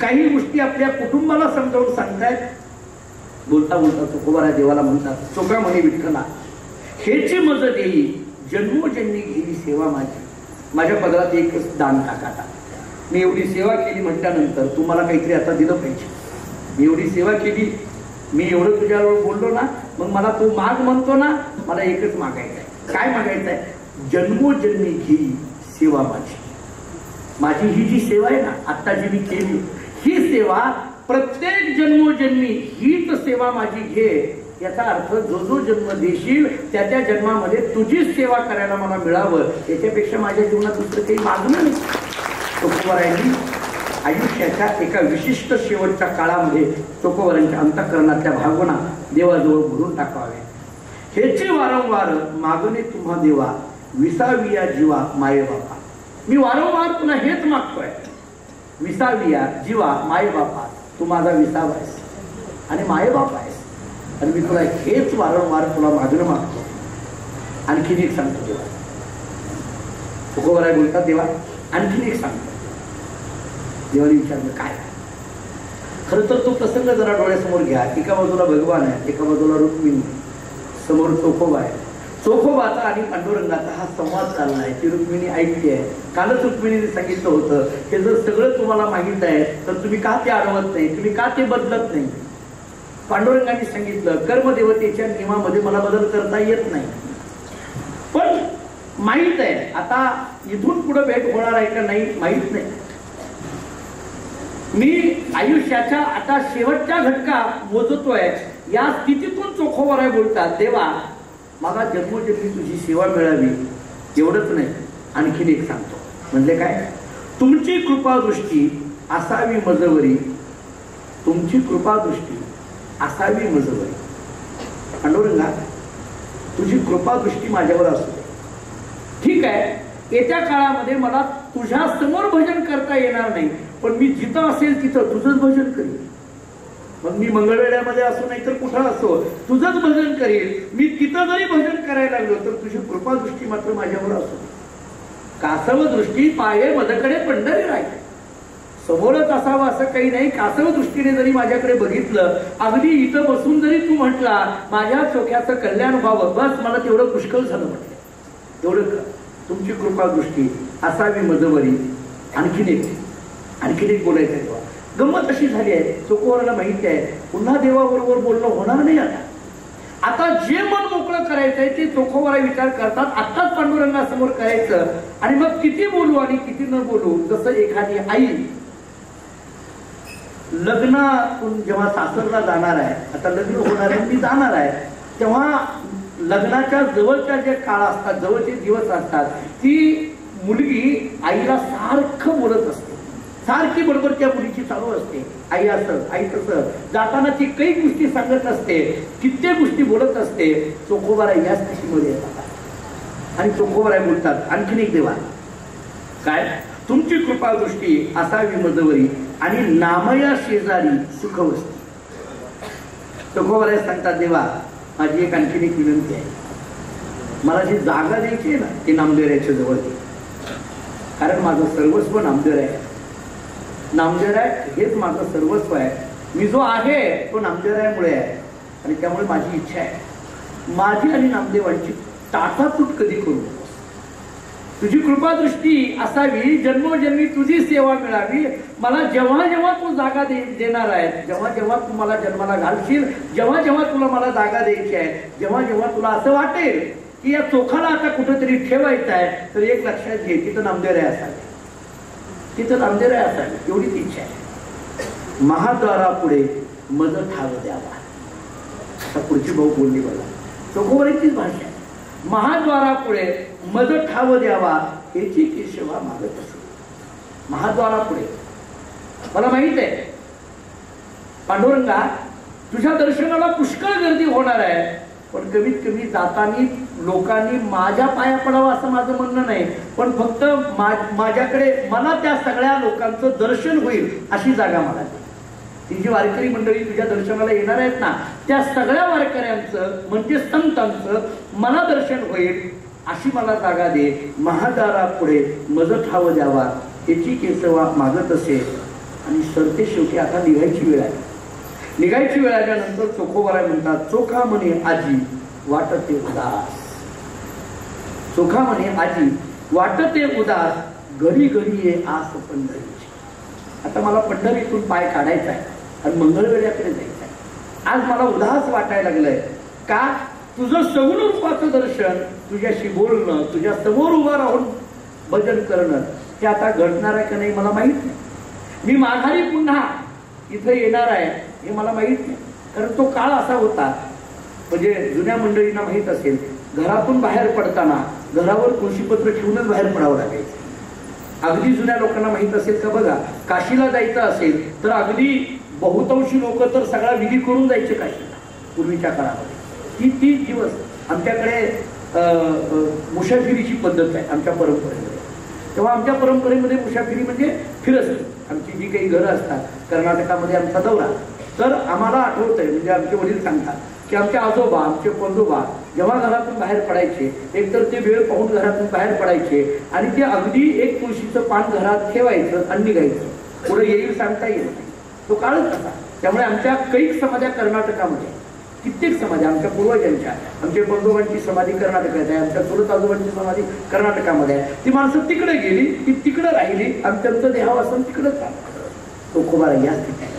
काही गोष्टी आपल्या कुटुंबाला समजावून सांगतायत. बोलता बोलता चोखोबाराय देवाला म्हणतात, चोखा म्हणे विठ्ठला हेची मज देई, जन्मोजन्मी घेई सेवा माझी. माझ्या पदरात एकच दान टाका. मी एवढी सेवा केली म्हटल्यानंतर तू मला काहीतरी आता दिलं पाहिजे. मी एवढी सेवा केली, मी एवढं तुझ्यावर बोललो ना, मग मला तू माग म्हणतो ना, मला एकच मागायचं आहे. काय मागायचं आहे? जन्मोजन्मी घेई सेवा माझी. माझी ही जी सेवा आहे ना आता जी मी केली, ही सेवा प्रत्येक जन्मोजन्मी हीच सेवा माझी घे. याचा अर्थ जो जो जन्म देशील त्या त्या जन्मामध्ये तुझीच सेवा करायला मला मिळावं, याच्यापेक्षा माझ्या जीवनात दुसरं काही मागणं नाही. चोखोबारायांनी आयुष्याच्या एका विशिष्ट शेवटच्या काळामध्ये चोखोबारायांच्या अंतःकरणातल्या भावना देवाजवळ भरून टाकाव्या. हेची वारंवार मागणे तुम्हा देवा, विसाविया जीवा माये बापा. मी वारंवार तुला हेच मागतोय, विसाविया जीवा माये बापा. तू माझा विसावा आहेस आणि माये बाप आहेस आणि मी तुला हेच वारंवार तुला मागणं मागतो. आणखीन एक सांगतो देवा. चोखोबाराय बोलतात, देवा आणखीन एक सांगतो. देवाने विचारलं काय? खरं तर तो प्रसंग जरा डोळ्यासमोर घ्या. एका बाजूला भगवान आहे, एका बाजूला रुक्मिणी, समोर चोखोबा आहे. चोखोबाचा आणि पांडुरंगाचा हा संवाद चालला आहे. ती रुक्मिणी ऐकते आहे. कालच रुक्मिणीने सांगितलं होतं हे जर सगळं तुम्हाला माहित आहे तर तुम्ही का ते अडवत नाही, तुम्ही का ते बदलत नाही. पांडुरंगाने सांगितलं कर्मदेवतेच्या नियमामध्ये मला बदल करता येत नाही, पण माहित आहे आता इथून पुढे भेट होणार आहे का नाही माहित नाही. मी आयुष्याच्या आता शेवटच्या घटका मोजतोय. या स्थितीतून चोखोबाराय बोलतात, देवा मला जन्मोजन्मी तुझी सेवा मिळावी. एवढंच नाही, आणखीन एक सांगतो. म्हणजे काय? तुमची कृपादृष्टी असावी मजवरी, तुमची कृपादृष्टी असावी मजवरी. पांडुरंगा तुझी कृपादृष्टी माझ्यावर असू दे. ठीक आहे, येत्या काळामध्ये मला तुझ्या समोर भजन करता येणार नाही, पण मी जिथं असेल तिथं तुझंच भजन करीन. मग मी मंगळवेढ्यामध्ये असो नाही तर कुठं असो तुझंच भजन करीन. मी तिथं जरी भजन करायला लागलो तर तुझी कृपादृष्टी मात्र माझ्यावर असो. कासव दृष्टी पाये मदकडे पंढरी राहील. समोरच असावं असं काही नाही. कासव दृष्टीने जरी माझ्याकडे बघितलं, अगदी इथं बसून जरी तू म्हटला माझ्या चोख्याचं कल्याण व्हावं, बस मला तेवढं पुष्कळ झालं म्हटलं. तेवढं तुमची कृपादृष्टी असावी मजवरी. आणखीन एक बोलायचं आहे. गंमत अशी झाली आहे, चोखोबारायला माहिती आहे पुन्हा देवाबरोबर बोलणं होणार नाही. आता जे मन मोकळं करायचंय ते चोखोबाराय विचार करतात, आत्ताच पांडुरंगासमोर करायचं आणि मग किती बोलू आणि किती न बोलू. जसं एखादी आई लग्नातून जेव्हा सासरला जाणार आहे, आता लग्न होणार आहे, मी जाणार आहे, तेव्हा लग्नाच्या जवळच्या जे काळ असतात, जवळचे दिवस असतात, ती मुलगी आईला सारखं बोलत असते. सारखी बरोबर त्या मुलीची चालू असते, आई असं आई तसं. जाताना ती काही गोष्टी सांगत असते, कित्येक गोष्टी बोलत असते. चोखोबाराय या स्थितीमध्ये येतात आणि चोखोबाराय बोलतात आणखीन एक देवा काय? तुमची कृपादृष्टी असावी मजवरी आणि नामया शेजारी सुखवस्ती. चोखोबाराय सांगतात, देवा माझी एक आणखीन एक विनंती आहे. मला जी जागा द्यायची आहे ना ती नामदेवाच्या जवळ. कारण माझं सर्वस्व नामदेव आहे. नामदेव आहे हेच माझं सर्वस्व आहे. मी जो आहे तो नामदेवरायामुळे आहे. आणि त्यामुळे माझी इच्छा आहे माझी आणि नामदेवांची ताटातूट कधी करू नकोस. तुझी कृपादृष्टी असावी, जन्मोजन्मी तुझी सेवा मिळावी. मला जेव्हा जेव्हा तू जागा देणार आहे, जेव्हा जेव्हा तू मला जन्माला घालशील, जेव्हा जेव्हा तुला मला जागा द्यायची आहे, जेव्हा जेव्हा तुला असं वाटेल की या चोखाला आता कुठेतरी ठेवायचं आहे, तर एक लक्षात घे, तिथं नामदेवराय असावे, तिथं नामदेवराय असावे, एवढीच इच्छा आहे. महाद्वारापुढे मज ठाव द्यावा. आता पुढची भाऊ बोलली बघा, चोखोवरीचीच भाषा आहे. महाद्वारापुढे मज ठाव द्यावा याची केशवा मागत असो. महाद्वारापुढे मला माहित आहे पांडुरंगा तुझ्या दर्शनाला पुष्कळ गर्दी होणार आहे, पण कमीत कमी जातानी लोकांनी माझ्या पाया पडावं असं माझं म्हणणं नाही, पण फक्त माझ्याकडे मला त्या सगळ्या लोकांचं दर्शन होईल अशी जागा मला दे. ती जी वारकरी मंडळी तुझ्या दर्शनाला येणार आहेत ना, त्या सगळ्या वारकऱ्यांचं म्हणजे संतांचं मला दर्शन होईल अशी मला जागा दे. महाद्वारापुढे मज ठाव द्यावा याची केसवा मागत असे. आणि सरते शेवटी आता निघायची वेळ आहे. निघायची वेळ आल्यानंतर चोखोबाराय म्हणतात, चोखा म्हणे आजी वाटते उदास. चोखा म्हणे आजी वाटते उदास, घडी घडी ये आस पंढरीची. आता मला पंढरीतून पाय काढायचा आहे आणि मंगळवेढ्याकडे जायचं आहे. आज मला उदास वाटायला लागलंय. का? तुझं सगुण रूपाचं दर्शन, तुझ्याशी बोलणं, तुझ्या समोर उभा राहून भजन करणं हे आता घडणार आहे का नाही मला माहित नाही. मी माघारी पुन्हा इथं येणार आहे हे मला माहित नाही. कारण तो काळ असा होता, म्हणजे जुन्या मंडळींना माहित असेल, घरातून बाहेर पडताना घरावर तुळशीपत्र ठेवूनच बाहेर पडावं लागायचं. अगदी जुन्या लोकांना माहित असेल का बघा, काशीला जायचं असेल तर अगदी बहुतांशी लोक तर सगळा विधी करून जायचे काशीला पूर्वीच्या काळामध्ये. तीन दिवस आमच्याकडे मुसाफिरीची पद्धत आहे आमच्या परंपरेमध्ये. तेव्हा आमच्या परंपरेमध्ये मुसाफिरी म्हणजे फिरस्ती. आमची जी काही घरं असतात कर्नाटकामध्ये आमचा दौरा, तर आम्हाला आठवत आहे, म्हणजे आमचे वडील सांगतात की आमचे आजोबा आमचे पंजोबा जेव्हा घरातून बाहेर पडायचे, एकतर ते वेळ पाहून घरातून बाहेर पडायचे आणि ते अगदी एक तुळशीचं पान घरात ठेवायचं आणि निघायचं. पुढे येईल सांगता येईल नाही, तो काळच असा. त्यामुळे आमच्या कैक समाध्या कर्नाटकामध्ये, कित्येक समाधी आमच्या पूर्वजांच्या, आमच्या पंजोबांची समाधी कर्नाटकात आहे, आमच्या चुलत आजोबांची समाधी कर्नाटकामध्ये आहे. ती माणसं तिकडे गेली, ती तिकडे राहिली आणि त्यांचं देहावासन तिकडंच झालं. चोखोबारा याच ठिकाणी.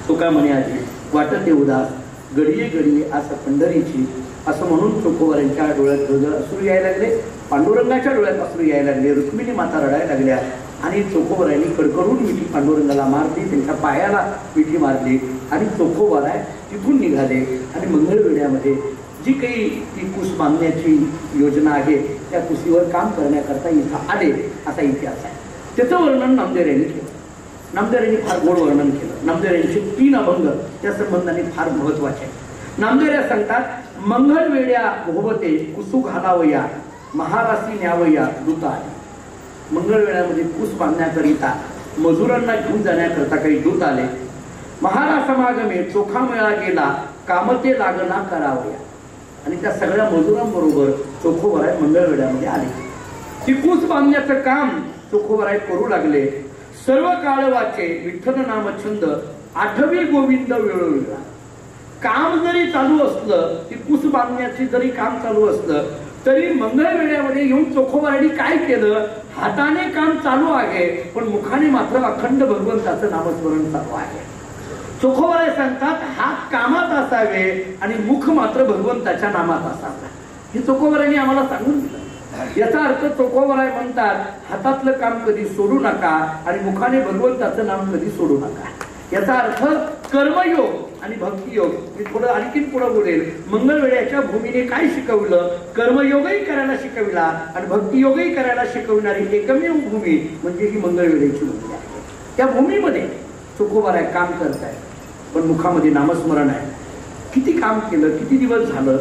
चोखा म्हणे आजी वाटते उदास, गडिये गडिये असं पंढरीची. असं म्हणून चोखोबारांच्या डोळ्यात जळजळ अश्रू यायला लागले, पांडुरंगाच्या डोळ्यात अश्रू यायला लागले, रुक्मिणी माता रडायला लागल्या. आणि चोखोबारांनी कडकडून मिठी पांडुरंगाला मारली, त्यांच्या पायाला मिठी मारली आणि चोखोबाराय तिथून निघाले. आणि मंगळवेढ्यामध्ये जी काही ती कुस बांधण्याची योजना आहे त्या कुशीवर काम करण्याकरता इथं आले असा इतिहास आहे. त्याचं वर्णन नामदेवांनी केलं. नामदेवांनी फार गोड वर्णन केलं. नामदेवांचे 3 अभंग त्या संबंधाने फार महत्वाचे आहेत. नामदेव सांगतात, मंगळवेड्या भोवते कुसू घालावया, महारासी न्यावया दूत आले. मंगळवेळ्यामध्ये कुस बांधण्याकरिता मजुरांना घेऊन जाण्याकरता काही दूत आले. महारासमागमे चोखा मेळा गेला, कामते लागना करावया. आणि त्या सगळ्या मजुरांबरोबर चोखोबाराय मंगळवेढ्यामध्ये आले. ती कुस बांधण्याचं काम चोखोबाराय करू लागले. सर्व काळ वाचे विठ्ठल नाम छंद, आठवी गोविंद वेळोवेळा. काम जरी चालू असलं, ती कुस बांधण्याची जरी काम चालू असलं तरी मंगळवेढ्यामध्ये येऊन चोखोबारांनी काय केलं, हाताने काम चालू आहे पण मुखाने मात्र अखंड भगवंताचं नामस्मरण चालू आहे. चोखोबाराय सांगतात, हात कामात असावे आणि मुख मात्र भगवंताच्या नामात असावा. हे चोखोबारांनी आम्हाला सांगून दिलं. याचा अर्थ चोखोबाराय म्हणतात, हातातलं काम कधी सोडू नका आणि मुखाने भगवंताचं नाम कधी सोडू नका. याचा अर्थ कर्मयोग आणि भक्तियोग. मी थोडं आणखीन पुढे बोलेल. मंगळवेढ्याच्या भूमीने काय शिकवलं, कर्मयोगही करायला शिकविला आणि भक्तियोगही करायला शिकवणारी एकमेव भूमी म्हणजे ही मंगळवेढ्याची भूमी आहे. त्या भूमीमध्ये चोखोबाराय काम करत आहे पण मुखामध्ये नामस्मरण आहे. किती काम केलं, किती दिवस झालं.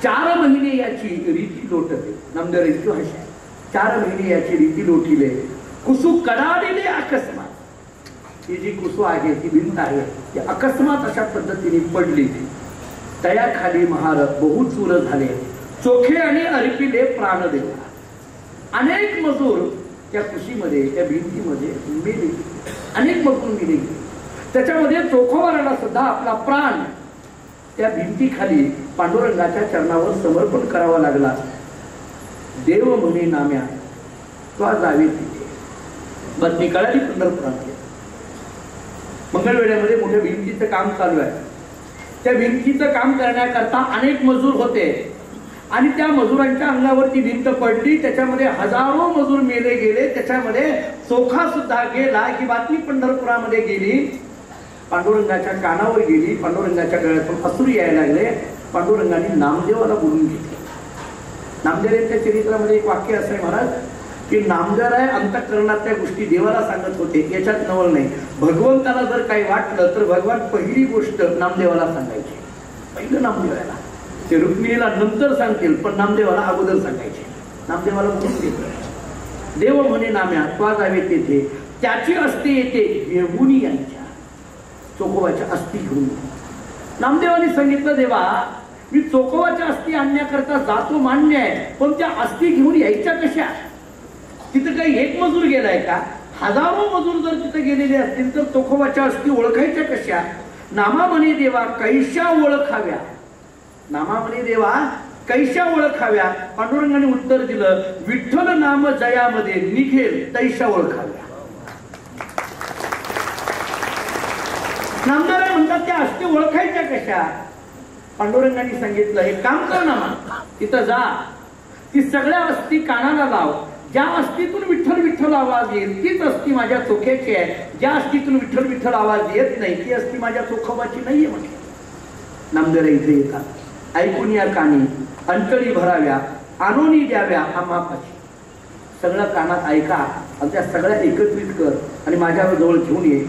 4 महिने याची रीती लोटते. नामदेवांची भाषा आहे. 4 महिने याची रीती लोटिले, कुसू कडालेले अकस्मात. ही जी कुसू आहे, ती भिंत आहे, ती अकस्मात अशा पद्धतीने पडली. तयाखाली महार बहु चूर झाले, चोखे आणि अर्पिले प्राण देवा. अनेक मजूर त्या कुशीमध्ये, त्या भिंतीमध्ये मेले, अनेक मजूर मेले. त्याच्यामध्ये चोखोबाराला सुद्धा आपला प्राण त्या भिंतीखाली पांडुरंगाच्या चरणावर समर्पण करावा लागला. देव म्हणे नाम्या तो जावे तिथे. बातमी कळाली पंढरपुरामध्ये. मंगळवेढ्यामध्ये मोठ्या भिंतीचं काम चालू आहे. त्या भिंतीचं काम करण्याकरता अनेक मजूर होते आणि त्या मजुरांच्या अंगावरती भिंत पडली. त्याच्यामध्ये हजारो मजूर मेले गेले. त्याच्यामध्ये चोखा सुद्धा गेला. ही बातमी पंढरपुरामध्ये गेली, पांडुरंगाच्या कानावर गेली. पांडुरंगाच्या गळ्यातून अश्रू यायला लागले. पांडुरंगाने नामदेवाला बोलून घेतले. नामदेवाच्या चरित्रामध्ये एक वाक्य असं आहे महाराज की नामदेवराय अंतःकरणातल्या गोष्टी देवाला सांगत होते, याच्यात नवल नाही. भगवंताला जर काही वाटलं तर भगवान पहिली गोष्ट नामदेवाला सांगायची. पहिलं नामदेवाला, ते रुक्मिणीला नंतर सांगतील पण नामदेवाला अगोदर सांगायचे. नामदेवाला बोलून घेतलं. देव म्हणे नाम्या त्वा जावे तेथे, त्याची अस्थी येते घेऊन यांच्या. चोखोबाच्या अस्थी घेऊन. नामदेवाने सांगितलं देवा मी चोखोबाच्या अस्थी आणण्याकरता जातो मान्य आहे, पण त्या अस्थी घेऊन यायच्या कशा? तिथं काही एक मजूर गेलाय का? हजारो मजूर जर तिथे गेलेले असतील तर चोखोबाच्या अस्थी ओळखायच्या कशा? नामा म्हणे देवा कैशा ओळखाव्या. नामा म्हणे देवा कैशा ओळखाव्या. पांडुरंगाने उत्तर दिलं विठ्ठल नाम जयामध्ये निघेल तैशा ओळखाव्या. नामदार म्हणतात त्या अस्थी ओळखायच्या कशा? पांडुरंगाने सांगितलं एक काम कर ना, तिथं जा, ती सगळ्या अस्थी कानाला लाव. ज्या अस्थीतून विठ्ठल विठ्ठल आवाज येईल तीच अस्थी माझ्या चोख्याची आहे. ज्या अस्थीतून विठ्ठल विठ्ठल आवाज येत नाही ती अस्थी माझ्या चोखोबाची नाहीये म्हटलं. नामदेव इथे येतात. ऐकून या कानी अंतळी भराव्या, आणूनी द्याव्या आम्हापाशी. सगळं कानात ऐका आणि त्या सगळ्या एकत्रित कर आणि माझ्या जवळ घेऊन ये.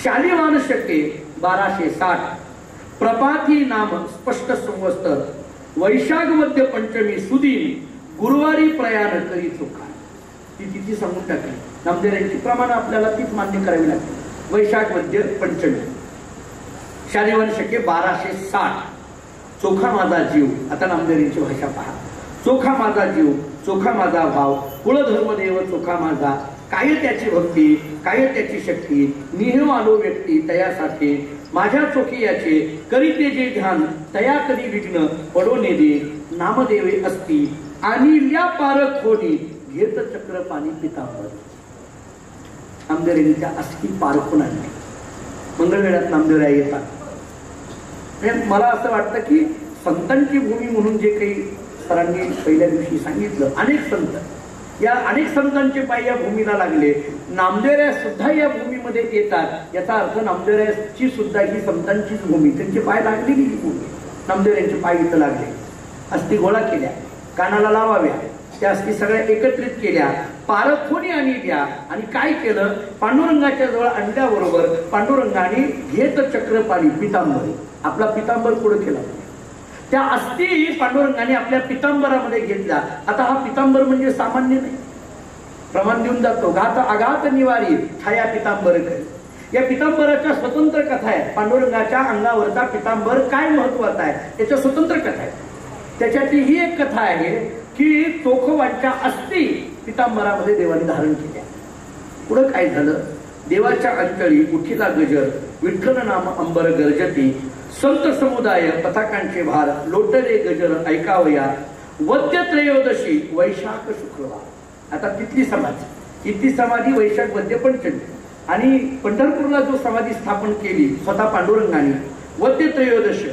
शालिवान शके 1260 प्रपाती नाम स्पष्ट संवत्सर वैशाख मध्य पंचमी सुदीन गुरुवारी प्रयाण करी चोखा. ती तिथी सांगून टाकली. नामदेवांची प्रमाण आपल्याला तीच मान्य करावी लागते. वैशाख मध्य पंचमी, शालिवान शके 1260. चोखा माझा जीव. आता नामदेवांची भाषा पहा. चोखा माझा जीव, चोखा माझा भाव, कुळधर्मदेव चोखा माझा. काय त्याची भक्ती, काय त्याची शक्ती, निह आलो व्यक्ती तयासाठी. माझ्या चोखी याचे करीते जे ध्यान, तया कधी विघ्न पडो नेदे. नामदेवे असती आणि ल्या पारख होणी, घेत चक्र पाणी पितांबर. नामदेवांच्या अस्थी पारखून आणली. मंगळवेढ्यात नामदेवराय येतात. मला असं वाटतं की संतांची भूमी म्हणून जे काही सरांनी पहिल्या दिवशी सांगितलं, अनेक संत, या अनेक संतांचे पाय या भूमीला लागले. नामदेवराय सुद्धा या भूमीमध्ये येतात. याचा अर्थ नामदेवरायची सुद्धा ही संतांचीच भूमी, त्यांचे पाय लागलेली ही भूमी. नामदेवरायांचे पाय इथं लागले. अस्थी गोळा केल्या, कानाला लावाव्या. त्या अस्थी सगळ्या एकत्रित केल्या, पारखोनी आणि द्या. आणि काय केलं? पांडुरंगाच्या जवळ आणल्याबरोबर पांडुरंगाने घेत चक्रपाणी पितांबरी, आपला पितांबर पुढे केला. त्या अस्थी पांडुरंगाने आपल्या पितांबरामध्ये घेतला. आता हा पितांबर म्हणजे सामान्य नाही, प्रमाण देऊन जातो. घात आघात निवारी छाया पितांबर करी. या पितांबराच्या स्वतंत्र कथा आहेत. पांडुरंगाच्या अंगावरचा पितांबर काय महत्वाचा आहे त्याच्या स्वतंत्र कथा आहे. त्याच्यातली ही एक कथा आहे की चोखोबाच्या अस्थी पितांबरामध्ये देवाने धारण केल्या. पुढं काय झालं? देवाच्या अंतळी उठीला गजर, विठ्ठल नाम अंबर गर्जती. संत समुदाय पताकांचे भार, लोटले गजर ऐकावया. वद्य त्रयोदशी वैशाख शुक्रवार. आता तिथली समाधी, इथली समाधी वैशाख वद्य पंचमी. आणि पंढरपूरला जो समाधी स्थापन केली स्वतः पांडुरंगाने, वद्य त्रयोदशी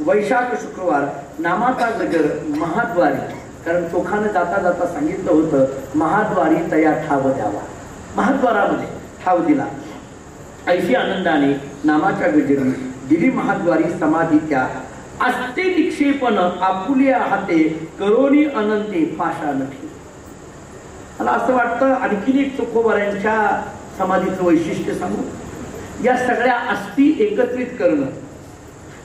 वैशाख शुक्रवार. नामाचा गजर महाद्वारी, कारण चोखानं जाता जाता सांगितलं होतं महाद्वारी तया ठाव द्यावा. महाद्वारामध्ये ठाव दिला. ऐशी आनंदाने नामाच्या गजरी दिली महाद्वारी समाधी. त्या अस्ते निक्षेपन आपुल्या हाते करोनी अनंते पाषाण ठेव. मला असं वाटतं आणखीन एक चोखोबारांच्या समाधीचं वैशिष्ट्य सांगू. या सगळ्या अस्थी एकत्रित करणं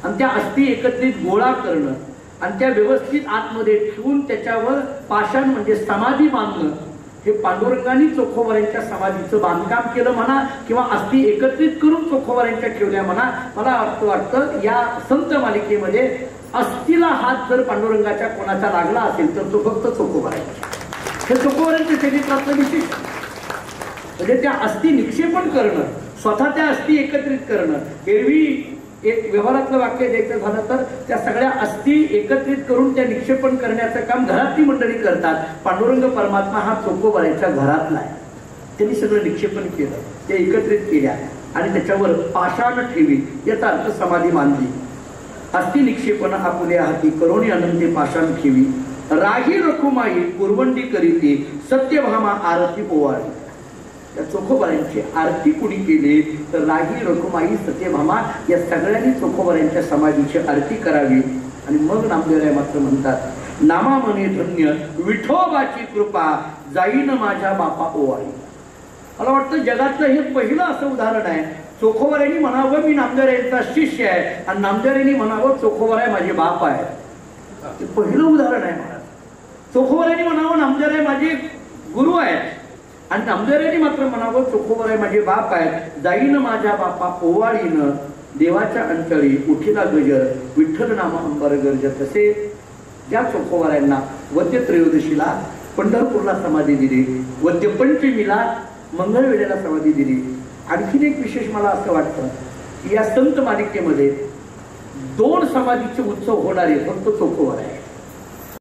आणि त्या अस्थी एकत्रित गोळा करणं आणि त्या व्यवस्थित आतमध्ये ठेवून त्याच्यावर पाषाण म्हणजे समाधी बांधणं, हे पांडुरंगाने चोखोबारांच्या समाधीचं बांधकाम केलं म्हणा किंवा अस्थी एकत्रित करून चोखोबारांच्या ठेवल्या म्हणा. मला असं वाटतं या संत मालिकेमध्ये अस्थीला हात जर पांडुरंगाच्या कोणाचा लागला असेल तर तो फक्त चोखोबारांचा. हे चोखोबारांच्या चरित्रातलं विशेष. म्हणजे त्या अस्थी निक्षेपण करणं, स्वतः त्या अस्थी एकत्रित करणं. एरवी एक व्यवहारातलं वाक्य द्यायचं झालं तर त्या सगळ्या अस्थी एकत्रित करून त्या निक्षेपण करण्याचं काम घरातली मंडळी करतात. पांडुरंग परमात्मा हा चोखोबाराच्या घरातला आहे. त्यांनी सगळं निक्षेपण केलं, ते एकत्रित केल्या आणि त्याच्यावर पाषाण ठेवी, याचा अर्थ समाधी मानली. अस्थि निक्षेपण आपुल्या हाती करोनी अनंते पाषाण ठेवी, राही रखुमाई कुरवंडी करीते सत्यभामा आरती ओवाळी. त्या चोखोबारांची आरती कुणी केली तर राही रखुमाई सत्यभामा या सगळ्यांनी चोखोबारांच्या समाधीची आरती करावी. आणि मग नामदेवराय मात्र म्हणतात, नामा मने धन्य विठोबाची कृपा जाईन माझ्या बापा ओवाळी. मला वाटतं जगातलं हे पहिलं असं उदाहरण आहे. चोखोबारांनी म्हणावं मी नामदेवरायांचा शिष्य आहे आणि नामदेवरांनी म्हणावं चोखोबाराय माझे बाप आहे. ते पहिलं उदाहरण आहे महाराज. चोखोबारांनी म्हणावं नामदेवराय माझे गुरु आहेत आणि नामदेवरांनी मात्र म्हणावं चोखोबाराय माझे बाप आहेत. जाईन माझ्या बापा ओवाळीनं देवाच्या अंतळी उठीला गजर विठ्ठल नाम अंबर गर्ज. तसे ज्या चोखोबारांना वद्य त्रयोदशीला पंढरपूरला समाधी दिली, वद्य पंचमीला मंगळवेढ्याला समाधी दिली. आणखीन एक विशेष मला असं वाटतं की या संत मालिकेमध्ये 2 समाधीचे उत्सव होणारे फक्त चोखोबाराय आहे.